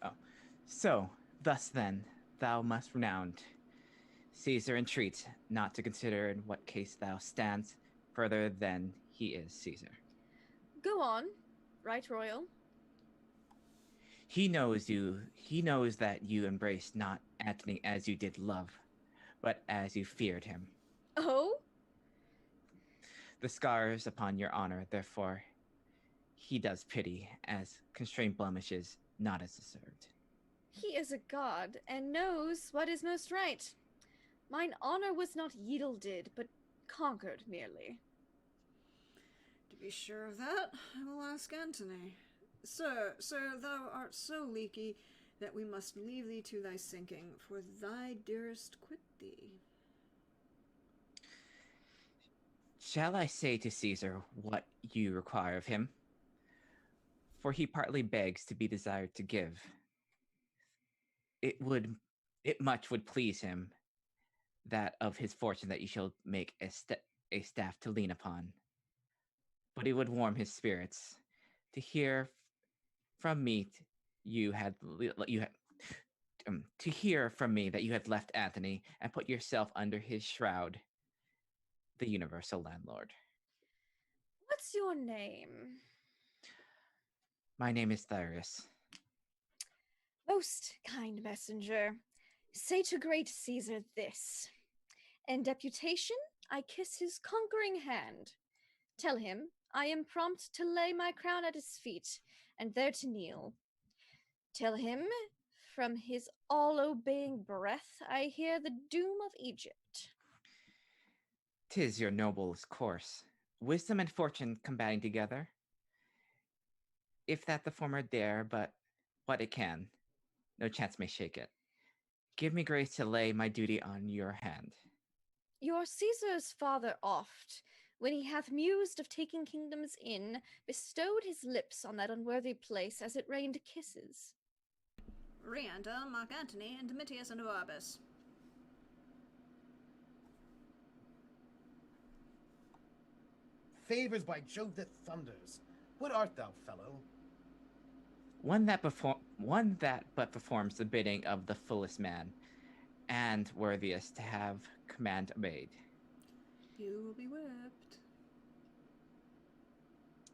Oh, so, thus then, thou must renown Caesar entreats not to consider in what case thou stands further than he is Caesar.
Go on, right royal.
He knows that you embraced not Antony as you did love, but as you feared him.
Oh?
The scars upon your honor, therefore, he does pity, as constrained blemishes, not as deserved.
He is a god, and knows what is most right. Mine honor was not yielded, but conquered merely.
To be sure of that, I will ask Antony. Sir, thou art so leaky that we must leave thee to thy sinking, for thy dearest quit thee.
Shall I say to Caesar what you require of him? For he partly begs to be desired to give. It much would please him, that of his fortune that you shall make a staff to lean upon. But it would warm his spirits to hear from me to hear from me that you had left Antony and put yourself under his shroud, the universal landlord.
What's your name?
My name is Thyrius.
Most kind messenger, say to great Caesar this. In deputation, I kiss his conquering hand. Tell him I am prompt to lay my crown at his feet, and there to kneel. Tell him, from his all-obeying breath, I hear the doom of Egypt.
'Tis your noblest course, wisdom and fortune combating together. If that the former dare, but what it can, no chance may shake it. Give me grace to lay my duty on your hand.
Your Caesar's father oft, when he hath mused of taking kingdoms in, bestowed his lips on that unworthy place as it rained kisses.
Re-enter Mark Antony and Domitius and Oarbus.
Favors by Jove that thunders. What art thou, fellow?
One that but performs the bidding of the fullest man, and worthiest to have command obeyed.
You will be whipped.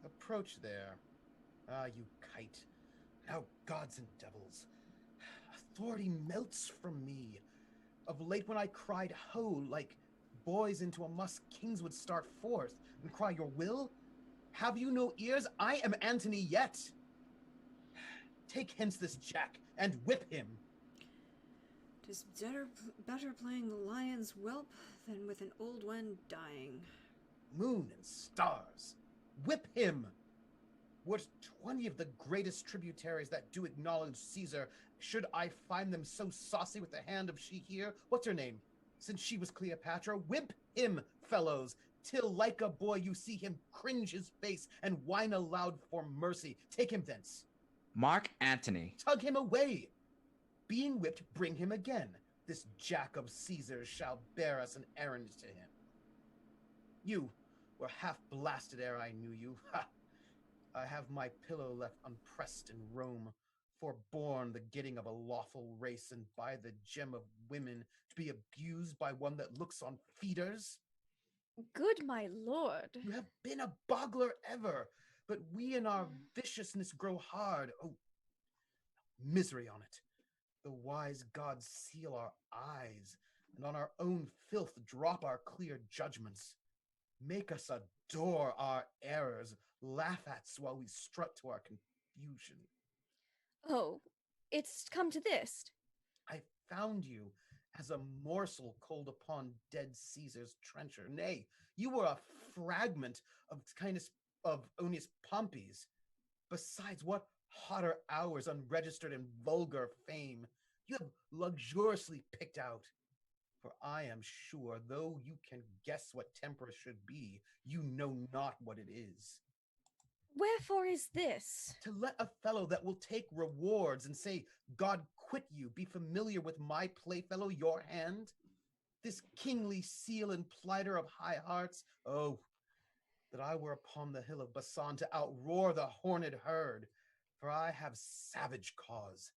Approach there. Ah, you kite. Now gods and devils. Authority melts from me. Of late when I cried ho, like boys into a musk, kings would start forth and cry your will? Have you no ears? I am Antony yet. Take hence this jack and whip him.
'Tis better playing the lion's whelp than with an old one dying.
Moon and stars, whip him! Were 20 of the greatest tributaries that do acknowledge Caesar, should I find them so saucy with the hand of she here? What's her name? Since she was Cleopatra, whip him, fellows, till like a boy you see him cringe his face and whine aloud for mercy. Take him thence.
Mark Antony.
Tug him away. Being whipped, bring him again. This jack of Caesar's shall bear us an errand to him. You were half blasted ere I knew you. Ha! I have my pillow left unpressed in Rome, forborne the getting of a lawful race, and by the gem of women to be abused by one that looks on feeders.
Good my lord.
You have been a boggler ever, but we in our viciousness grow hard. Oh, misery on it. The wise gods seal our eyes, and on our own filth drop our clear judgments. Make us adore our errors, laugh at us while we strut to our confusion.
Oh, it's come to this.
I found you as a morsel cold upon dead Caesar's trencher. Nay, you were a fragment of Onius Pompey's. Besides, what hotter hours unregistered and vulgar fame you have luxuriously picked out. For I am sure, though you can guess what temper should be, you know not what it is.
Wherefore is this?
To let a fellow that will take rewards and say, God quit you, be familiar with my playfellow, your hand? This kingly seal and plighter of high hearts, oh, that I were upon the hill of Basan to outroar the horned herd, for I have savage cause,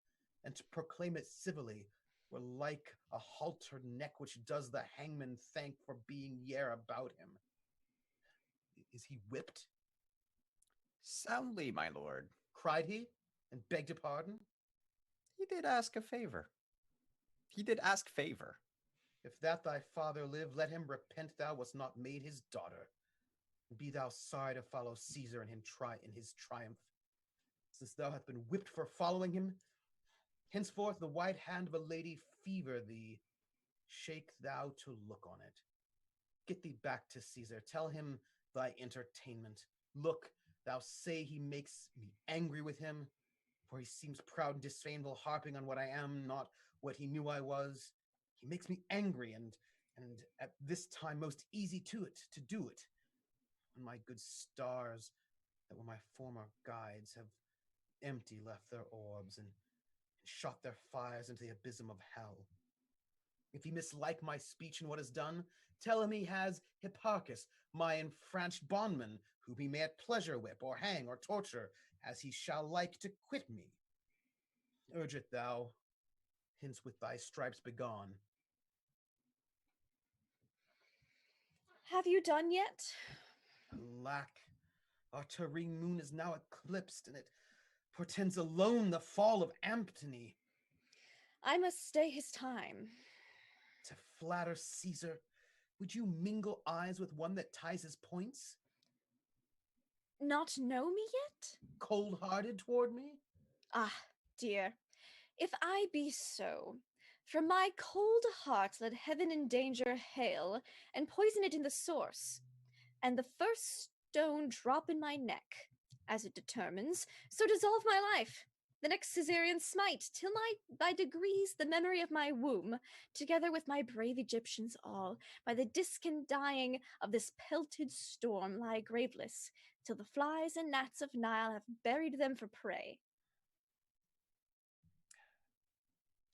and to proclaim it civilly were like a haltered neck which does the hangman thank for being yare about him. Is he whipped?
Soundly, my lord.
Cried he, and begged a pardon?
He did ask a favor. He did ask favor.
If that thy father live, let him repent thou wast not made his daughter. And be thou sorry to follow Caesar in his triumph. Since thou hast been whipped for following him, henceforth the white hand of a lady fever thee. Shake thou to look on it. Get thee back to Caesar. Tell him thy entertainment. Look, thou say he makes me angry with him, for he seems proud and disdainful, harping on what I am, not what he knew I was. He makes me angry, and at this time most easy to do it. When my good stars that were my former guides have empty left their orbs and shot their fires into the abysm of hell. If he mislike my speech and what is done, tell him he has Hipparchus, my enfranched bondman, whom he may at pleasure whip, or hang, or torture, as he shall like to quit me. Urge it thou, hence with thy stripes begone.
Have you done yet?
Alack, our terrene moon is now eclipsed, and it portends alone the fall of Antony.
I must stay his time.
To flatter Caesar, would you mingle eyes with one that ties his points?
Not know me yet?
Cold-hearted toward me?
Ah, dear, if I be so, from my cold heart let heaven and danger hail, and poison it in the source, and the first stone drop in my neck, as it determines, so dissolve my life, the next Caesarean smite, till by degrees the memory of my womb, together with my brave Egyptians all, by the discondying of this pelted storm lie graveless, till the flies and gnats of Nile have buried them for prey.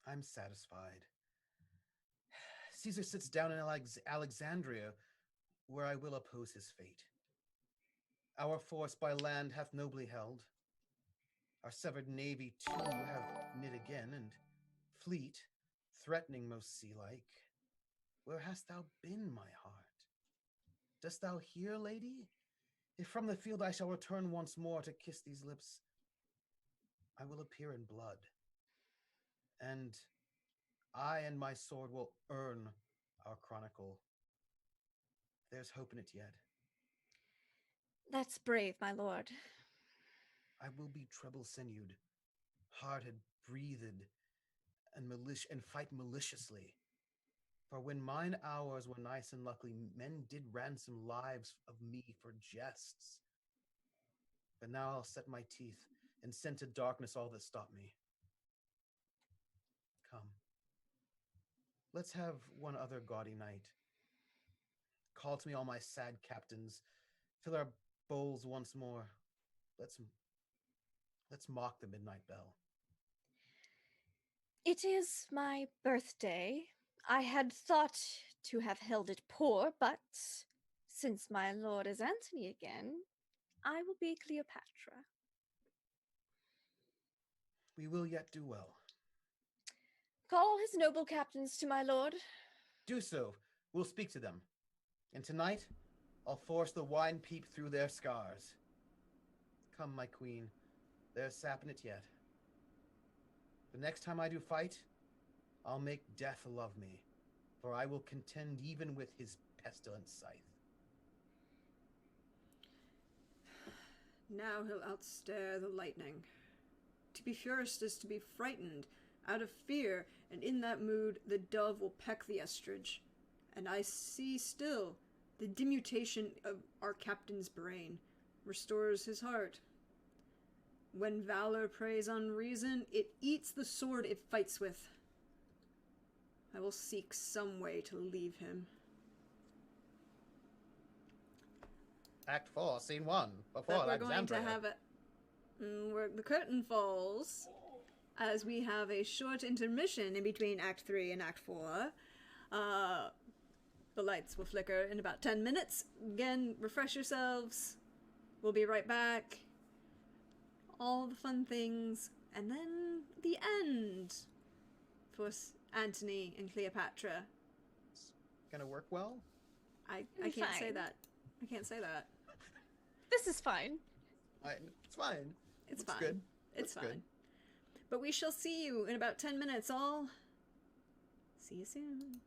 I'm satisfied. Caesar sits down in Alexandria, where I will oppose his fate. Our force by land hath nobly held. Our severed navy too have knit again, and fleet, threatening most sea-like. Where hast thou been, my heart? Dost thou hear, lady? If from the field I shall return once more to kiss these lips, I will appear in blood. And I and my sword will earn our chronicle. There's hope in it yet.
That's brave, my lord.
I will be treble-sinewed, hearted, breathed, and fight maliciously. For when mine hours were nice and luckily, men did ransom lives of me for jests. But now I'll set my teeth and send to darkness all that stop me. Come. Let's have one other gaudy night. Call to me all my sad captains. Fill our bowls once more. Let's mock the midnight bell.
It is my birthday. I had thought to have held it poor, but since my lord is Antony again, I will be Cleopatra.
We will yet do well.
Call his noble captains to my lord.
Do so. We'll speak to them. And tonight, I'll force the wine peep through their scars. Come, my queen. There's sap in it yet. The next time I do fight, I'll make death love me, for I will contend even with his pestilent scythe.
Now he'll outstare the lightning. To be furious is to be frightened, out of fear, and in that mood the dove will peck the estrage. And I see still the demutation of our captain's brain restores his heart. When valor preys on reason, it eats the sword it fights with. I will seek some way to leave him.
Act 4, Scene 1. Before
But we're
Alexandria.
going to have the curtain falls as we have a short intermission in between Act 3 and Act 4. The lights will flicker in about 10 minutes. Again, refresh yourselves. We'll be right back. All the fun things. And then the end for Antony and Cleopatra.
Gonna work well?
I
It'll be
can't say
fine.
that. I can't say that.
This is fine.
It's fine.
It's
Looks
fine.
good.
It's
Looks
fine.
good.
But we shall see you in about 10 minutes, all. See you soon.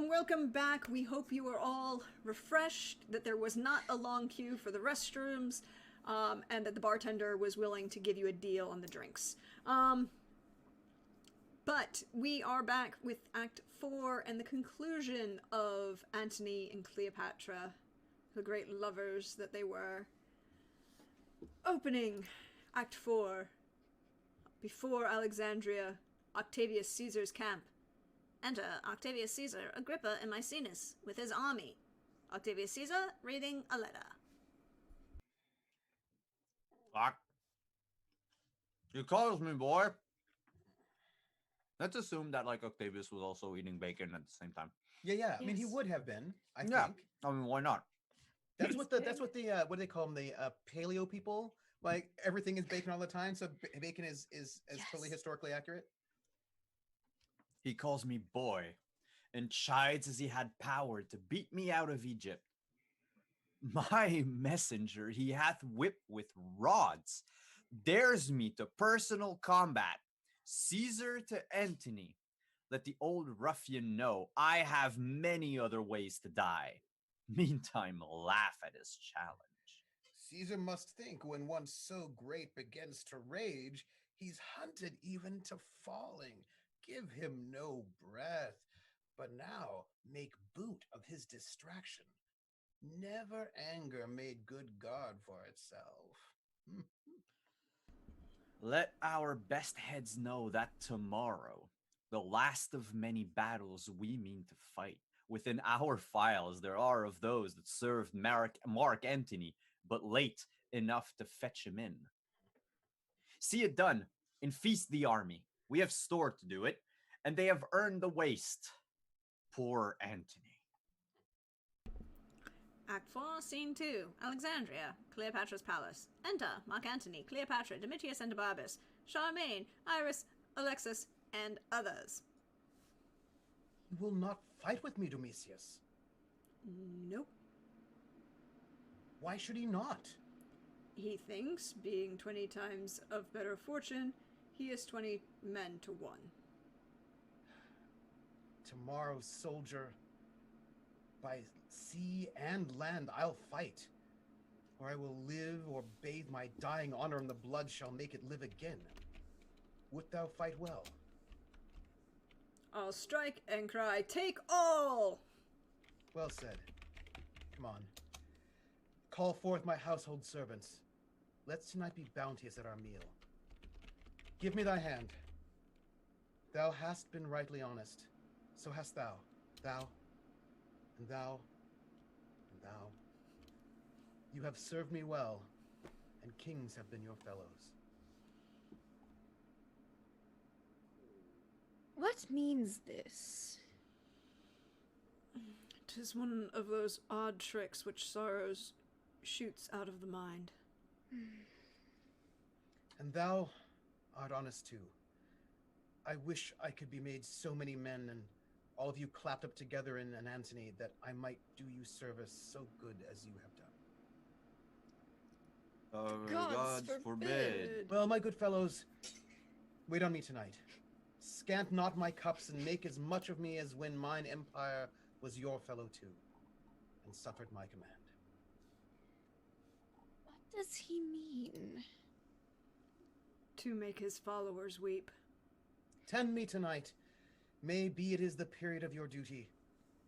welcome back. We hope you are all refreshed, that there was not a long queue for the restrooms, and that the bartender was willing to give you a deal on the drinks. But we are back with Act 4 and the conclusion of Antony and Cleopatra, the great lovers that they were. Opening Act 4. Before Alexandria, Octavius Caesar's camp. Enter Octavius Caesar, Agrippa, and Maecenas with his army. Octavius Caesar reading a letter.
You calls me, boy. Let's assume that like Octavius was also eating bacon at the same time.
Yeah. I mean, he
Yes.
would have been. I
Yeah.
think
I mean, why not?
that's what the what do they call them? The paleo people. Like everything is bacon all the time, so bacon is totally
Yes.
historically accurate.
He calls me boy, and chides as he had power to beat me out of Egypt. My messenger he hath whipped with rods, dares me to personal combat. Caesar to Antony, let the old ruffian know I have many other ways to die. Meantime, laugh at his challenge.
Caesar must think when one so great begins to rage, he's hunted even to falling. Give him no breath, but now make boot of his distraction. Never anger made good guard for itself.
Let our best heads know that tomorrow, the last of many battles we mean to fight. Within our files, there are of those that served Mark Antony, but late enough to fetch him in. See it done, and feast the army. We have store to do it, and they have earned the waste. Poor Antony.
Act 4, Scene 2. Alexandria, Cleopatra's palace. Enter Mark Antony, Cleopatra, Domitius and Barbus, Charlemagne, Iris, Alexis, and others.
You will not fight with me, Domitius.
Nope.
Why should he not?
He thinks, being 20 times of better fortune, he is 20 men to 1.
Tomorrow, soldier, by sea and land, I'll fight. Or I will live or bathe my dying honor in the blood shall make it live again. Wilt thou fight well?
I'll strike and cry, take all!
Well said. Come on. Call forth my household servants. Let's tonight be bounteous at our meal. Give me thy hand. Thou hast been rightly honest. So hast thou. Thou, and thou, and thou. You have served me well, and kings have been your fellows.
What means this?
'Tis one of those odd tricks which sorrows shoots out of the mind.
And thou art honest too. I wish I could be made so many men and all of you clapped up together in an Antony that I might do you service so good as you have done.
Gods forbid.
Well, my good fellows, wait on me tonight. Scant not my cups and make as much of me as when mine empire was your fellow too, and suffered my command.
What does he mean?
To make his followers weep.
Tend me tonight. May be it is the period of your duty.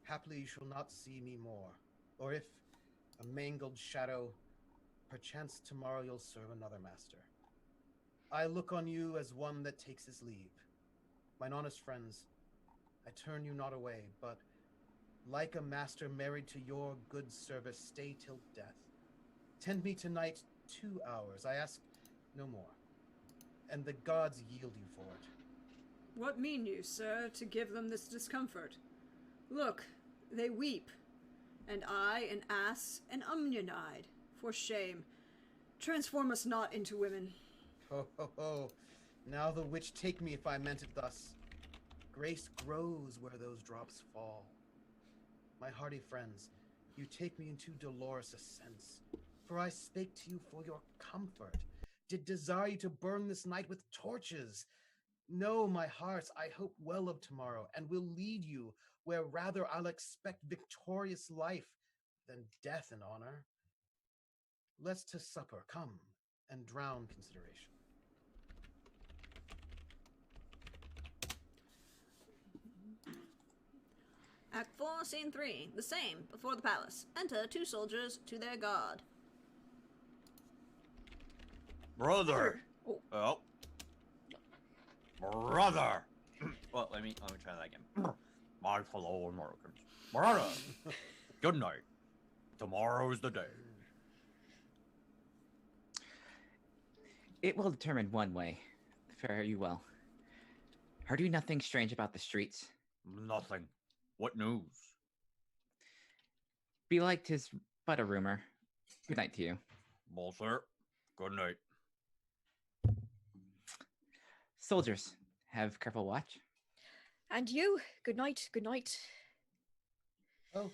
Haply you shall not see me more. Or if, a mangled shadow, perchance tomorrow you'll serve another master. I look on you as one that takes his leave. Mine honest friends, I turn you not away, but like a master married to your good service, stay till death. Tend me tonight 2 hours, I ask no more. And the gods yield you for it.
What mean you, sir, to give them this discomfort? Look, they weep, and I, an ass, an onion-eyed. For shame, transform us not into women.
Ho, ho, ho. Now the witch take me if I meant it thus. Grace grows where those drops fall. My hearty friends, you take me into dolorous ascents, for I spake to you for your comfort, did desire you to burn this night with torches. No, my hearts, I hope well of tomorrow, and will lead you where rather I'll expect victorious life than death in honor. Let's to supper, come, and drown consideration.
Act 4, Scene 3. The same, before the palace. Enter 2 soldiers to their guard.
Brother.
Oh.
Brother. Well, let me try that again. My fellow Americans. Brother. Good night. Tomorrow is the day.
It will determine one way. Fare you well. Heard you nothing strange about the streets?
Nothing. What news?
Belike 'tis but a rumor. Good night to you.
Well, sir. Good night.
Soldiers, have careful watch.
And you, good night, good night.
Well,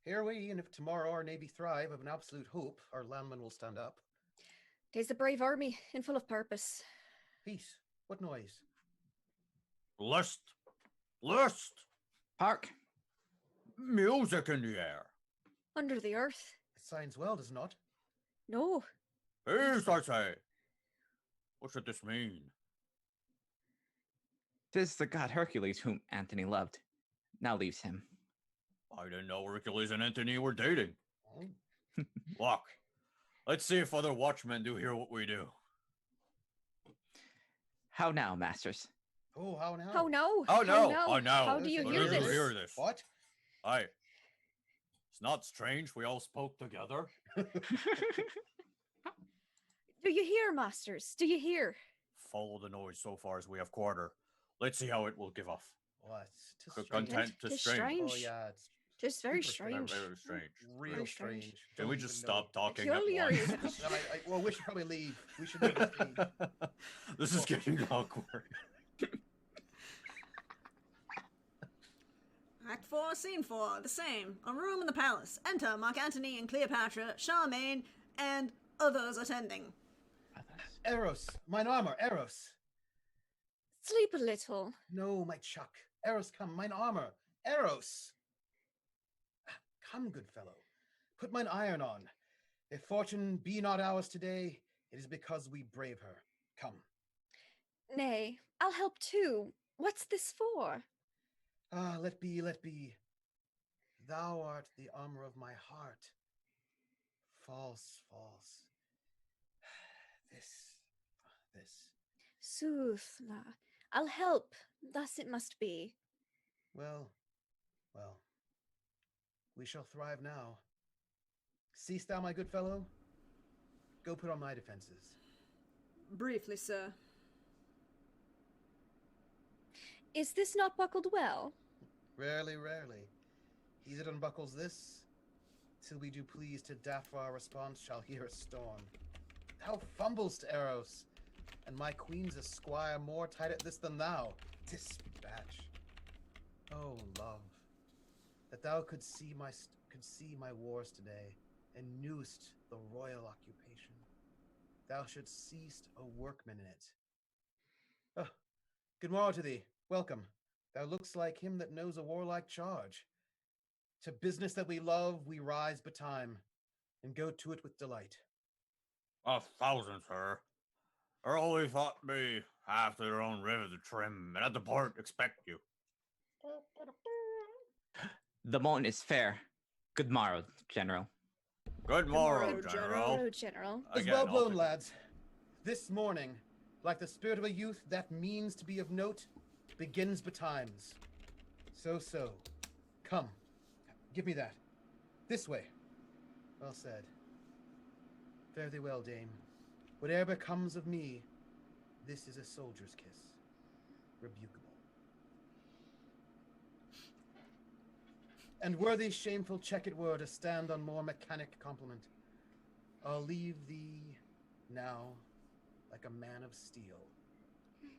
here we, and if tomorrow our navy thrive of an absolute hope, our landmen will stand up.
'Tis a brave army, and full of purpose.
Peace. What noise?
List. List.
Hark!
Music in the air.
Under the earth?
It sounds well, does it not?
No.
Peace, I say. What should this mean?
'Tis the god Hercules whom Antony loved. Now leaves him.
I didn't know Hercules and Antony were dating.
Oh.
Look, let's see if other watchmen do hear what we do.
How now, masters?
Oh, how now?
How no?
Oh, no.
How
Oh, no.
How do you
How
hear
do
this?
you hear this?
What?
Aye. It's not strange we all spoke together.
Do you hear, masters? Do you hear?
Follow the noise so far as we have quarter. Let's see how it will give off.
What?
Content to
Tis
strange.
Oh, yeah, it's
Tis very
super
strange.
Very strange.
real
Very
strange.
strange.
Can we
Don't
just
even know.
stop talking
Peculiar,
at
even.
once?
No, well, we should probably leave. We should leave.
This is getting awkward.
Act 4, Scene 4. The same. A room in the palace. Enter Mark Antony and Cleopatra, Charlemagne, and others attending.
Eros, mine armor, Eros.
Sleep a little.
No, my chuck. Eros, come, mine armor, Eros. Come, good fellow. Put mine iron on. If fortune be not ours today, it is because we brave her. Come.
Nay, I'll help too. What's this for?
Ah, let be, let be. Thou art the armor of my heart. False, false. This.
Sooth, la. I'll help. Thus it must be.
Well. We shall thrive now. Cease thou, my good fellow. Go put on my defenses.
Briefly, sir.
Is this not buckled well?
Rarely. He that unbuckles this, till we do please to daff our response, shall hear a storm. Thou fumblest, Eros, and my queen's a squire more tight at this than thou. Dispatch. Oh, love, that thou could see my wars today, and knewest the royal occupation. Thou shouldst ceased a workman in it. Oh, good morrow to thee. Welcome. Thou lookst like him that knows a warlike charge. To business that we love, we rise betime, and go to it with delight.
1,000, sir. Early thought me half their own river to trim, and at the port expect you.
The morn is fair. Good morrow, General.
Good morrow,
morrow,
General.
Hello, General.
As
Again,
well
I'll
blown,
take it.
lads. This morning, like the spirit of a youth that means to be of note, begins betimes. So. Come, give me that. This way. Well said. Fare thee well, dame. Whatever becomes of me, this is a soldier's kiss. Rebukable. And worthy shameful check it were to stand on more mechanic compliment. I'll leave thee now like a man of steel.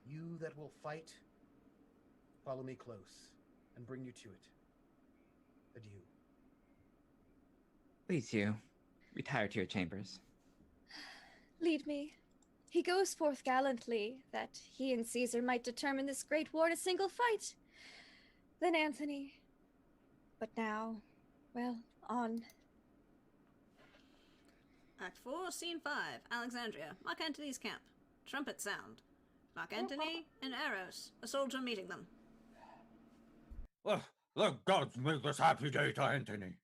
You that will fight, follow me close and bring you to it. Adieu.
Please you, retire to your chambers.
Lead me. He goes forth gallantly, that he and Caesar might determine this great war in a single fight. then Antony. But now, well, on.
Act 4, Scene 5, Alexandria. Mark Antony's camp. Trumpet sound. Mark Antony and Eros, a soldier meeting them.
The gods make this happy day to Antony.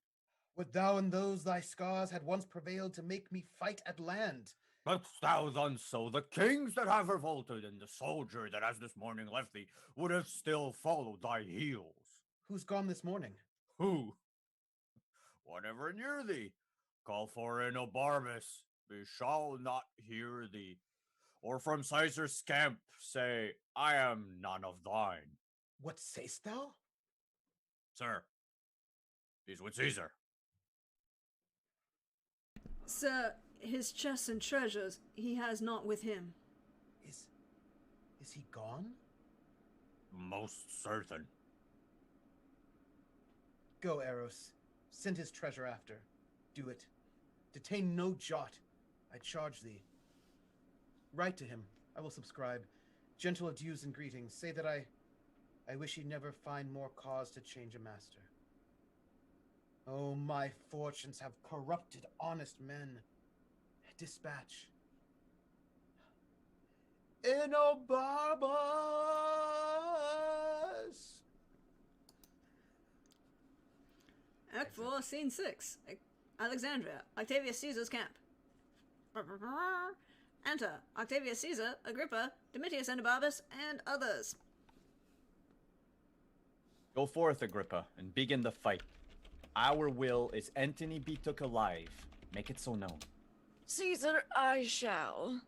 Would thou and those thy scars had once prevailed to make me fight at land?
But thou done so, the kings that have revolted and the soldier that has this morning left thee would have still followed thy heels.
Who's gone this morning?
Who? Whatever near thee, call for Enobarbus, we shall not hear thee. Or from Caesar's camp say, I am none of thine.
What sayst thou?
Sir, he's with Caesar.
Sir, his chests and treasures he has not with him.
Is he gone?
Most certain.
Go, Eros. Send his treasure after. Do it. Detain no jot. I charge thee. Write to him. I will subscribe. Gentle adieus and greetings. Say that I wish he'd never find more cause to change a master. Oh, my fortunes have corrupted honest men. Dispatch. Enobarbus!
Act 4, Scene 6, Alexandria. Octavius Caesar's camp. Enter Octavius Caesar, Agrippa, Domitius Enobarbus, and others.
Go forth, Agrippa, and begin the fight. Our will is Antony be took alive. Make it so known.
Caesar, I shall.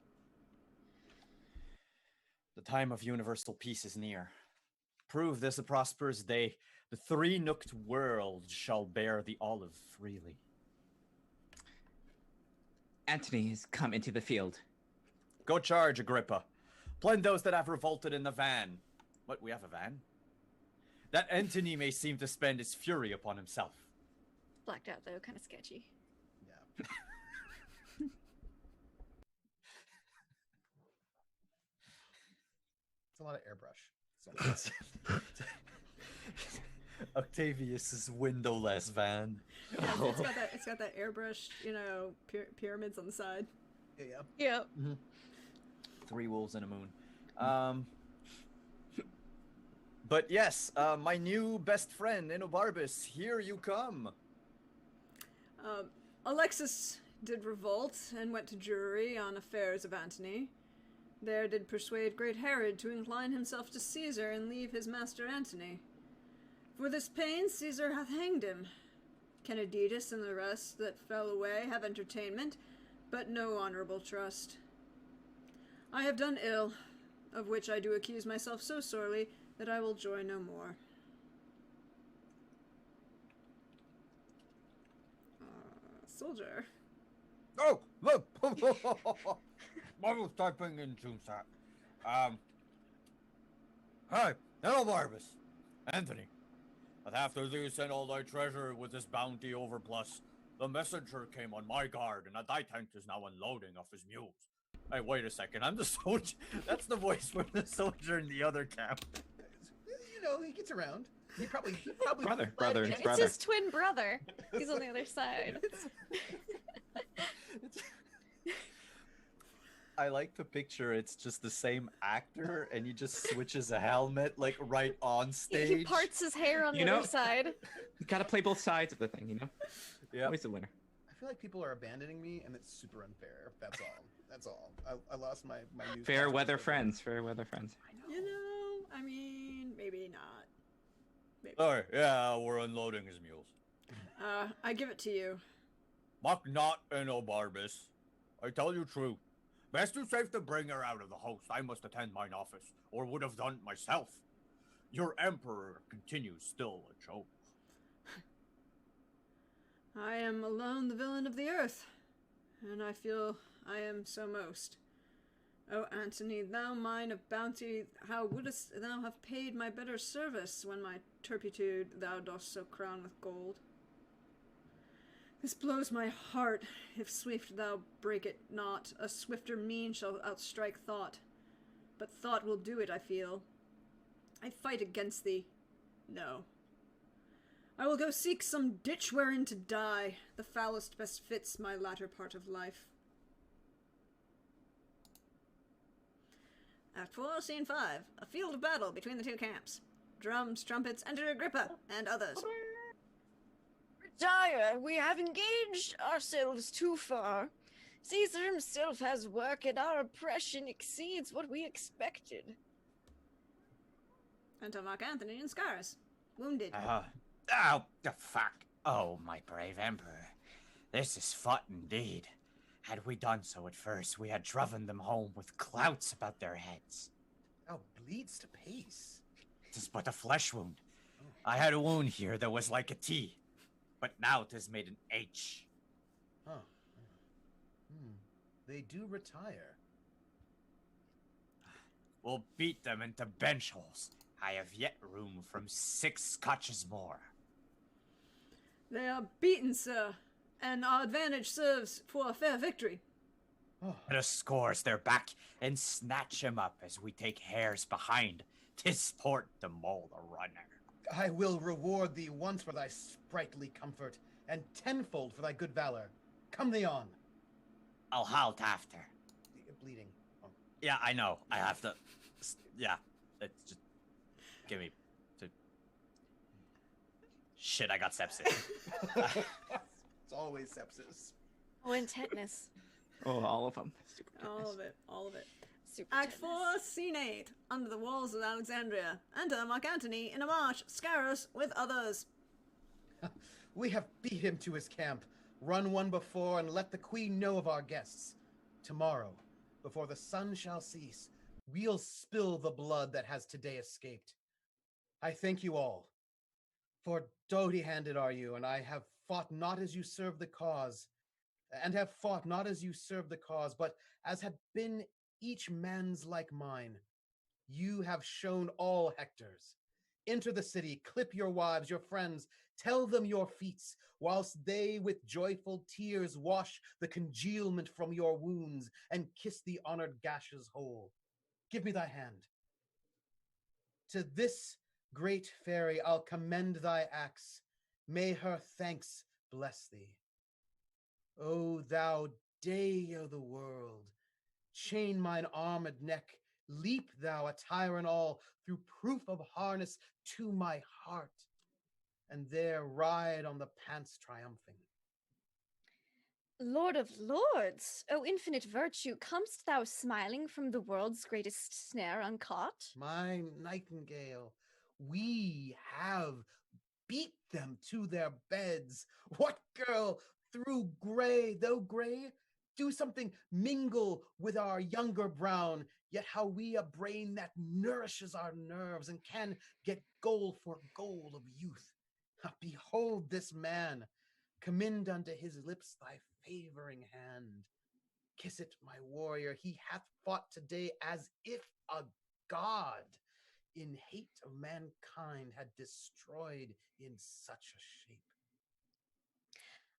The time of universal peace is near. Prove this a prosperous day. The three-nooked world shall bear the olive freely.
Antony has come into the field.
Go charge, Agrippa. Blend those that have revolted in the van. What, we have a van? That Antony may seem to spend his fury upon himself.
Blacked out, though, kind of sketchy.
Yeah. It's a lot of airbrush. So.
Octavius's windowless van.
Yeah, it's got that airbrush, pyramids on the side.
Yeah.
Yep.
Mm-hmm. Three wolves and a moon. But yes, my new best friend, Enobarbus, here you come.
Alexis did revolt and went to Jewry on affairs of Antony. There did persuade great Herod to incline himself to Caesar and leave his master Antony. For this pain Caesar hath hanged him. Candidius and the rest that fell away have entertainment, but no honorable trust. I have done ill, of which I do accuse myself so sorely that I will joy no more. Soldier.
Oh, look! I was typing in Tombstone. Hi, hello, Barbus. Antony. But after thee sent all thy treasure with this bounty overplus, the messenger came on my guard, and thy tent is now unloading of his mules. Hey, wait a second, I'm the soldier. That's the voice for the soldier in the other camp.
He gets around. He probably
Brother.
It's his twin brother. He's on the other side.
I like the picture. It's just the same actor, and he just switches a helmet like right on stage.
He parts his hair on the other side.
You gotta play both sides of the thing,
Yeah.
Always the winner.
I feel like people are abandoning me, and it's super unfair. That's all. I lost my news.
Fair weather friends. Fair weather friends.
Maybe not. Maybe.
Alright, yeah, we're unloading his mules.
I give it to you.
Mock not, Enobarbus. I tell you true. Best to save to bring her out of the host, I must attend mine office, or would have done it myself. Your emperor continues still a joke.
I am alone the villain of the earth, and I feel I am so most. O Antony, thou mine of bounty, how wouldst thou have paid my better service when my turpitude thou dost so crown with gold? This blows my heart, if swift thou break it not, a swifter mean shall outstrike thought. But thought will do it, I feel. I fight against thee. No. I will go seek some ditch wherein to die. The foulest best fits my latter part of life. Act 4, Scene 5. A field of battle between the two camps. Drums, trumpets, enter Agrippa, and others.
Retire! We have engaged ourselves too far. Caesar himself has work, and our oppression exceeds what we expected.
Enter Mark Antony and Scarus, wounded.
Oh, the fuck. Oh, my brave emperor. This is fought indeed. Had we done so at first, we had driven them home with clouts about their heads.
Thou bleeds to pace.
'Tis but a flesh wound. I had a wound here that was like a T, but now 'tis made an H.
Huh. They do retire.
We'll beat them into bench holes. I have yet room from 6 scotches more.
They are beaten, sir, and our advantage serves for a fair victory.
Oh,
Let us scourge their back and snatch him up as we take hares behind. 'Tis sport to maul the runner.
I will reward thee once for thy sprightly comfort, and tenfold for thy good valor. Come thee on.
I'll halt after.
Bleeding. Oh.
Yeah, I know. I have to. Yeah, it's just. Give me. Shit, I got sepsis.
It's always sepsis.
Oh, and tetanus.
Oh, all of them.
All of it, all of it.
Super
Act
tetanus.
4, Scene 8. Under the walls of Alexandria. Enter Mark Antony in a march, Scarus with others.
We have beat him to his camp. Run one before and let the queen know of our guests. Tomorrow, before the sun shall cease, we'll spill the blood that has today escaped. I thank you all. For doughty-handed are you, and I have fought not as you serve the cause, but as had been each man's like mine. You have shown all Hectors. Enter the city, clip your wives, your friends, tell them your feats, whilst they with joyful tears wash the congealment from your wounds and kiss the honored gashes whole. Give me thy hand. To this great fairy I'll commend thy acts. May her thanks bless thee. O thou day o' the world, chain mine armed neck, leap thou a tyrant all through proof of harness to my heart, and there ride on the pants triumphing.
Lord of lords, O infinite virtue, comest thou smiling from the world's greatest snare uncaught?
My nightingale, we have beat them to their beds. What girl though gray, do something mingle with our younger brown, yet how we a brain that nourishes our nerves and can get gold for gold of youth. Behold this man, commend unto his lips thy favoring hand. Kiss it, my warrior, he hath fought today as if a god in hate of mankind had destroyed in such a shape.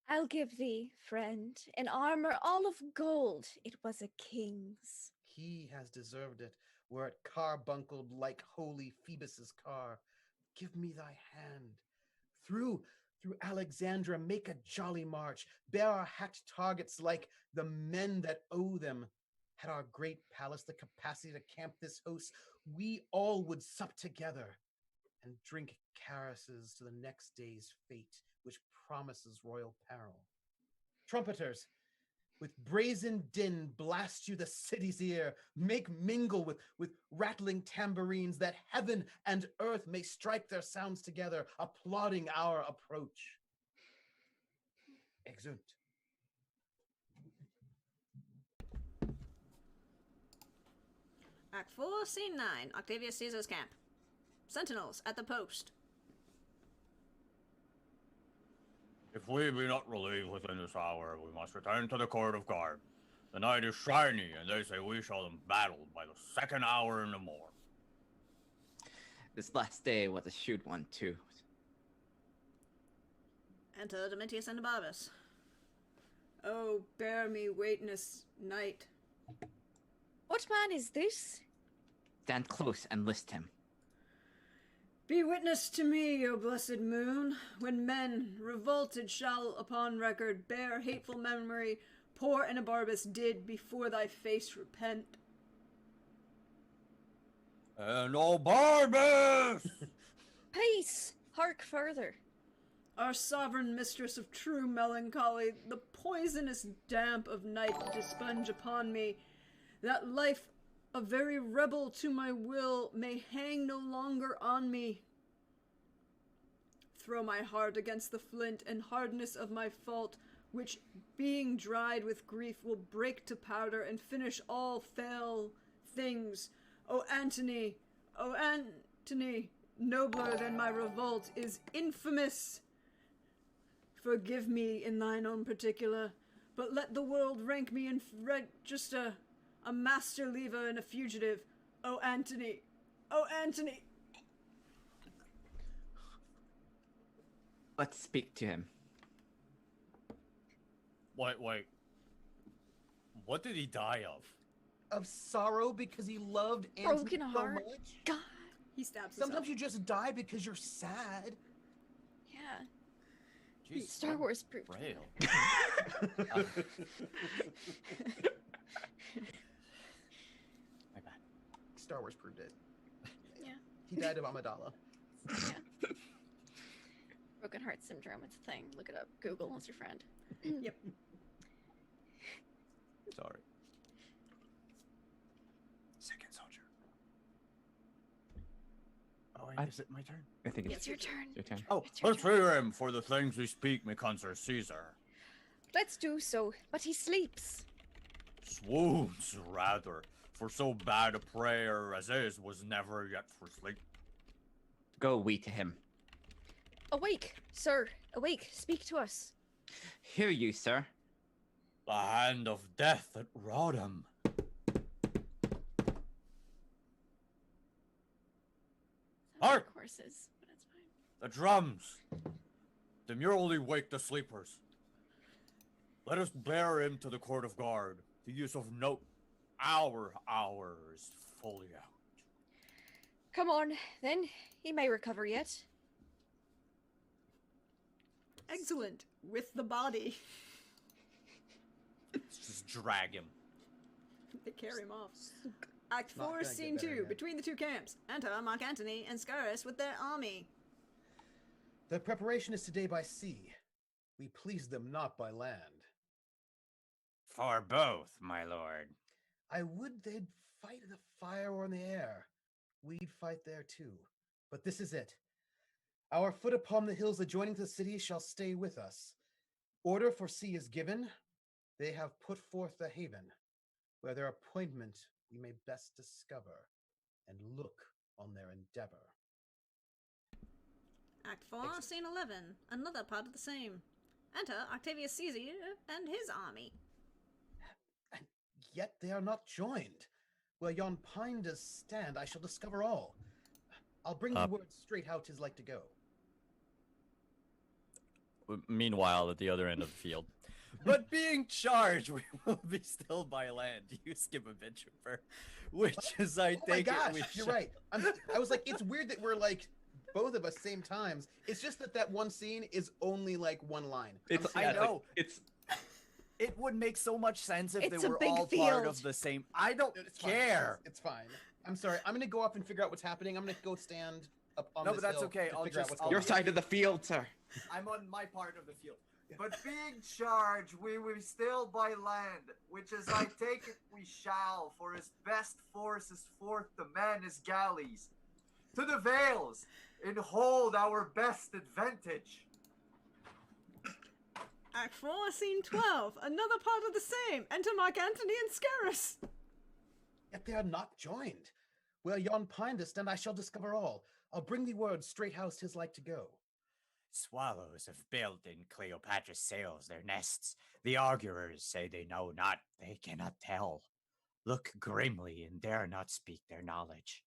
I'll give thee, friend, an armor all of gold. It was a king's.
He has deserved it, were it carbunkled like holy Phoebus's car. Give me thy hand. Through Alexandria make a jolly march. Bear our hacked targets like the men that owe them. Had our great palace the capacity to camp this host, we all would sup together and drink caresses to the next day's fate, which promises royal peril. Trumpeters, with brazen din blast you the city's ear, make mingle with rattling tambourines, that heaven and earth may strike their sounds together, applauding our approach. Exeunt.
Act 4, Scene 9. Octavius Caesar's camp. Sentinels at the post.
If we be not relieved within this hour, we must return to the court of guard. The night is shiny, and they say we shall embattle by the second hour in the morn.
This last day was a shoot one, too.
Enter Domitius and Barbus. Oh, bear me witness, knight.
What man is this?
Stand close and list him.
Be witness to me, O blessed moon, when men, revolted, shall upon record bear hateful memory poor Enobarbus did before thy face repent.
Enobarbus!
Peace! Hark further.
Our sovereign mistress of true melancholy, the poisonous damp of night dispunge upon me, that life, a very rebel to my will, may hang no longer on me. Throw my heart against the flint and hardness of my fault, which, being dried with grief, will break to powder and finish all fell things. O Antony, O Antony, nobler than my revolt is infamous. Forgive me in thine own particular, but let the world rank me in register, a master leaver and a fugitive. O Antony, O Antony.
Let's speak to him.
Wait. What did he die of?
Of sorrow because he loved Antony
Broken
so
heart.
much.
God.
He stabs
Sometimes
himself.
you just die because you're sad.
Yeah.
Jeez,
Star Wars proved.
frail. My bad.
Star Wars proved it.
Yeah.
He died of Amidala.
Yeah. Broken heart syndrome. It's a thing. Look it up. Google is your friend.
Yep.
Sorry. Second soldier. Oh, is it my turn?
I think
It's your turn.
your turn.
Oh,
It's your
let's
turn.
hear him for the things we speak, me consular Caesar.
Let's do so. But he sleeps.
Swoons, rather, for so bad a prayer as his was never yet for sleep.
Go we to him.
Awake, sir. Awake. Speak to us.
Hear you, sir.
The hand of death that wrought him. Hark!
Of horses, but it's fine.
The drums. Demurely wake the sleepers. Let us bear him to the court of guard. The use of note. Our hour is fully out.
Come on, then. He may recover yet.
Excellent. With the body.
Let's just drag him.
They carry him off. Act
Not
4,
gonna get
Scene
better
2.
yet.
Between the two camps. Enter Mark Antony and Scaurus with their army.
The preparation is today by sea. We please them not by land.
For both, my lord.
I would they'd fight in the fire or in the air. We'd fight there too. But this is it. Our foot upon the hills adjoining to the city shall stay with us. Order for sea is given. They have put forth the haven, where their appointment we may best discover, and look on their endeavor.
Act 4, Scene 11. Another part of the same. Enter Octavius Caesar and his army.
And yet they are not joined. Where yon pine does stand, I shall discover all. I'll bring thee word straight how 'tis like to go.
Meanwhile, at the other end of the field. But being charged, we will be still by land. You skip a bit, Trooper. Which is, I
Oh my
think,
gosh,
we
you're
should-
right. I was like, it's weird that we're like both of us same times. It's just that one scene is only like one line.
It's
I'm
I
sorry.
know.
It's
It would make so much sense if
It's
they
a
were
big
all part
field.
of the same. I don't
It's fine.
care.
It's fine. I'm sorry. I'm gonna go up and figure out what's happening. I'm gonna go stand up on
No,
this
but that's
hill
okay.
to
I'll
figure out
just-
what's
I'll-
your
going
side of the field, sir.
I'm on my part of the field.
But being charged, we will still by land, which as I take it we shall, for his best force is forth to man his galleys. To the vales, and hold our best advantage.
Act 4, Scene 12. Another part of the same. Enter Mark Antony and Scaurus.
Yet they are not joined. Where yon pine does stand, I shall discover all. I'll bring thee word straight how 'tis like to go.
Swallows have built in Cleopatra's sails their nests. The augurers say they know not, they cannot tell. Look grimly and dare not speak their knowledge.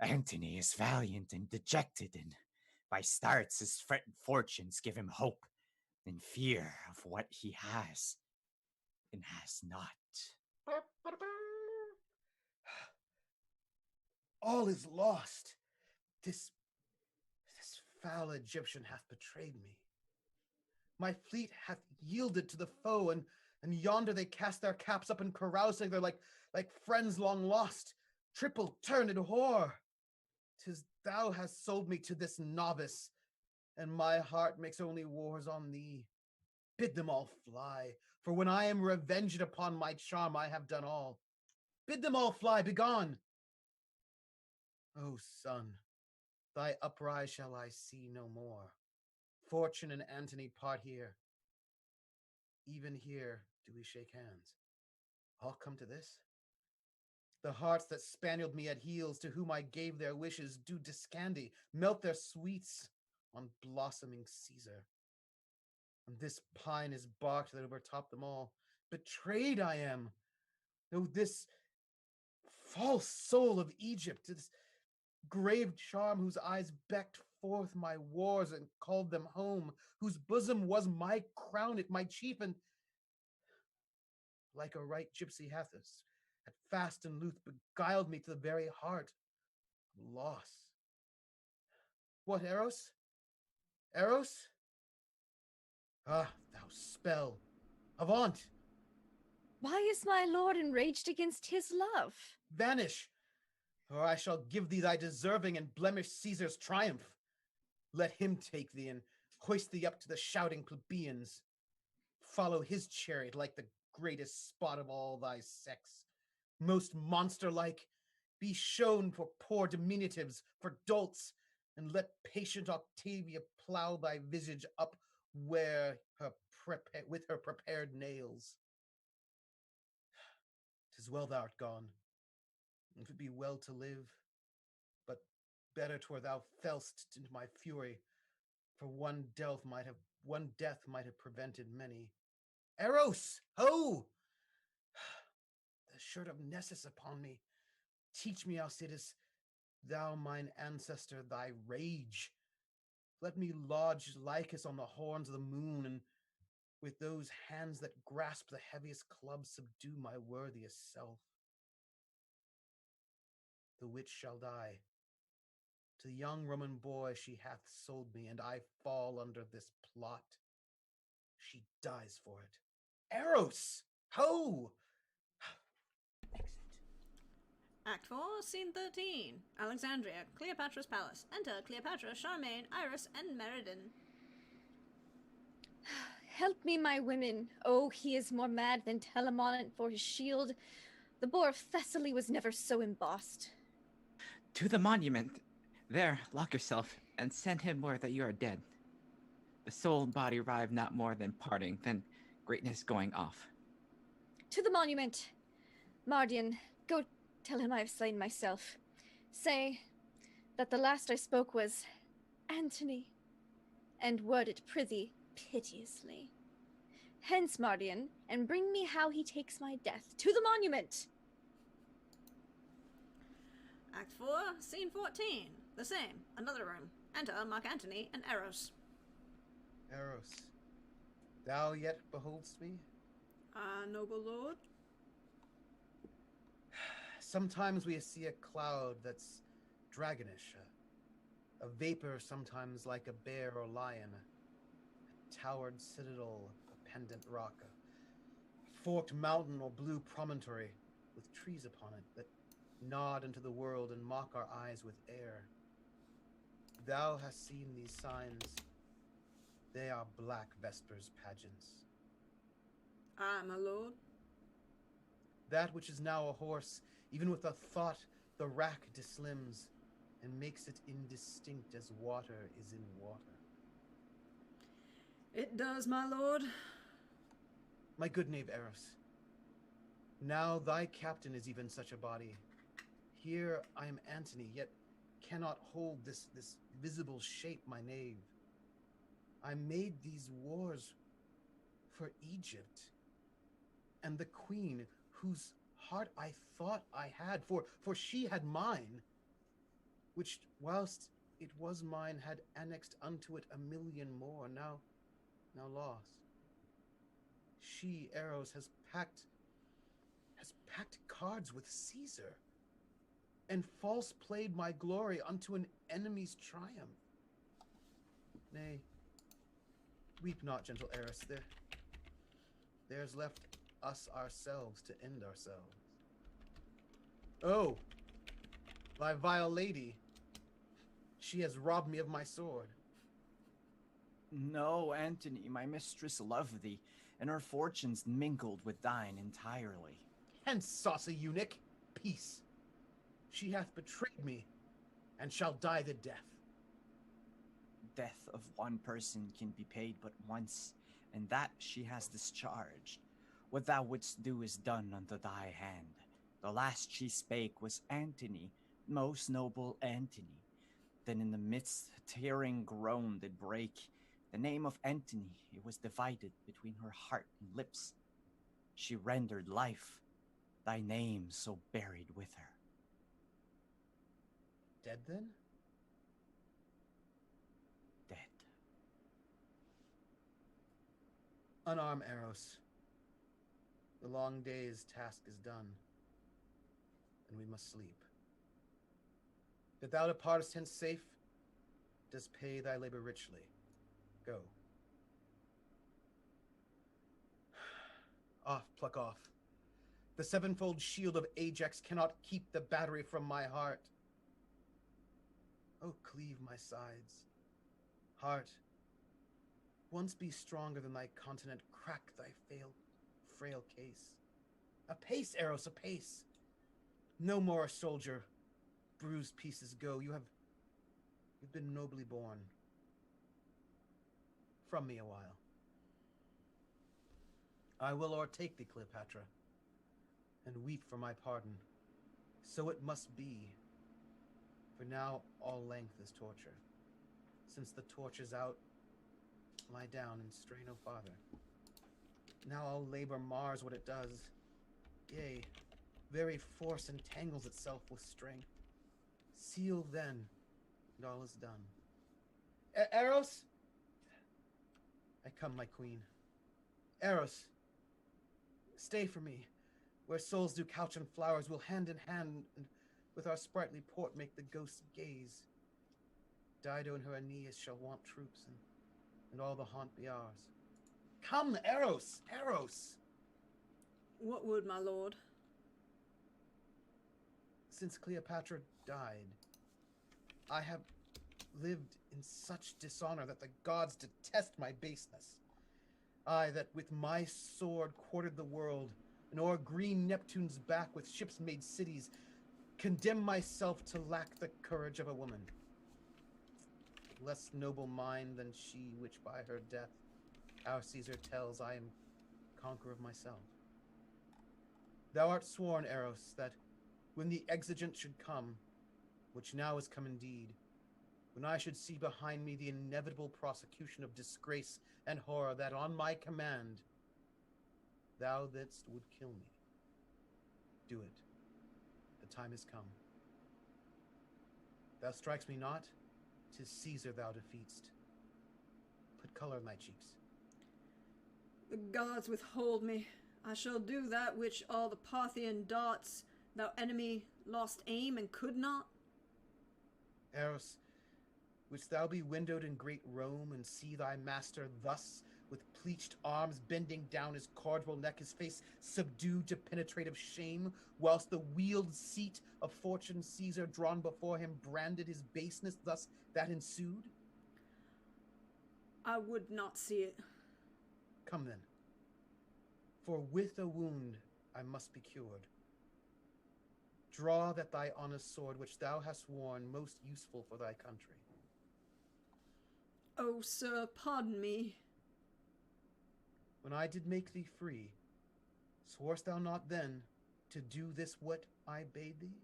Antony is valiant and dejected, and by starts his fretted fortunes give him hope and fear of what he has and has not.
All is lost. 'Tis foul Egyptian hath betrayed me. My fleet hath yielded to the foe, and yonder they cast their caps up and carousing, they're like friends long lost, triple turned whore. 'Tis thou hast sold me to this novice, and my heart makes only wars on thee. Bid them all fly, for when I am revenged upon my charm, I have done all. Bid them all fly, begone. O son, thy uprise shall I see no more. Fortune and Antony part here. Even here do we shake hands. All come to this? The hearts that spanieled me at heels, to whom I gave their wishes, do discandy, melt their sweets on blossoming Caesar. And this pine is barked that overtop them all. Betrayed I am. Oh, this false soul of Egypt, this grave charm whose eyes becked forth my wars and called them home, whose bosom was my crown, it my chief, and like a right gypsy hath us, at fast and looth beguiled me to the very heart of loss. What, Eros? Eros? Ah, thou spell, avaunt!
Why is my lord enraged against his love?
Vanish, or I shall give thee thy deserving and blemish Caesar's triumph. Let him take thee and hoist thee up to the shouting plebeians. Follow his chariot like the greatest spot of all thy sex. Most monster-like, be shown for poor diminutives, for dolts, and let patient Octavia plow thy visage up where with her prepared nails. 'Tis well thou art gone. If it be well to live, but better 'twere thou fell'st into my fury, for one death might have prevented many. Eros, ho! The shirt of Nessus upon me. Teach me, Alcides, thou mine ancestor, thy rage. Let me lodge Lycus on the horns of the moon, and with those hands that grasp the heaviest club subdue my worthiest self. The witch shall die. To the young Roman boy she hath sold me, and I fall under this plot. She dies for it. Eros! Ho! Exit.
Act 4, Scene 13. Alexandria, Cleopatra's palace. Enter Cleopatra, Charmaine, Iris, and Meriden.
Help me, my women. Oh, he is more mad than Telamon for his shield. The boar of Thessaly was never so embossed.
To the monument. There, lock yourself, and send him word that you are dead. The soul and body arrive not more than parting, than greatness going off.
To the monument. Mardian, go tell him I have slain myself. Say that the last I spoke was Antony, and word it, prithee, piteously. Hence, Mardian, and bring me how he takes my death. To the monument!
Act 4, Scene 14. The same. Another room. Enter Mark Antony and Eros.
Eros, thou yet beholdst me?
Ah, noble lord.
Sometimes we see a cloud that's dragonish, a vapor sometimes like a bear or lion, a towered citadel, a pendant rock, a forked mountain or blue promontory with trees upon it that nod into the world and mock our eyes with air. Thou hast seen these signs. They are black Vespers pageants.
Ah, my lord.
That which is now a horse, even with a thought, the rack dislims, and makes it indistinct as water is in water.
It does, my lord.
My good knave Eros, now thy captain is even such a body. Here I am Antony, yet cannot hold this visible shape, my knave. I made these wars for Egypt, and the queen whose heart I thought I had, for she had mine, which whilst it was mine had annexed unto it 1,000,000 more, now lost. She, Eros, has packed cards with Caesar, and false played my glory unto an enemy's triumph. Nay, weep not, gentle Eris. There's left us ourselves to end ourselves. Oh, thy vile lady, she has robbed me of my sword.
No, Antony, my mistress loved thee, and her fortunes mingled with thine entirely.
Hence, saucy eunuch, peace. She hath betrayed me, and shall die the death.
Death of one person can be paid but once, and that she has discharged. What thou wouldst do is done unto thy hand. The last she spake was Antony, most noble Antony. Then in the midst a tearing groan did break. The name of Antony, it was divided between her heart and lips. She rendered life, thy name so buried with her.
Dead then?
Dead.
Unarm Eros. The long day's task is done, and we must sleep. That thou departest hence safe, does pay thy labor richly. Go. Off, pluck off. The sevenfold shield of Ajax cannot keep the battery from my heart. Oh, cleave my sides. Heart, once be stronger than thy continent, crack thy frail case. Apace, Eros, apace. No more a soldier. Bruised pieces go. You've been nobly born. From me a while. I will o'ertake thee, Cleopatra, and weep for my pardon. So it must be. For now all length is torture. Since the torch is out, lie down and stray no farther. Now all labor mars what it does. Yea, very force entangles itself with strength. Seal then, and all is done. Eros? I come, my queen. Eros, stay for me. Where souls do couch on flowers, we'll hand in hand, and with our sprightly port make the ghosts gaze. Dido and her Aeneas shall want troops, and all the haunt be ours. Come, Eros! Eros!
What would, my lord?
Since Cleopatra died, I have lived in such dishonor that the gods detest my baseness. I, that with my sword quartered the world, and o'er green Neptune's back with ships made cities, condemn myself to lack the courage of a woman. Less noble mind than she which by her death our Caesar tells I am conqueror of myself. Thou art sworn, Eros, that when the exigent should come, which now is come indeed, when I should see behind me the inevitable prosecution of disgrace and horror, that on my command thou that would kill me. Do it. The time is come. Thou strikes me not, 'tis Caesar thou defeatst. Put color in thy cheeks.
The gods withhold me. I shall do that which all the Parthian darts, thou enemy, lost aim and could not.
Eros, wouldst thou be windowed in great Rome, and see thy master thus, with pleached arms bending down his cordial neck, his face subdued to penetrative shame, whilst the wheeled seat of fortune Caesar drawn before him branded his baseness thus that ensued?
I would not see it.
Come then, for with a wound I must be cured. Draw that thy honest sword, which thou hast worn, most useful for thy country.
Oh, sir, pardon me.
When I did make thee free, sworest thou not then to do this what I bade thee?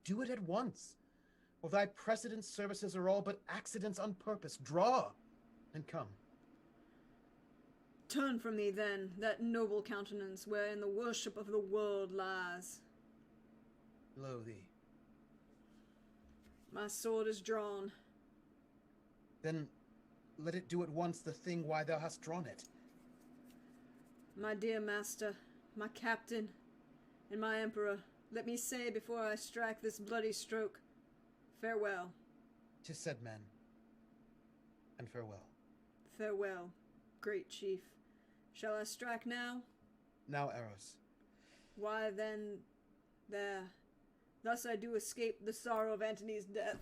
Do it at once, or thy precedent services are all but accidents on purpose. Draw, and come.
Turn from me, then, that noble countenance wherein the worship of the world lies.
Lo thee.
My sword is drawn.
Then let it do at once the thing why thou hast drawn it.
My dear master, my captain, and my emperor, let me say before I strike this bloody stroke, farewell.
'Tis said, man. and farewell.
Farewell, great chief. Shall I strike now?
Now, Eros.
Why then, there. Thus I do escape the sorrow of Antony's death.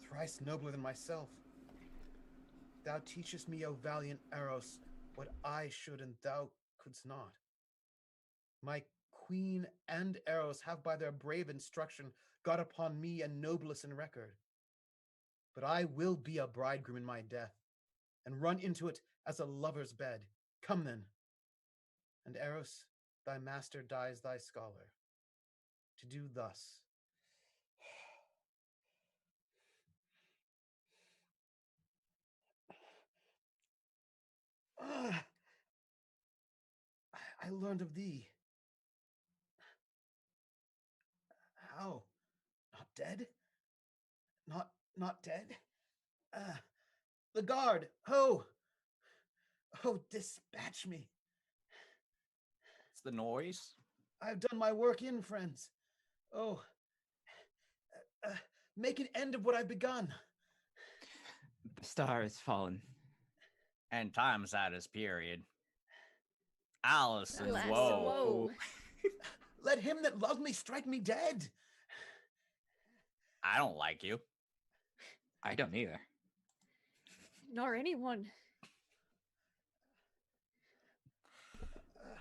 Thrice nobler than myself. Thou teachest me, O valiant Eros, what I should and thou couldst not. My queen and Eros have by their brave instruction got upon me a noblest in record. But I will be a bridegroom in my death, and run into it as a lover's bed. Come then. And Eros, thy master dies thy scholar. To do thus. I learned of thee. How? Not dead? Not dead? The guard! Ho! Oh, dispatch me.
It's the noise.
I've done my work in, friends. Oh, make an end of what I've begun.
The star has fallen.
And time's at his period. Allison,
Alas,
whoa.
Let him that loved me strike me dead.
I don't like you.
I don't either.
Nor anyone.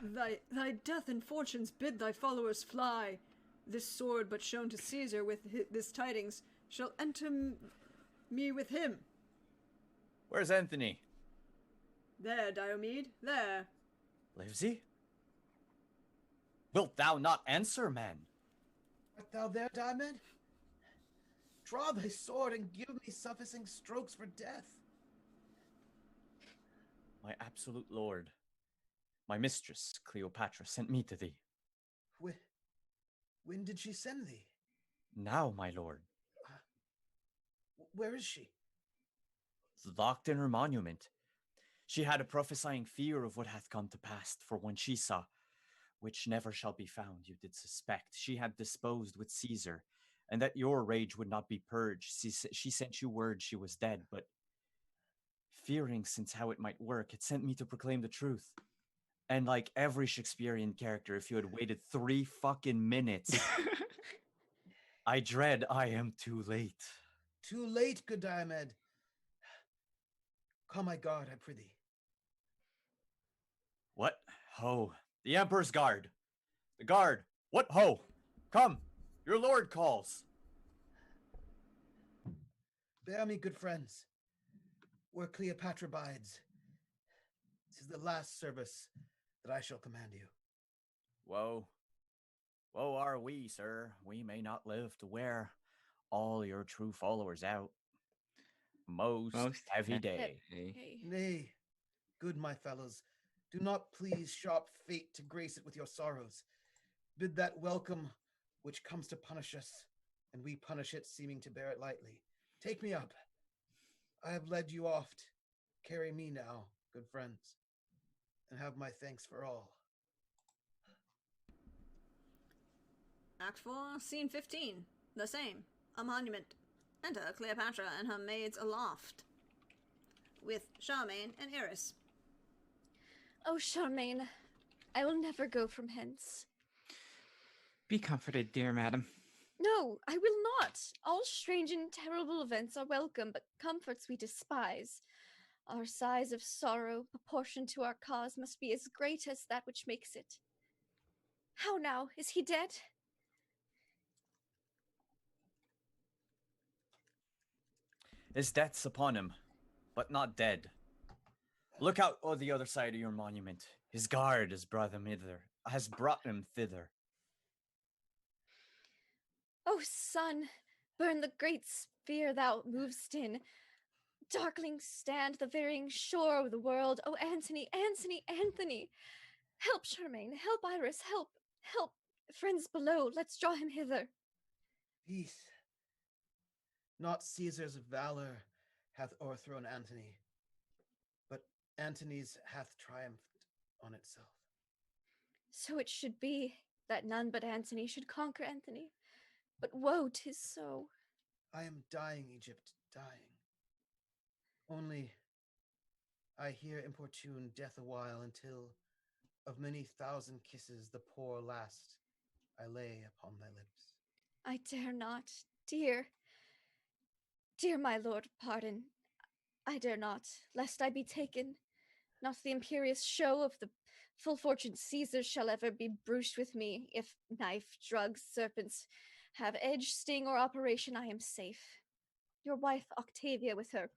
Thy death and fortunes bid thy followers fly. This sword but shown to Caesar with this tidings shall enter me with him.
Where's Anthony?
There, Diomed, there.
Lives he? Wilt thou not answer, man?
Art thou there, Diamond? Draw thy sword and give me sufficing strokes for death.
My absolute lord, my mistress, Cleopatra, sent me to thee.
When did she send thee?
Now, my lord.
Where is she?
Locked in her monument. She had a prophesying fear of what hath come to pass, for when she saw, which never shall be found, you did suspect, she had disposed with Caesar, and that your rage would not be purged. She sent you word she was dead, but fearing since how it might work, it sent me to proclaim the truth. And like every Shakespearean character, if you had waited 3 fucking minutes, I dread I am too late.
Too late, good Diomed. Call my guard, I prithee.
What? Ho. The Emperor's guard. The guard. What ho? Come. Your lord calls.
Bear me, good friends, where Cleopatra bides. 'Tis the last service that I shall command you.
Woe. Woe are we, sir. We may not live to wear all your true followers out. Most heavy day.
Hey.
Nay, good my fellows, do not please sharp fate to grace it with your sorrows. Bid that welcome which comes to punish us, and we punish it, seeming to bear it lightly. Take me up. I have led you oft. Carry me now, good friends, and have my thanks for all.
Act 4, Scene 15. The same. A monument. Enter Cleopatra and her maids aloft. With Charmaine and Eris.
Oh, Charmaine, I will never go from hence.
Be comforted, dear madam.
No, I will not. All strange and terrible events are welcome, but comforts we despise. Our sighs of sorrow, proportioned to our cause, must be as great as that which makes it. How now? Is he dead?
His death's upon him, but not dead. Look out on the other side of your monument. His guard has brought him thither.
O sun, burn the great sphere thou movest in. Darkling stand the varying shore of the world. O Antony, Antony, Anthony! Help, Charmaine, help, Iris, help, help! Friends below, let's draw him hither.
Peace. Not Caesar's valor hath o'erthrown Antony, but Antony's hath triumphed on itself.
So it should be that none but Antony should conquer Anthony. But woe 'tis so.
I am dying, Egypt, dying. Only I hear importune death awhile until of many thousand kisses the poor last I lay upon thy lips.
I dare not, dear my lord, pardon. I dare not, lest I be taken. Not the imperious show of the full-fortuned Caesar shall ever be bruised with me. If knife, drugs, serpents have edge, sting, or operation, I am safe. Your wife Octavia, with her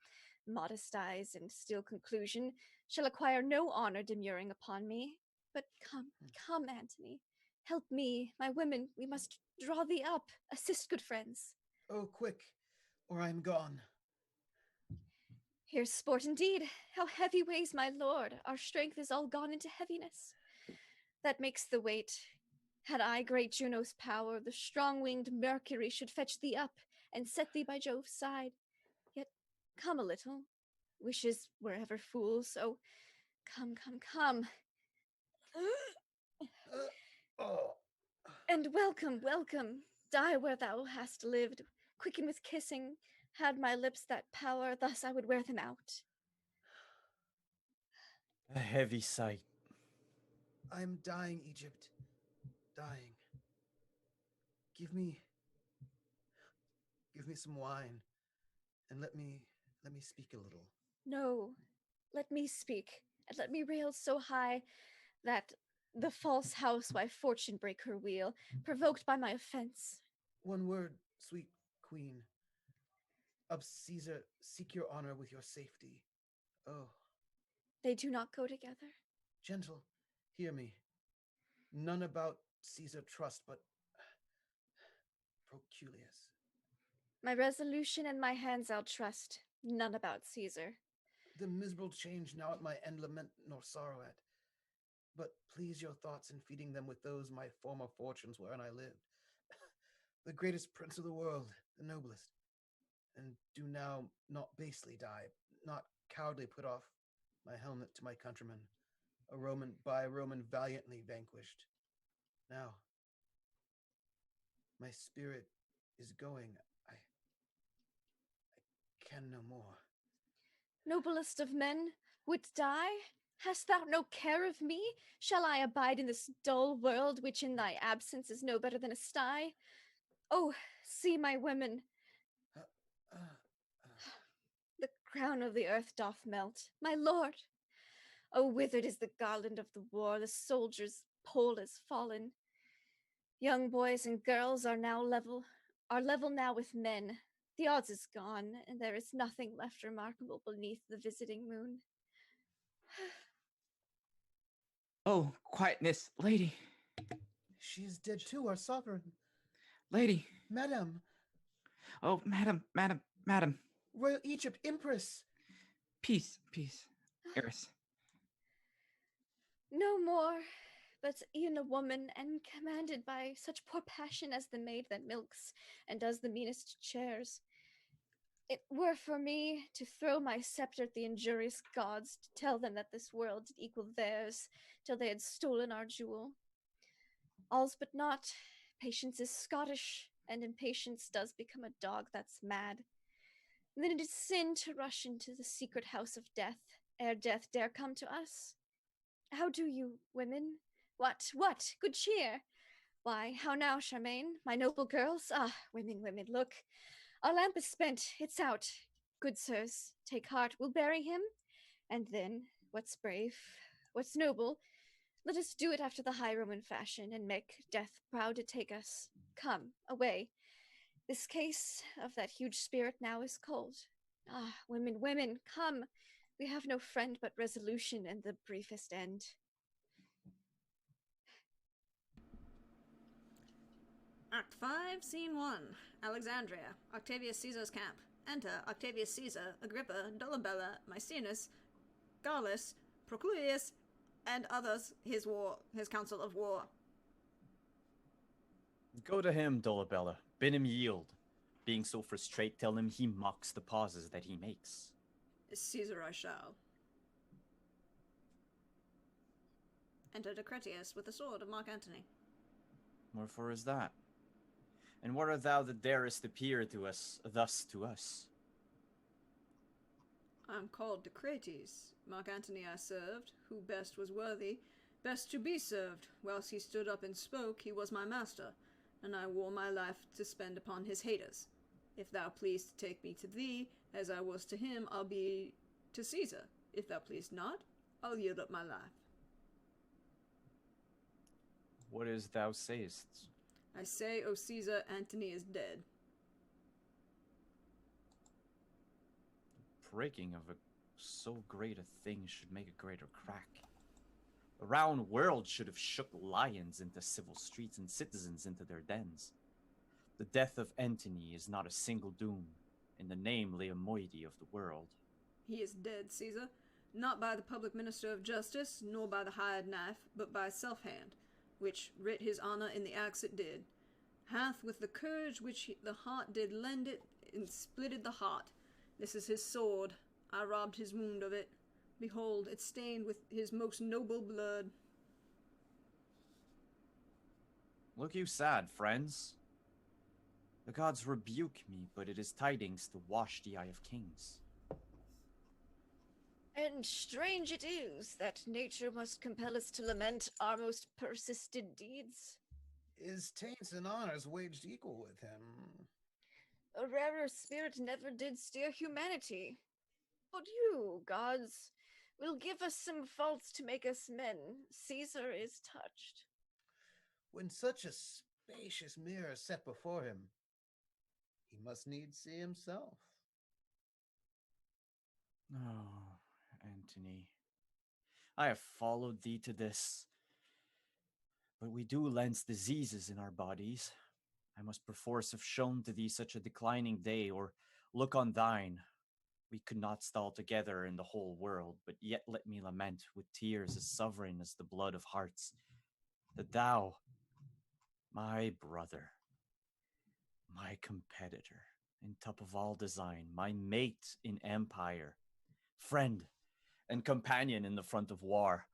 modest eyes and still conclusion, shall acquire no honor demurring upon me. But come, Antony. Help me, my women, we must draw thee up. Assist, good friends.
Oh, quick, or I am gone.
Here's sport indeed. How heavy weighs my lord. Our strength is all gone into heaviness. That makes the weight. Had I great Juno's power, the strong-winged Mercury should fetch thee up and set thee by Jove's side. Yet come a little. Wishes were ever fools, so come.
Oh.
And welcome. Die where thou hast lived. Quicken with kissing. Had my lips that power, thus I would wear them out.
A heavy sight.
I am dying, Egypt, dying. Give me some wine, and let me speak a little.
No, let me speak, and let me rail so high that the false housewife fortune break her wheel, provoked by my offense.
One word, sweet queen. Of Caesar, seek your honor with your safety. Oh.
They do not go together.
Gentle, hear me. None about Caesar trust, but Proculius.
My resolution and my hands I'll trust, none about Caesar.
The miserable change now at my end lament nor sorrow at. But please your thoughts in feeding them with those my former fortunes wherein I lived. The greatest prince of the world, the noblest. And do now not basely die, not cowardly put off my helmet to my countrymen, a Roman valiantly vanquished. Now, my spirit is going. I can no more.
Noblest of men, wouldst die? Hast thou no care of me? Shall I abide in this dull world, which in thy absence is no better than a sty? Oh, see my women. The crown of the earth doth melt, my lord. Oh, withered is the garland of the war, the soldier's pole is fallen. Young boys and girls are level now with men. The odds is gone, and there is nothing left remarkable beneath the visiting moon.
Oh, quietness, lady.
She is dead too, our sovereign.
Lady.
Madam.
Oh, madam.
Royal Egypt, Empress.
Peace, Eris.
No more, but e'en a woman, and commanded by such poor passion as the maid that milks and does the meanest chairs. It were for me to throw my scepter at the injurious gods, to tell them that this world did equal theirs, till they had stolen our jewel. All's but naught. Patience is Scottish, and impatience does become a dog that's mad. And then it is sin to rush into the secret house of death, ere death dare come to us. How do you, women? What? Good cheer! Why, how now, Charmaine, my noble girls? Ah, women, look. Our lamp is spent, it's out. Good sirs, take heart, we'll bury him. And then, what's brave, what's noble, let us do it after the high Roman fashion, and make death proud to take us. Come, away. This case of that huge spirit now is cold. Ah, women, come. We have no friend but resolution and the briefest end.
Act 5, Scene 1. Alexandria, Octavius Caesar's camp. Enter Octavius Caesar, Agrippa, Dolabella, Maecenas, Gallus, Proculius, and others, his council of war.
Go to him, Dolabella. Bid him yield. Being so frustrate, tell him he mocks the pauses that he makes.
Caesar I shall. Enter Decretius with the sword of Mark Antony.
Wherefore is that? And what art thou that darest appear to us, thus to us?
I'm called Decrates. Mark Antony I served, who best was worthy, best to be served. Whilst he stood up and spoke, he was my master, and I wore my life to spend upon his haters. If thou please to take me to thee, as I was to him, I'll be to Caesar. If thou please not, I'll yield up my life.
What is thou sayest?
I say, O Caesar, Antony is dead.
Breaking of so great a thing should make a greater crack. The round world should have shook lions into civil streets and citizens into their dens. The death of Antony is not a single doom. In the name lay a moiety of the world.
He is dead, Caesar, not by the public minister of justice, nor by the hired knife, but by self-hand, which writ his honour in the acts it did, hath with the courage which the heart did lend it, and splitted the heart. This is his sword. I robbed his wound of it. Behold, it stained with his most noble blood.
Look you sad, friends. The gods rebuke me, but it is tidings to wash the eye of kings.
And strange it is that nature must compel us to lament our most persistent deeds.
His taints and honors waged equal with him.
A rarer spirit never did steer humanity. But you, gods, will give us some faults to make us men. Caesar is touched.
When such a spacious mirror is set before him, he must needs see himself.
Oh, Antony, I have followed thee to this. But we do lence diseases in our bodies. I must perforce have shown to thee such a declining day, or look on thine. We could not stall together in the whole world, but yet let me lament with tears as sovereign as the blood of hearts, that thou, my brother, my competitor, in top of all design, my mate in empire, friend and companion in the front of war,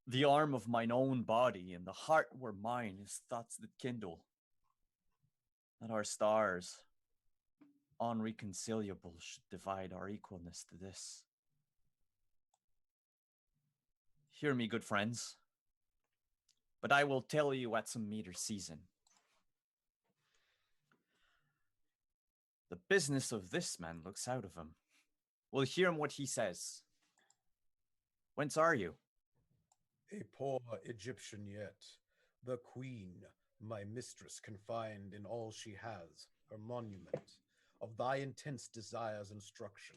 the arm of mine own body, and the heart where mine is thoughts that kindle, that our stars, unreconcilable, should divide our equalness to this. Hear me, good friends, but I will tell you at some meter season. The business of this man looks out of him. We'll hear him what he says. Whence are you?
A poor Egyptian yet, the queen, my mistress, confined in all she has, her monument, of thy intense desires instruction,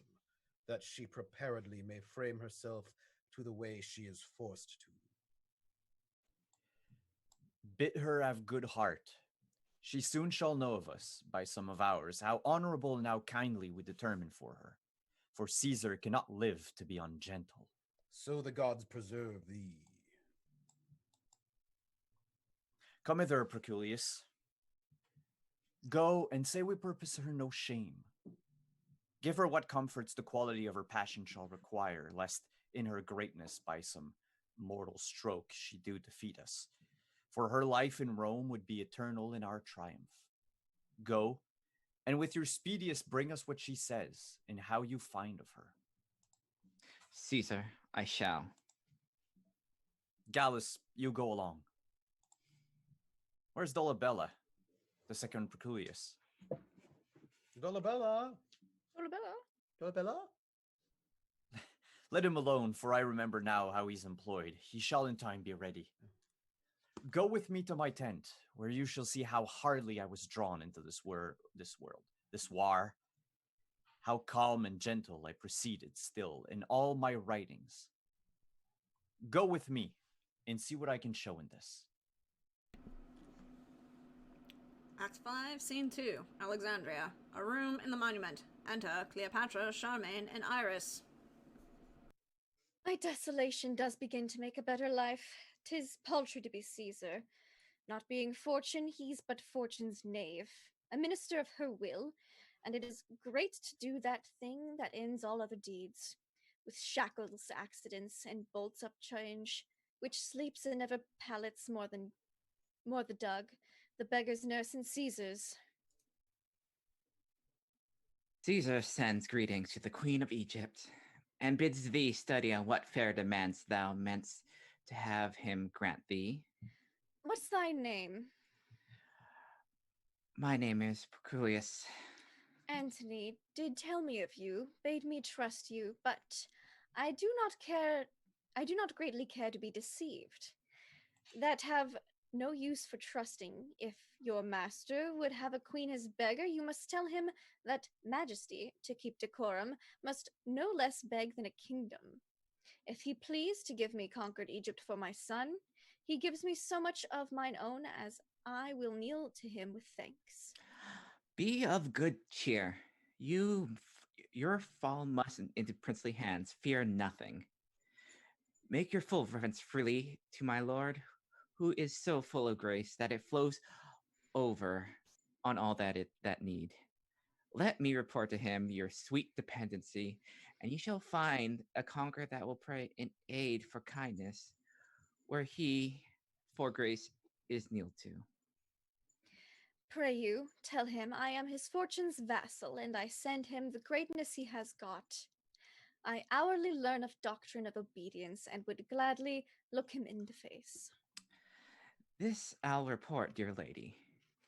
that she preparedly may frame herself to the way she is forced to.
Bid her have good heart. She soon shall know of us, by some of ours, how honorable and how kindly we determine for her. For Caesar cannot live to be ungentle.
So the gods preserve thee.
Come hither, Proculius. Go and say we purpose her no shame. Give her what comforts the quality of her passion shall require, lest in her greatness by some mortal stroke she do defeat us. For her life in Rome would be eternal in our triumph. Go, and with your speediest bring us what she says, and how you find of her.
Caesar, I shall.
Gallus, you go along. Where's Dolabella, the second Proculius?
Dolabella,
Dolabella.
Dolabella.
Let him alone, for I remember now how he's employed. He shall in time be ready. Go with me to my tent, where you shall see how hardly I was drawn into this war. How calm and gentle I proceeded still in all my writings. Go with me, and see what I can show in this.
Act 5, Scene 2, Alexandria. A room in the monument. Enter Cleopatra, Charmaine, and Iris.
My desolation does begin to make a better life. 'Tis paltry to be Caesar. Not being fortune, he's but fortune's knave, a minister of her will, and it is great to do that thing that ends all other deeds, with shackles accidents and bolts up change, which sleeps and never pallets more the dug, The beggar's nurse and Caesar's.
Caesar sends greetings to the Queen of Egypt, and bids thee study on what fair demands thou meantst to have him grant thee.
What's thy name?
My name is Proculius.
Antony did tell me of you, bade me trust you, but I do not greatly care to be deceived. That have no use for trusting. If your master would have a queen his beggar, you must tell him that majesty, to keep decorum, must no less beg than a kingdom. If he please to give me conquered Egypt for my son, he gives me so much of mine own as I will kneel to him with thanks.
Be of good cheer. Your fall must into princely hands. Fear nothing. Make your full reverence freely to my lord, who is so full of grace that it flows over on all that need. Let me report to him your sweet dependency, and you shall find a conqueror that will pray in aid for kindness, where he for grace is kneeled to.
Pray you, tell him I am his fortune's vassal, and I send him the greatness he has got. I hourly learn of doctrine of obedience, and would gladly look him in the face.
This I'll report, dear lady.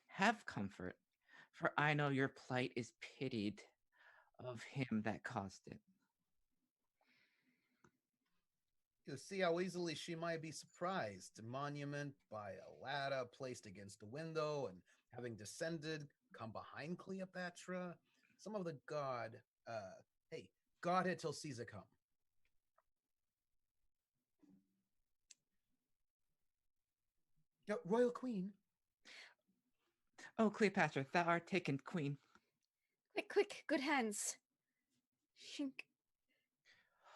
Have comfort, for I know your plight is pitied of him that caused it.
You see how easily she might be surprised. A monument by a ladder placed against a window, and having descended, come behind Cleopatra. Some of the Godhead till Caesar come. Royal Queen.
Oh, Cleopatra, thou art taken, queen.
Quick, quick, good hands. Shink.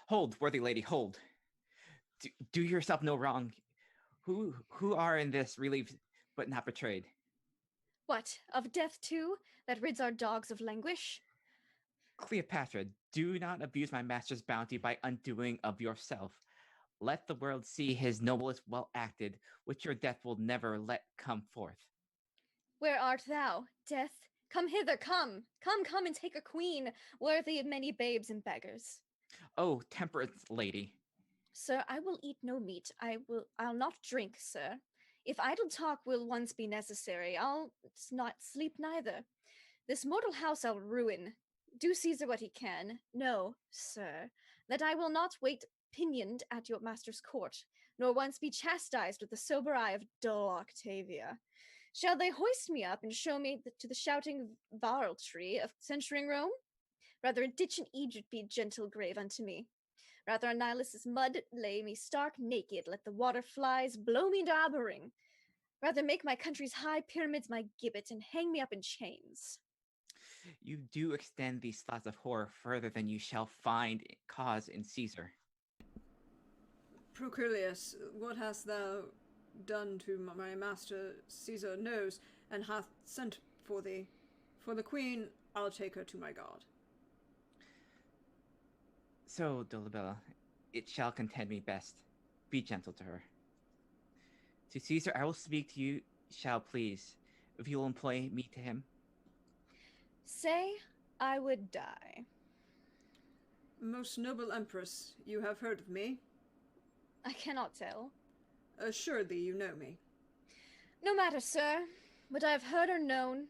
Hold, worthy lady, hold. Do yourself no wrong. Who are in this relieved but not betrayed?
What, of death too, that rids our dogs of languish?
Cleopatra, do not abuse my master's bounty by undoing of yourself. Let the world see his noblest well acted, which your death will never let come forth.
Where art thou, death? Come hither, come! Come and take a queen, worthy of many babes and beggars.
Oh, temperate lady.
Sir, I will eat no meat. I'll not drink, sir. If idle talk will once be necessary, I'll not sleep neither. This mortal house I'll ruin. Do Caesar what he can. Know, sir, that I will not wait pinioned at your master's court, nor once be chastised with the sober eye of dull Octavia. Shall they hoist me up and show me to the shouting varletry of censuring Rome? Rather a ditch in Egypt be gentle grave unto me. Rather on Nilus's mud lay me stark naked, let the water flies blow me dabbering. Rather make my country's high pyramids my gibbet, and hang me up in chains.
You do extend these thoughts of horror further than you shall find cause in Caesar.
Proculius, what hast thou done to my master? Caesar knows, and hath sent for thee. For the queen, I'll take her to my god.
So, Dolabella, it shall content me best. Be gentle to her. To Caesar I will speak to you, shall please, if you will employ me to him.
Say I would die.
Most noble empress, you have heard of me?
I cannot tell.
Assuredly you know me.
No matter, sir, what I have heard or known.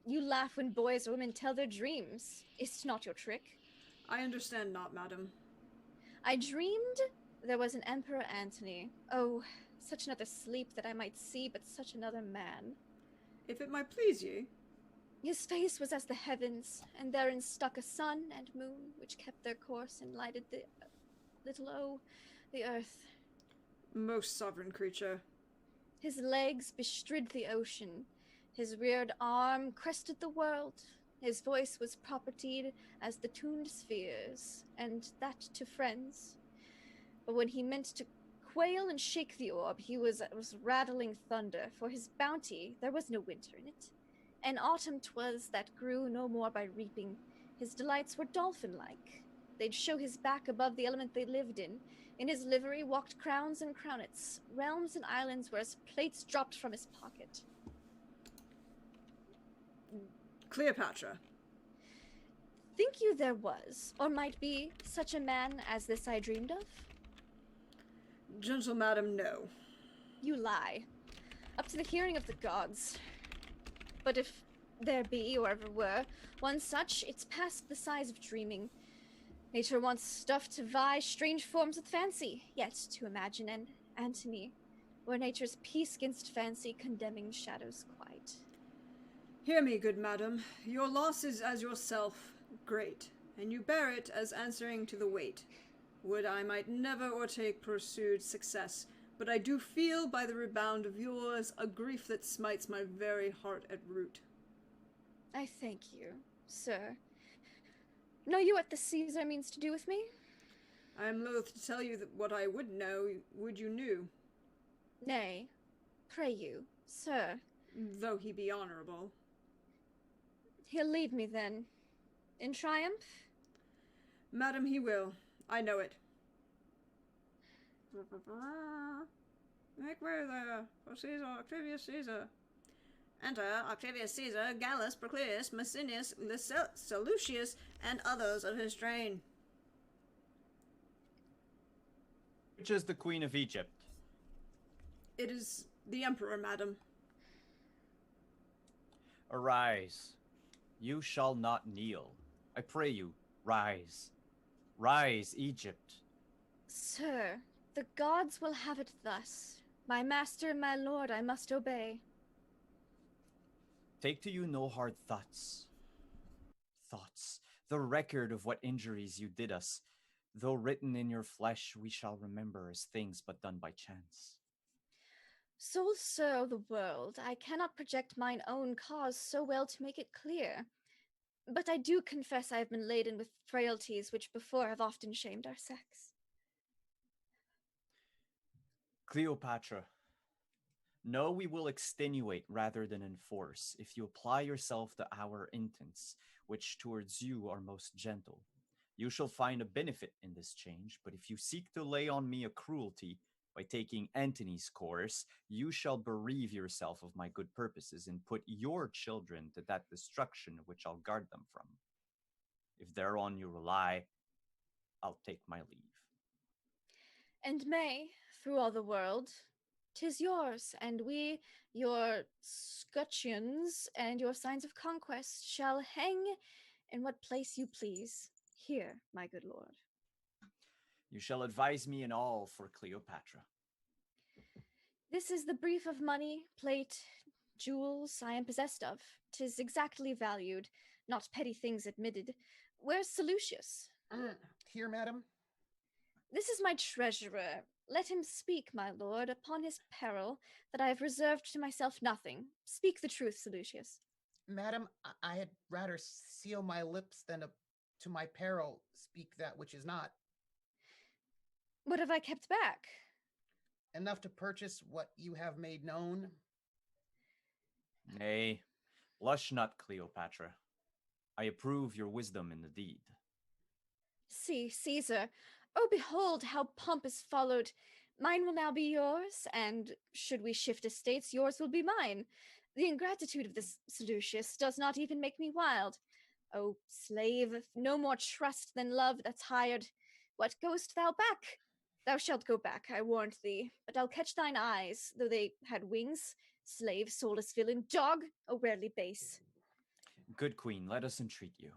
You laugh when boys or women tell their dreams. Is't not your trick?
I understand not, madam.
I dreamed there was an Emperor Antony. Oh, such another sleep that I might see but such another man.
If it might please ye.
His face was as the heavens, and therein stuck a sun and moon, which kept their course and lighted the earth.
Most sovereign creature.
His legs bestrid the ocean. His reared arm crested the world. His voice was propertied as the tuned spheres, and that to friends. But when he meant to quail and shake the orb, he was rattling thunder. For his bounty, there was no winter in it. And autumn 'twas that grew no more by reaping. His delights were dolphin-like. They'd show his back above the element they lived in. In his livery walked crowns and crownets, realms and islands were as plates dropped from his pocket.
Cleopatra.
Think you there was, or might be, such a man as this I dreamed of?
Gentle madam, no.
You lie. Up to the hearing of the gods. But if there be, or ever were, one such, it's past the size of dreaming. Nature wants stuff to vie strange forms with fancy, yet to imagine an Antony, where nature's peace against fancy condemning shadows quite.
Hear me, good madam. Your loss is as yourself great, and you bear it as answering to the weight. Would I might never o'ertake pursued success, but I do feel by the rebound of yours a grief that smites my very heart at root.
I thank you, sir. Know you what the Caesar means to do with me?
I am loath to tell you that what I would know, would you knew.
Nay, pray you, sir.
Though he be honorable.
He'll lead me then. In triumph?
Madam, he will. I know it. Make way there, for Caesar, Octavius Caesar. Enter Octavius Caesar, Gallus, Procleus, Massinius, Seleucus, and others of his train.
Which is the Queen of Egypt?
It is the Emperor, madam.
Arise. You shall not kneel. I pray you, rise. Rise, Egypt.
Sir, the gods will have it thus. My master and my lord I must obey.
Take to you no hard thoughts. Thoughts, the record of what injuries you did us, though written in your flesh, we shall remember as things but done by chance.
Sole sir of the world, I cannot project mine own cause so well to make it clear. But I do confess I have been laden with frailties which before have often shamed our sex.
Cleopatra, know we will extenuate rather than enforce if you apply yourself to our intents, which towards you are most gentle. You shall find a benefit in this change, but if you seek to lay on me a cruelty by taking Antony's course, you shall bereave yourself of my good purposes and put your children to that destruction which I'll guard them from. If thereon you rely, I'll take my leave.
And may, through all the world, 'tis yours, and we, your scutcheons and your signs of conquest, shall hang in what place you please. Here, my good lord.
You shall advise me in all for Cleopatra.
This is the brief of money, plate, jewels I am possessed of. 'Tis exactly valued, not petty things admitted. Where's Seleucus?
Here, madam.
This is my treasurer. Let him speak, my lord, upon his peril, that I have reserved to myself nothing. Speak the truth, Seleucus.
Madam, I had rather seal my lips than to my peril speak that which is not.
What have I kept back?
Enough to purchase what you have made known.
Nay, blush not, Cleopatra. I approve your wisdom in the deed.
See, Caesar, oh, behold how pomp is followed. Mine will now be yours, and should we shift estates, yours will be mine. The ingratitude of this Seleucus does not even make me wild. Oh, slave, no more trust than love that's hired. What, goest thou back? Thou shalt go back, I warrant thee, but I'll catch thine eyes, though they had wings. Slave, soulless villain, dog, oh, rarely base.
Good queen, let us entreat you.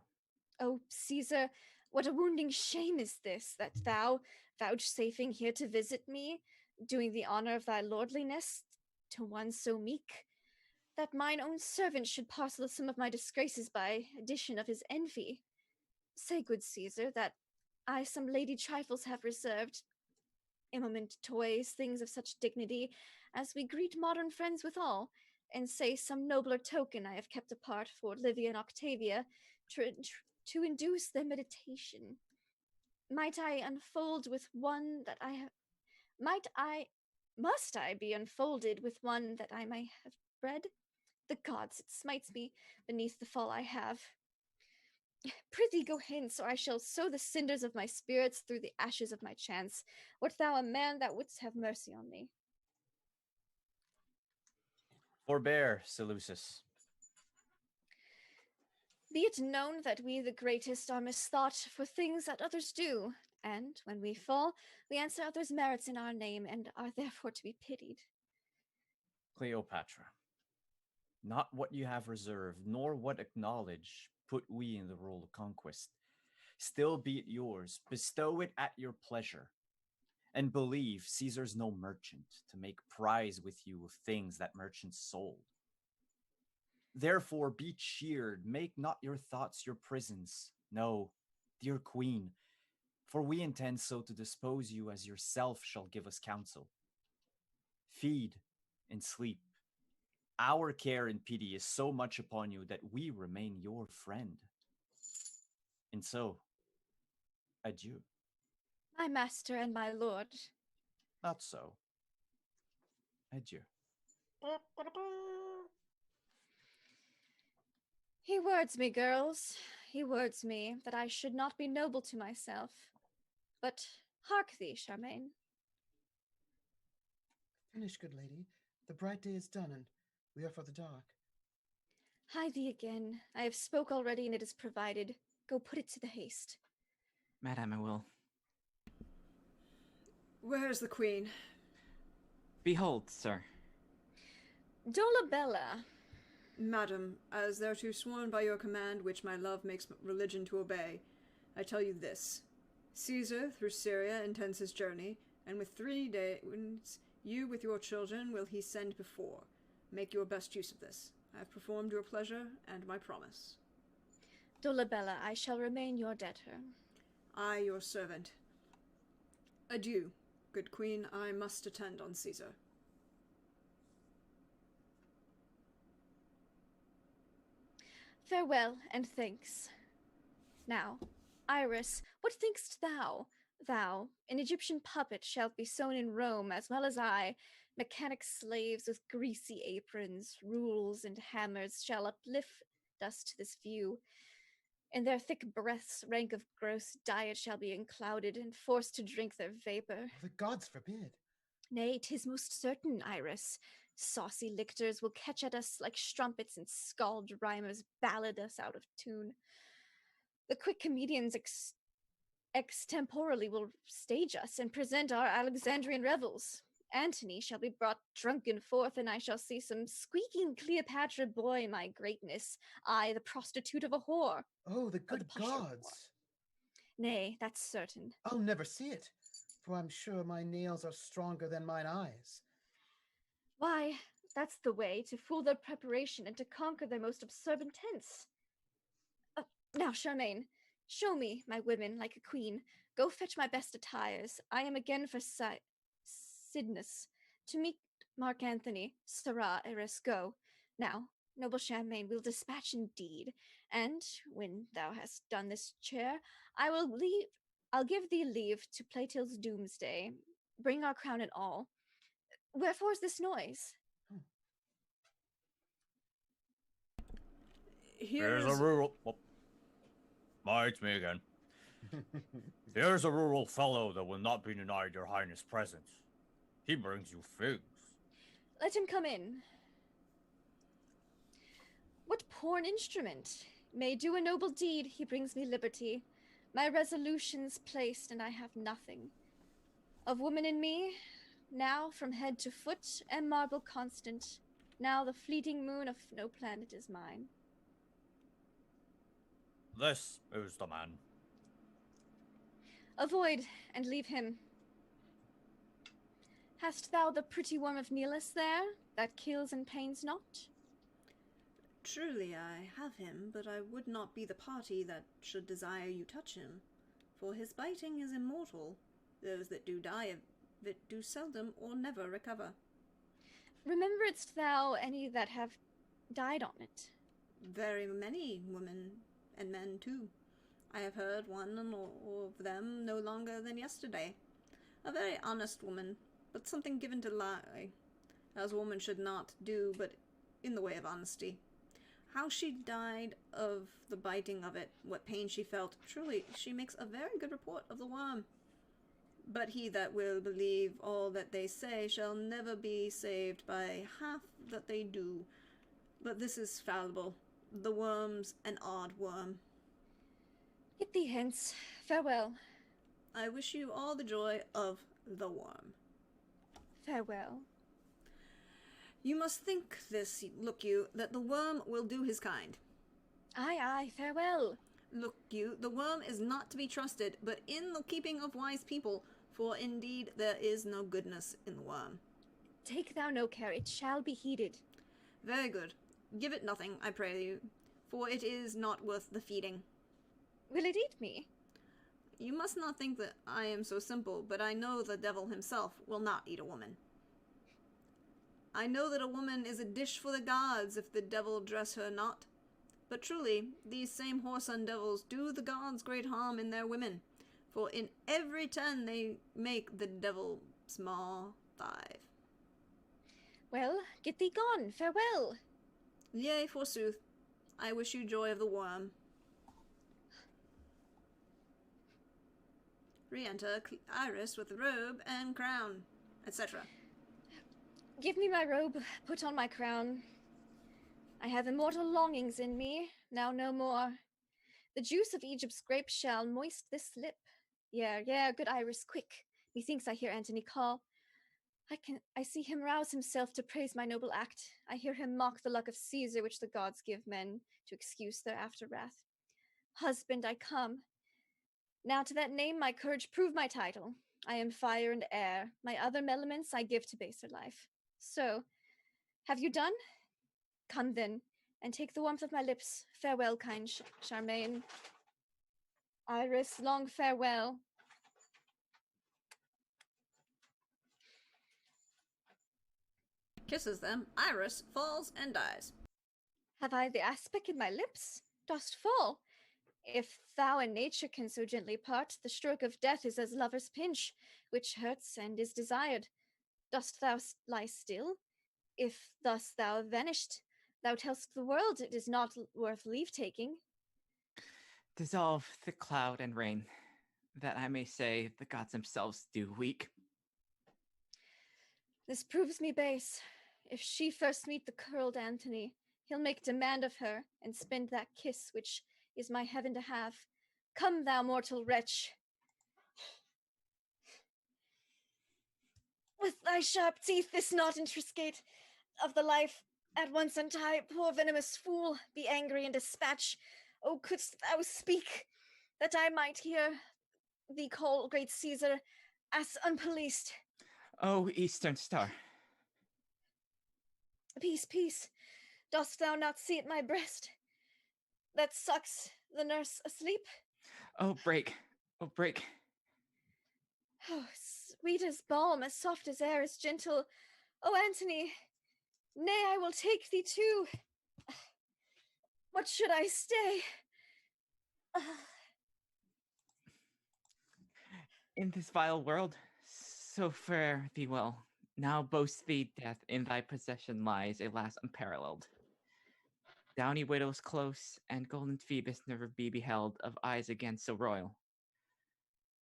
Oh, Caesar, what a wounding shame is this, that thou, vouchsafing here to visit me, doing the honor of thy lordliness to one so meek, that mine own servant should parcel some of my disgraces by addition of his envy. Say, good Caesar, that I some lady trifles have reserved, immement toys, things of such dignity, as we greet modern friends withal, and say some nobler token I have kept apart for Livia and Octavia, to induce their meditation. Might I unfold with one that I have... Must I be unfolded with one that I may have bred? The gods, it smites me beneath the fall I have. Prithee go hence, or I shall sow the cinders of my spirits through the ashes of my chance. Wert thou a man, thou wouldst have mercy on me.
Forbear, Seleucus.
Be it known that we the greatest are misthought for things that others do, and when we fall, we answer others' merits in our name, and are therefore to be pitied.
Cleopatra, not what you have reserved, nor what acknowledge put we in the role of conquest. Still be it yours, bestow it at your pleasure. And believe Caesar's no merchant to make prize with you of things that merchants sold. Therefore be cheered, make not your thoughts your prisons. No, dear queen, for we intend so to dispose you as yourself shall give us counsel. Feed and sleep. Our care and pity is so much upon you that we remain your friend. And so, adieu.
My master and my lord.
Not so. Adieu.
He words me, girls, he words me, that I should not be noble to myself. But hark thee, Charmaine.
Finish, good lady. The bright day is done, and we are for the dark.
Hie thee again. I have spoke already, and it is provided. Go put it to the haste.
Madam, I will.
Where is the queen?
Behold, sir.
Dolabella.
Madam, as thereto sworn by your command, which my love makes religion to obey, I tell you this. Caesar, through Syria, intends his journey, and with 3 days, you with your children will he send before. Make your best use of this. I have performed your pleasure and my promise.
Dolabella, I shall remain your debtor.
I, your servant. Adieu, good queen, I must attend on Caesar.
Farewell, and thanks. Now, Iris, what thinkst thou? Thou, an Egyptian puppet, shalt be sown in Rome, as well as I. Mechanic slaves with greasy aprons, rules, and hammers shall uplift us to this view. In their thick breaths, rank of gross diet shall be enclouded, and forced to drink their vapor.
The gods forbid.
Nay, 'tis most certain, Iris. Saucy lictors will catch at us like strumpets, and scald rhymers ballad us out of tune. The quick comedians extemporally will stage us and present our Alexandrian revels. Antony shall be brought drunken forth, and I shall see some squeaking Cleopatra boy my greatness, I, the prostitute of a whore.
Oh, the good
the posher
gods.
whore. Nay, that's certain.
I'll never see it, for I'm sure my nails are stronger than mine eyes.
Why, that's the way to fool their preparation and to conquer their most absurd intents. Now, Charmaine, show me my women like a queen. Go fetch my best attires. I am again for Cydnus. To meet Mark Antony, Sarah, Eris, go. Now, noble Charmaine, we'll dispatch indeed. And when thou hast done this chair, I'll give thee leave to play till doomsday. Bring our crown and all. Wherefore's this noise?
Here's a rural... Oh, it's me again. Here's a rural fellow that will not be denied your highness' presence. He brings you figs.
Let him come in. What poor an instrument! May do a noble deed, he brings me liberty. My resolutions placed, and I have nothing. Of woman in me, now from head to foot, am marble constant. Now the fleeting moon of no planet is mine.
This is the man.
Avoid, and leave him. Hast thou the pretty worm of Nilus there, that kills and pains not?
Truly I have him, but I would not be the party that should desire you touch him. For his biting is immortal. Those that do die of it do seldom or never recover.
Rememberedst thou any that have died on it?
Very many women and men too. I have heard one of them no longer than yesterday. A very honest woman, but something given to lie, as a woman should not do, but in the way of honesty. How she died of the biting of it, what pain she felt, truly she makes a very good report of the worm. But he that will believe all that they say shall never be saved by half that they do. But this is fallible. The worm's an odd worm.
Get thee hence. Farewell.
I wish you all the joy of the worm.
Farewell.
You must think this, look you, that the worm will do his kind.
Aye, aye, farewell.
Look you, the worm is not to be trusted, but in the keeping of wise people, for indeed there is no goodness in the worm.
Take thou no care, it shall be heeded.
Very good. Give it nothing, I pray you, for it is not worth the feeding.
Will it eat me?
You must not think that I am so simple, but I know the devil himself will not eat a woman. I know that a woman is a dish for the gods if the devil dress her not. But truly, these same whoreson devils do the gods great harm in their women, for in every 10 they make the devil small 5.
Well, get thee gone, farewell.
Yea, forsooth, I wish you joy of the worm. Re-enter Iris with robe and crown, etc.
Give me my robe, put on my crown. I have immortal longings in me, now no more. The juice of Egypt's grape shall moist this lip. Yeah, good Iris, quick. Methinks I hear Antony call. I see him rouse himself to praise my noble act. I hear him mock the luck of Caesar which the gods give men to excuse their after wrath. Husband, I come. Now to that name my courage prove my title. I am fire and air. My other elements I give to baser life. So, have you done? Come then, and take the warmth of my lips. Farewell, kind Charmaine. Iris, long farewell.
Kisses them, Iris falls and dies.
Have I the aspic in my lips? Dost fall? If thou and nature can so gently part, the stroke of death is as lover's pinch, which hurts and is desired. Dost thou lie still? If thus thou vanished, thou tell'st the world it is not worth leave-taking.
Dissolve the cloud and rain, that I may say the gods themselves do weak.
This proves me base. If she first meet the curled Antony, he'll make demand of her, and spend that kiss which is my heaven to have. Come, thou mortal wretch. With thy sharp teeth this knot intricate of the life at once untie, poor venomous fool, be angry and dispatch. Oh, couldst thou speak, that I might hear thee call great Caesar as unpoliced.
O Eastern Star.
Peace, peace. Dost thou not see at my breast that sucks the nurse asleep?
Oh, break. Oh, break.
Oh, sweet as balm, as soft as air, as gentle. Oh, Antony, nay, I will take thee too. What should I stay?
In this vile world, so fare thee well. Now boast thee death, in thy possession lies a lass unparalleled. Downy widows close, and golden Phoebus never be beheld of eyes again so royal.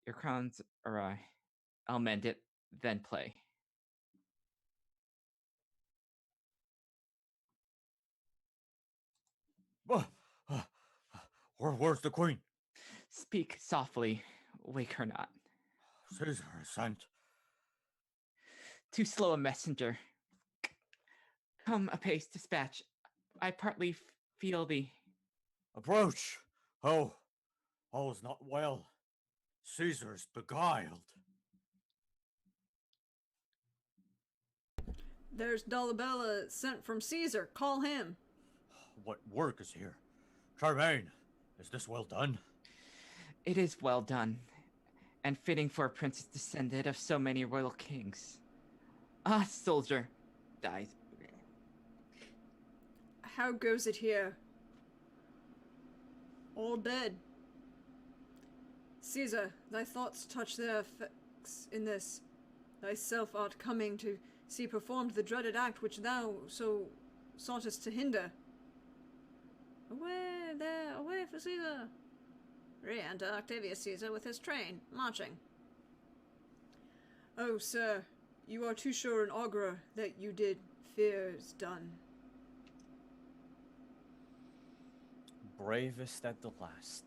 Your crown's awry. I'll mend it, then play.
Where's the queen?
Speak softly, wake her not.
Caesar is sent.
Too slow a messenger. Come apace, dispatch. I partly feel thee.
Approach. Oh, all's not well. Caesar's beguiled.
There's Dolabella sent from Caesar. Call him.
What work is here? Charmaine, is this well done?
It is well done, and fitting for a princess descended of so many royal kings. Ah, soldier, dies.
How goes it here? All dead. Caesar, thy thoughts touch their effects in this. Thyself art coming to see performed the dreaded act which thou so soughtest to hinder. Away there, away for Caesar! Re-enter Octavius Caesar with his train, marching. Oh, sir, you are too sure an augurer that you did fears done.
bravest at the last.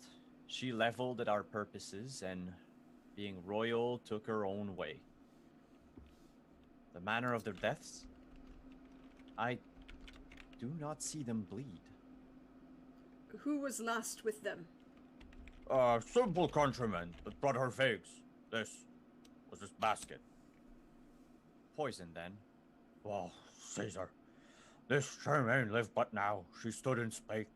She leveled at our purposes, and being royal took her own way. The manner of their deaths? I do not see them bleed.
Who was last with them?
Simple countryman that brought her figs. This was this basket. Poison, then? Well, Caesar. This Charmaine lived but now. She stood and spake.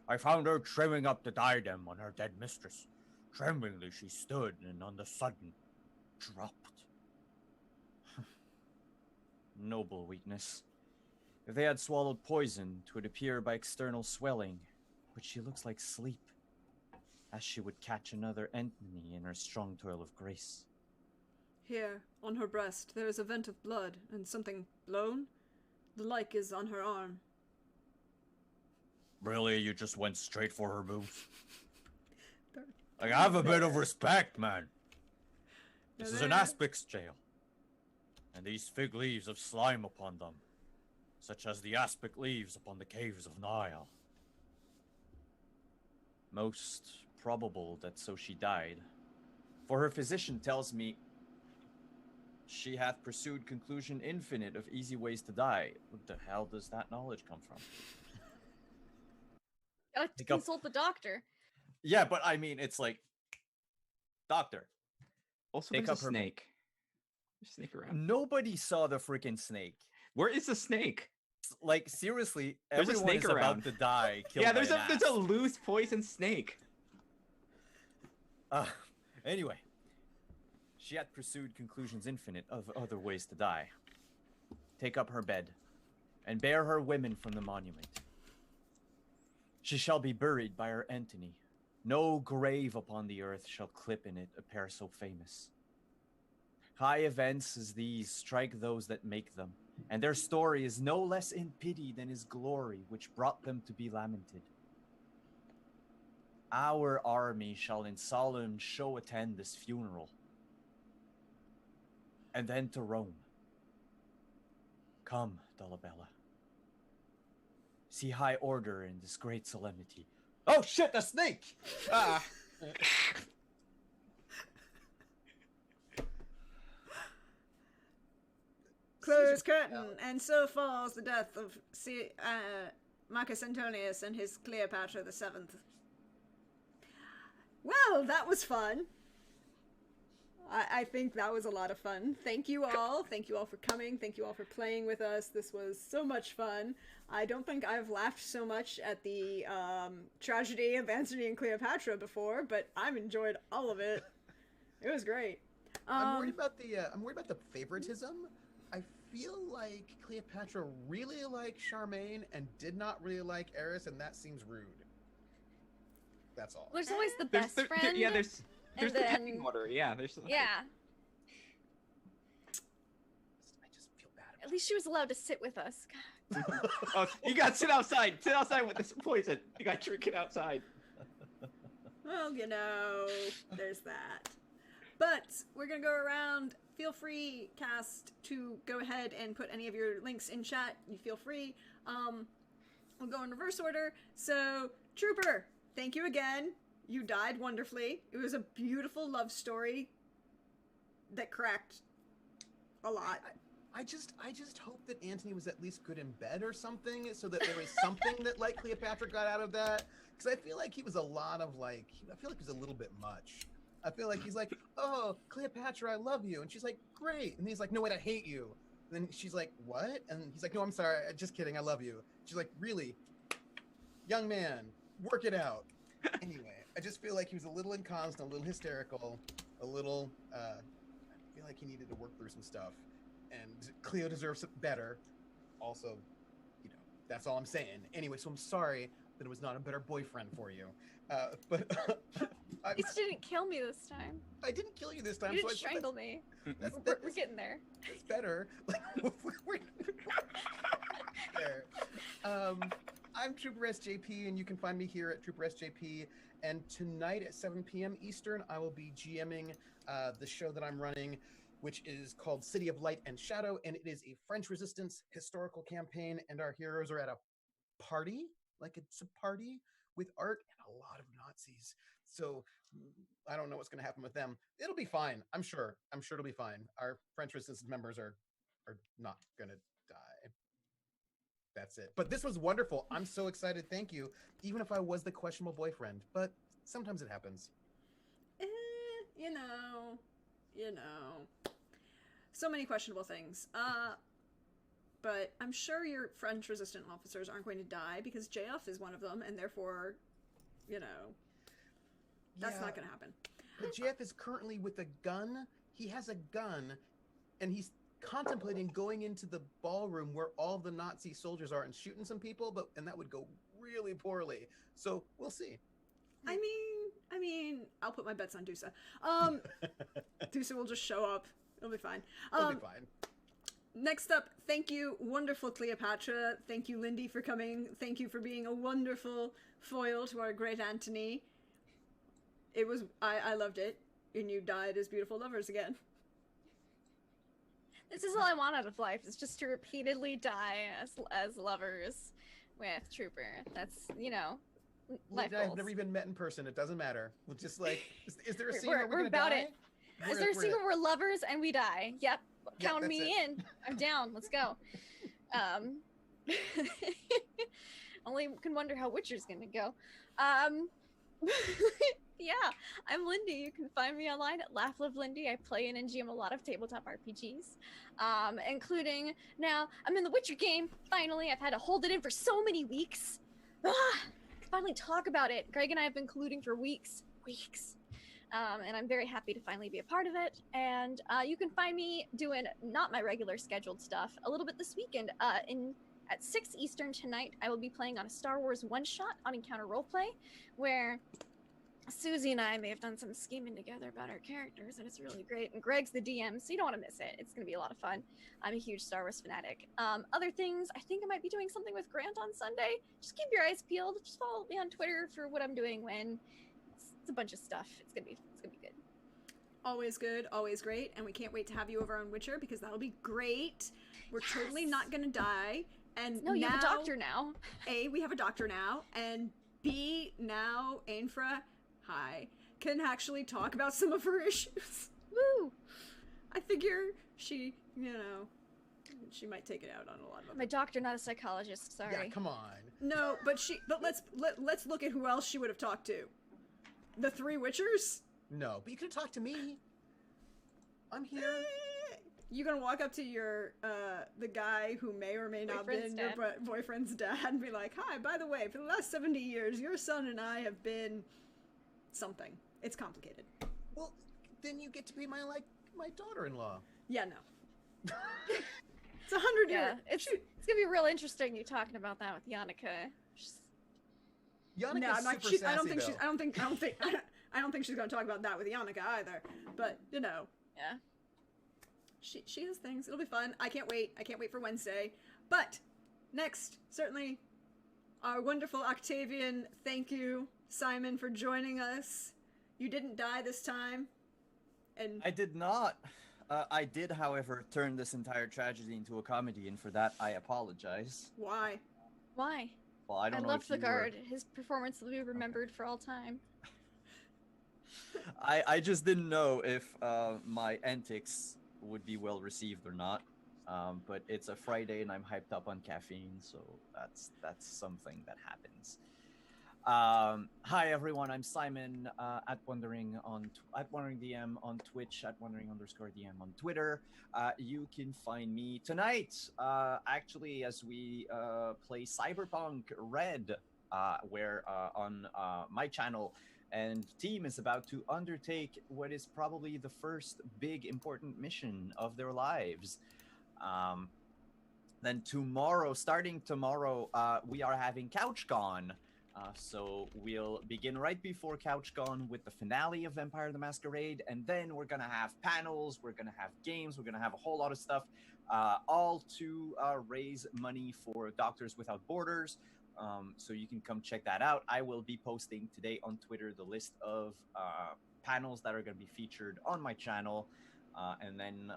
I found her trimming up the diadem on her dead mistress. Tremblingly she stood, and on the sudden dropped. Noble weakness. If they had swallowed poison, 'twould appear by external swelling, but she looks like sleep, as she would catch another Antony in her strong toil of grace.
Here, on her breast, there is a vent of blood, and something blown? The like is on her arm.
Really, you just went straight for her boobs? Like, have a bit of respect, man. This is an aspic's jail, and these fig leaves have slime upon them, such as the aspic leaves upon the caves of Nile. Most probable that so she died, for her physician tells me she hath pursued conclusion infinite of easy ways to die. What the hell does that knowledge come from?
I like to consult the doctor.
Yeah, but I mean, it's like, doctor.
Also,
Take
there's
up
a
her-
snake. There's a snake around.
Nobody saw the freaking snake.
Where is the snake?
Like, seriously,
There's a
everyone
snake
is
around.
about to die. Killed
Yeah,
by
there's
an
a
asp.
loose poison snake.
Anyway, she had pursued conclusions infinite of other ways to die. Take up her bed, and bear her women from the monument. She shall be buried by her Antony. No grave upon the earth shall clip in it a pair so famous. High events as these strike those that make them, and their story is no less in pity than his glory, which brought them to be lamented. Our army shall in solemn show attend this funeral, and then to Rome. Come, Dolabella. See high order in this great solemnity. Oh shit, the snake!
Close curtain, and so falls the death of Marcus Antonius and his Cleopatra the Seventh. Well, that was fun. I think that was a lot of fun. Thank you all. Thank you all for coming. Thank you all for playing with us. This was so much fun. I don't think I've laughed so much at the tragedy of Antony and Cleopatra before, but I've enjoyed all of it. It was great.
I'm worried about the favoritism. I feel like Cleopatra really liked Charmaine and did not really like Eris, and that seems rude. That's all.
There's always the best friend.
Yeah, there's
and
the
then-
pecking order. Yeah, there's.
Yeah.
I just feel bad.
At least she was allowed to sit with us. God.
Oh, you got to sit outside. Sit outside with this poison. You got to drink it outside.
Well, you know, there's that. But we're going to go around. Feel free, cast, to go ahead and put any of your links in chat. You feel free. We'll go in reverse order. So, Trooper, thank you again. You died wonderfully. It was a beautiful love story that cracked a lot.
I just hope that Antony was at least good in bed or something, so that there was something that like Cleopatra got out of that. Because I feel like he was a lot of like, I feel like he was a little bit much. I feel like he's like, oh, Cleopatra, I love you. And she's like, great. And he's like, no, wait, I hate you. And then she's like, what? And he's like, no, I'm sorry. Just kidding. I love you. She's like, really? Young man, work it out. Anyway, I just feel like he was a little inconstant, a little hysterical, a little, I feel like he needed to work through some stuff. And Cleo deserves it better. Also, you know, that's all I'm saying. Anyway, so I'm sorry that it was not a better boyfriend for you. But
At least you didn't kill me this time.
I didn't kill you this time.
You
so
didn't strangle me. We're getting there.
It's better. Like, we're there. I'm Trooper SJP, and you can find me here at Trooper SJP. And tonight at 7 p.m. Eastern, I will be GMing the show that I'm running, which is called City of Light and Shadow, and it is a French Resistance historical campaign. And our heroes are at a party, like it's a party, with art and a lot of Nazis. So I don't know what's going to happen with them. It'll be fine. I'm sure it'll be fine. Our French resistance members are not going to die. That's it. But this was wonderful. I'm so excited. Thank you. Even if I was the questionable boyfriend, but sometimes it happens.
You know. So many questionable things. But I'm sure your French resistant officers aren't going to die because JF is one of them, and therefore, that's not going to happen.
But JF is currently with a gun. He has a gun, and he's contemplating going into the ballroom where all the Nazi soldiers are and shooting some people, and that would go really poorly. So we'll see.
I mean, I'll put my bets on Dusa. Dusa will just show up. It'll be fine.
It'll be fine.
Next up, thank you, wonderful Cleopatra. Thank you, Lindy, for coming. Thank you for being a wonderful foil to our great Antony. I loved it, and you died as beautiful lovers again.
This is all I want out of life, is just to repeatedly die as lovers with Trooper. That's, life goals.
I've never even met in person. It doesn't matter. We'll just is there a scene
we're
where we're
about
die?
It. Is there a scene where we're lovers and we die? Yep. Count me in. I'm down. Let's go. Only can wonder how Witcher's gonna go. Yeah, I'm Lindy. You can find me online at Laugh Live Lindy. I play and GM a lot of tabletop RPGs, including now I'm in the Witcher game. Finally, I've had to hold it in for so many weeks. Finally talk about it. Greg and I have been colluding for weeks. And I'm very happy to finally be a part of it. And you can find me doing not my regular scheduled stuff a little bit this weekend. At 6 Eastern tonight, I will be playing on a Star Wars one-shot on Encounter Roleplay, where Susie and I may have done some scheming together about our characters, and it's really great. And Greg's the DM, so you don't want to miss it. It's going to be a lot of fun. I'm a huge Star Wars fanatic. Other things, I think I might be doing something with Grant on Sunday. Just keep your eyes peeled. Just follow me on Twitter for what I'm doing when. It's a bunch of stuff. It's gonna be good.
Always good, always great, and we can't wait to have you over on Witcher because that'll be great. We're totally not gonna die. And
no, you have a doctor now.
A, we have a doctor now, and B, now Ainfra, can actually talk about some of her issues.
Woo!
I figure she might take it out on a lot of them.
I'm a doctor, not a psychologist. Sorry.
Yeah, come on.
No, but let's look at who else she would have talked to. The 3 Witchers?
No, but you could talk to me. I'm here.
You gonna walk up to your the guy who may or may not been your boyfriend's dad and be like, "Hi, by the way, for the last 70 years, your son and I have been something." It's complicated.
Well, then you get to be my daughter-in-law.
Yeah, no. It's 100 years.
It's gonna be real interesting you talking about that with Yannicka.
Yannika's super sassy,
I don't think she's gonna talk about that with Yannicka either. But
Yeah.
She has things. It'll be fun. I can't wait. I can't wait for Wednesday. But next, certainly, our wonderful Octavian. Thank you, Simon, for joining us. You didn't die this time. And
I did not. I did, however, turn this entire tragedy into a comedy, and for that I apologize.
Why?
Why?
Well, I don't know.
I loved the guard. His performance will be remembered for all time.
I just didn't know if my antics would be well received or not. But it's a Friday and I'm hyped up on caffeine, so that's something that happens. Hi everyone, I'm Simon at Wondering DM on Twitch, at Wondering_DM on Twitter. You can find me tonight, actually, as we play Cyberpunk Red, where on my channel and team is about to undertake what is probably the first big important mission of their lives. Then starting tomorrow, we are having CouchCon. So we'll begin right before CouchCon with the finale of Vampire the Masquerade, and then we're gonna have panels, we're gonna have games, we're gonna have a whole lot of stuff, all to raise money for Doctors Without Borders. So you can come check that out. I will be posting today on Twitter the list of panels that are going to be featured on my channel. And then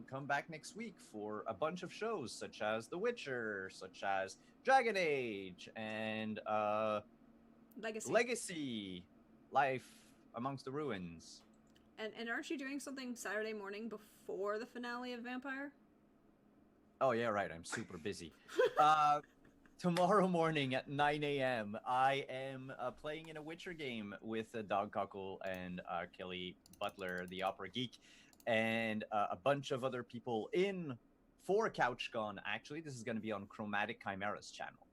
come back next week for a bunch of shows, such as The Witcher, such as Dragon Age, and
Legacy.
Legacy, life amongst the ruins.
And aren't you doing something Saturday morning before the finale of Vampire?
Oh yeah, right. I'm super busy. Tomorrow morning at 9 a.m., I am playing in a Witcher game with Dog Cockle and Kelly Butler, the opera geek, and a bunch of other people for CouchCon. Actually, this is going to be on Chromatic Chimera's channel.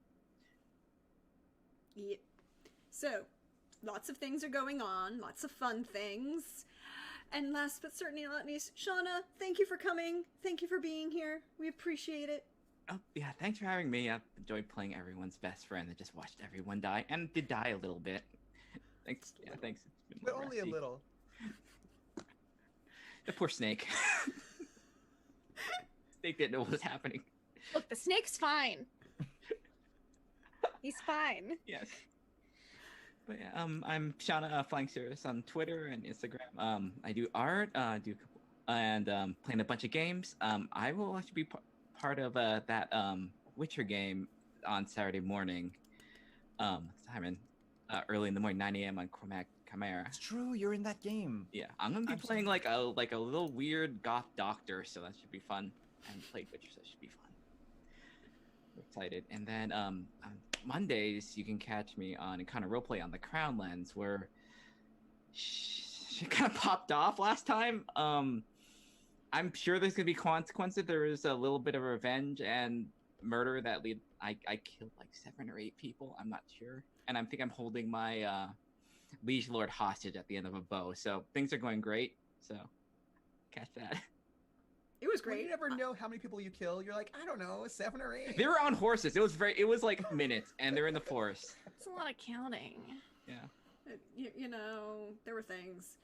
Yeah. So, lots of things are going on, lots of fun things. And last but certainly not least, Shauna, thank you for coming. Thank you for being here. We appreciate it.
Oh, yeah, thanks for having me. I've enjoyed playing everyone's best friend and just watched everyone die, and did die a little bit. Thanks. Yeah, thanks. It's been
But only a
rusty.
little.
The poor snake. Snake didn't know what was happening.
Look, the snake's fine. He's fine.
Yes. But yeah, I'm Shauna Flying Cirrus on Twitter and Instagram. I do art, and playing a bunch of games. I will actually be part of that Witcher game on Saturday morning. Simon, early in the morning, 9 a.m. on Chromatic Chimera.
It's true. You're in that game.
Yeah, I'm gonna be playing like a little weird goth doctor, so that should be fun. I haven't played Witcher, so it should be fun. We're excited. And then on Mondays, you can catch me on Encounter Roleplay on the Crown Lens, where she kind of popped off last time. I'm sure there's gonna be consequences. There is a little bit of revenge and murder that I killed like 7 or 8 people. I'm not sure, and I think I'm holding my liege lord hostage at the end of a bow. So things are going great. So catch that.
It was
Well,
great.
you never know how many people you kill. You're like, I don't know, 7 or 8.
They were on horses. It was like minutes, and they're in the forest.
That's a lot of counting.
Yeah.
You know, there were things.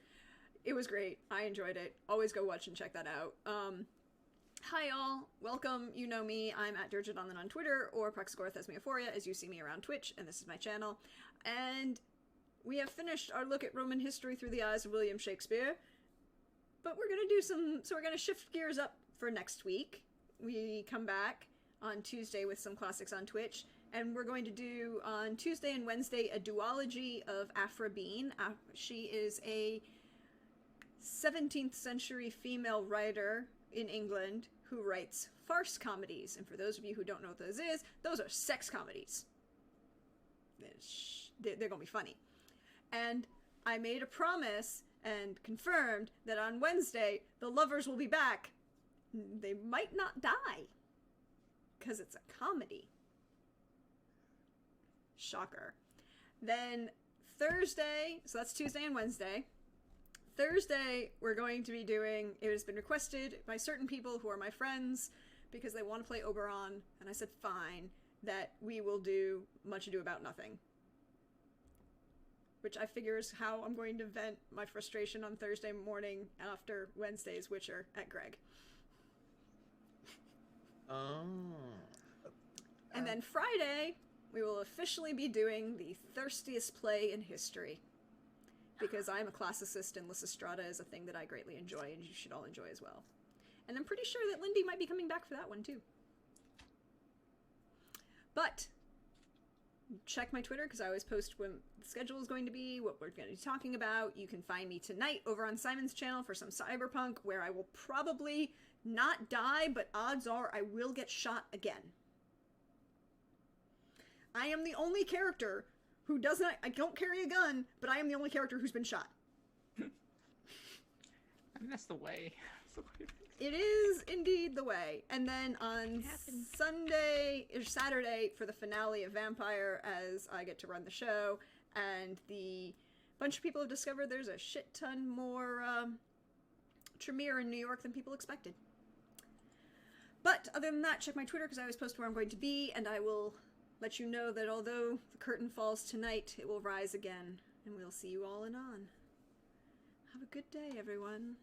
It was great. I enjoyed it. Always go watch and check that out. Hi all, welcome. You know me. I'm at Dirgedonan on Twitter or Praxagora Thesmiophoria as you see me around Twitch, and this is my channel. And we have finished our look at Roman history through the eyes of William Shakespeare. But we're going to do so we're going to shift gears up for next week. We come back on Tuesday with some classics on Twitch, and we're going to do on Tuesday and Wednesday a duology of Aphra Bean. She is a 17th century female writer in England who writes farce comedies. And for those of you who don't know what those are sex comedies. They're going to be funny. And I made a promise and confirmed that on Wednesday the lovers will be back. They might not die because it's a comedy. Shocker. Then Thursday, so that's Tuesday and Wednesday. Thursday, we're going to be doing, it has been requested by certain people who are my friends because they want to play Oberon, and I said fine, that we will do Much Ado About Nothing. Which I figure is how I'm going to vent my frustration on Thursday morning after Wednesday's Witcher at Greg.
Oh.
And then Friday, we will officially be doing the thirstiest play in history. Because I'm a classicist and Lysistrata is a thing that I greatly enjoy and you should all enjoy as well. And I'm pretty sure that Lindy might be coming back for that one too. But check my Twitter because I always post when the schedule is going to be, what we're going to be talking about. You can find me tonight over on Simon's channel for some cyberpunk where I will probably not die, but odds are I will get shot again. I am the only character who doesn't, I don't carry a gun, but I am the only character who's been shot.
I mean, that's the way.
It is indeed the way. And then on Sunday or Saturday for the finale of Vampire, as I get to run the show, and the bunch of people have discovered there's a shit ton more Tremere in New York than people expected. But other than that, check my Twitter because I always post where I'm going to be, and I will let you know that although the curtain falls tonight, it will rise again, and we'll see you all anon. Have a good day, everyone.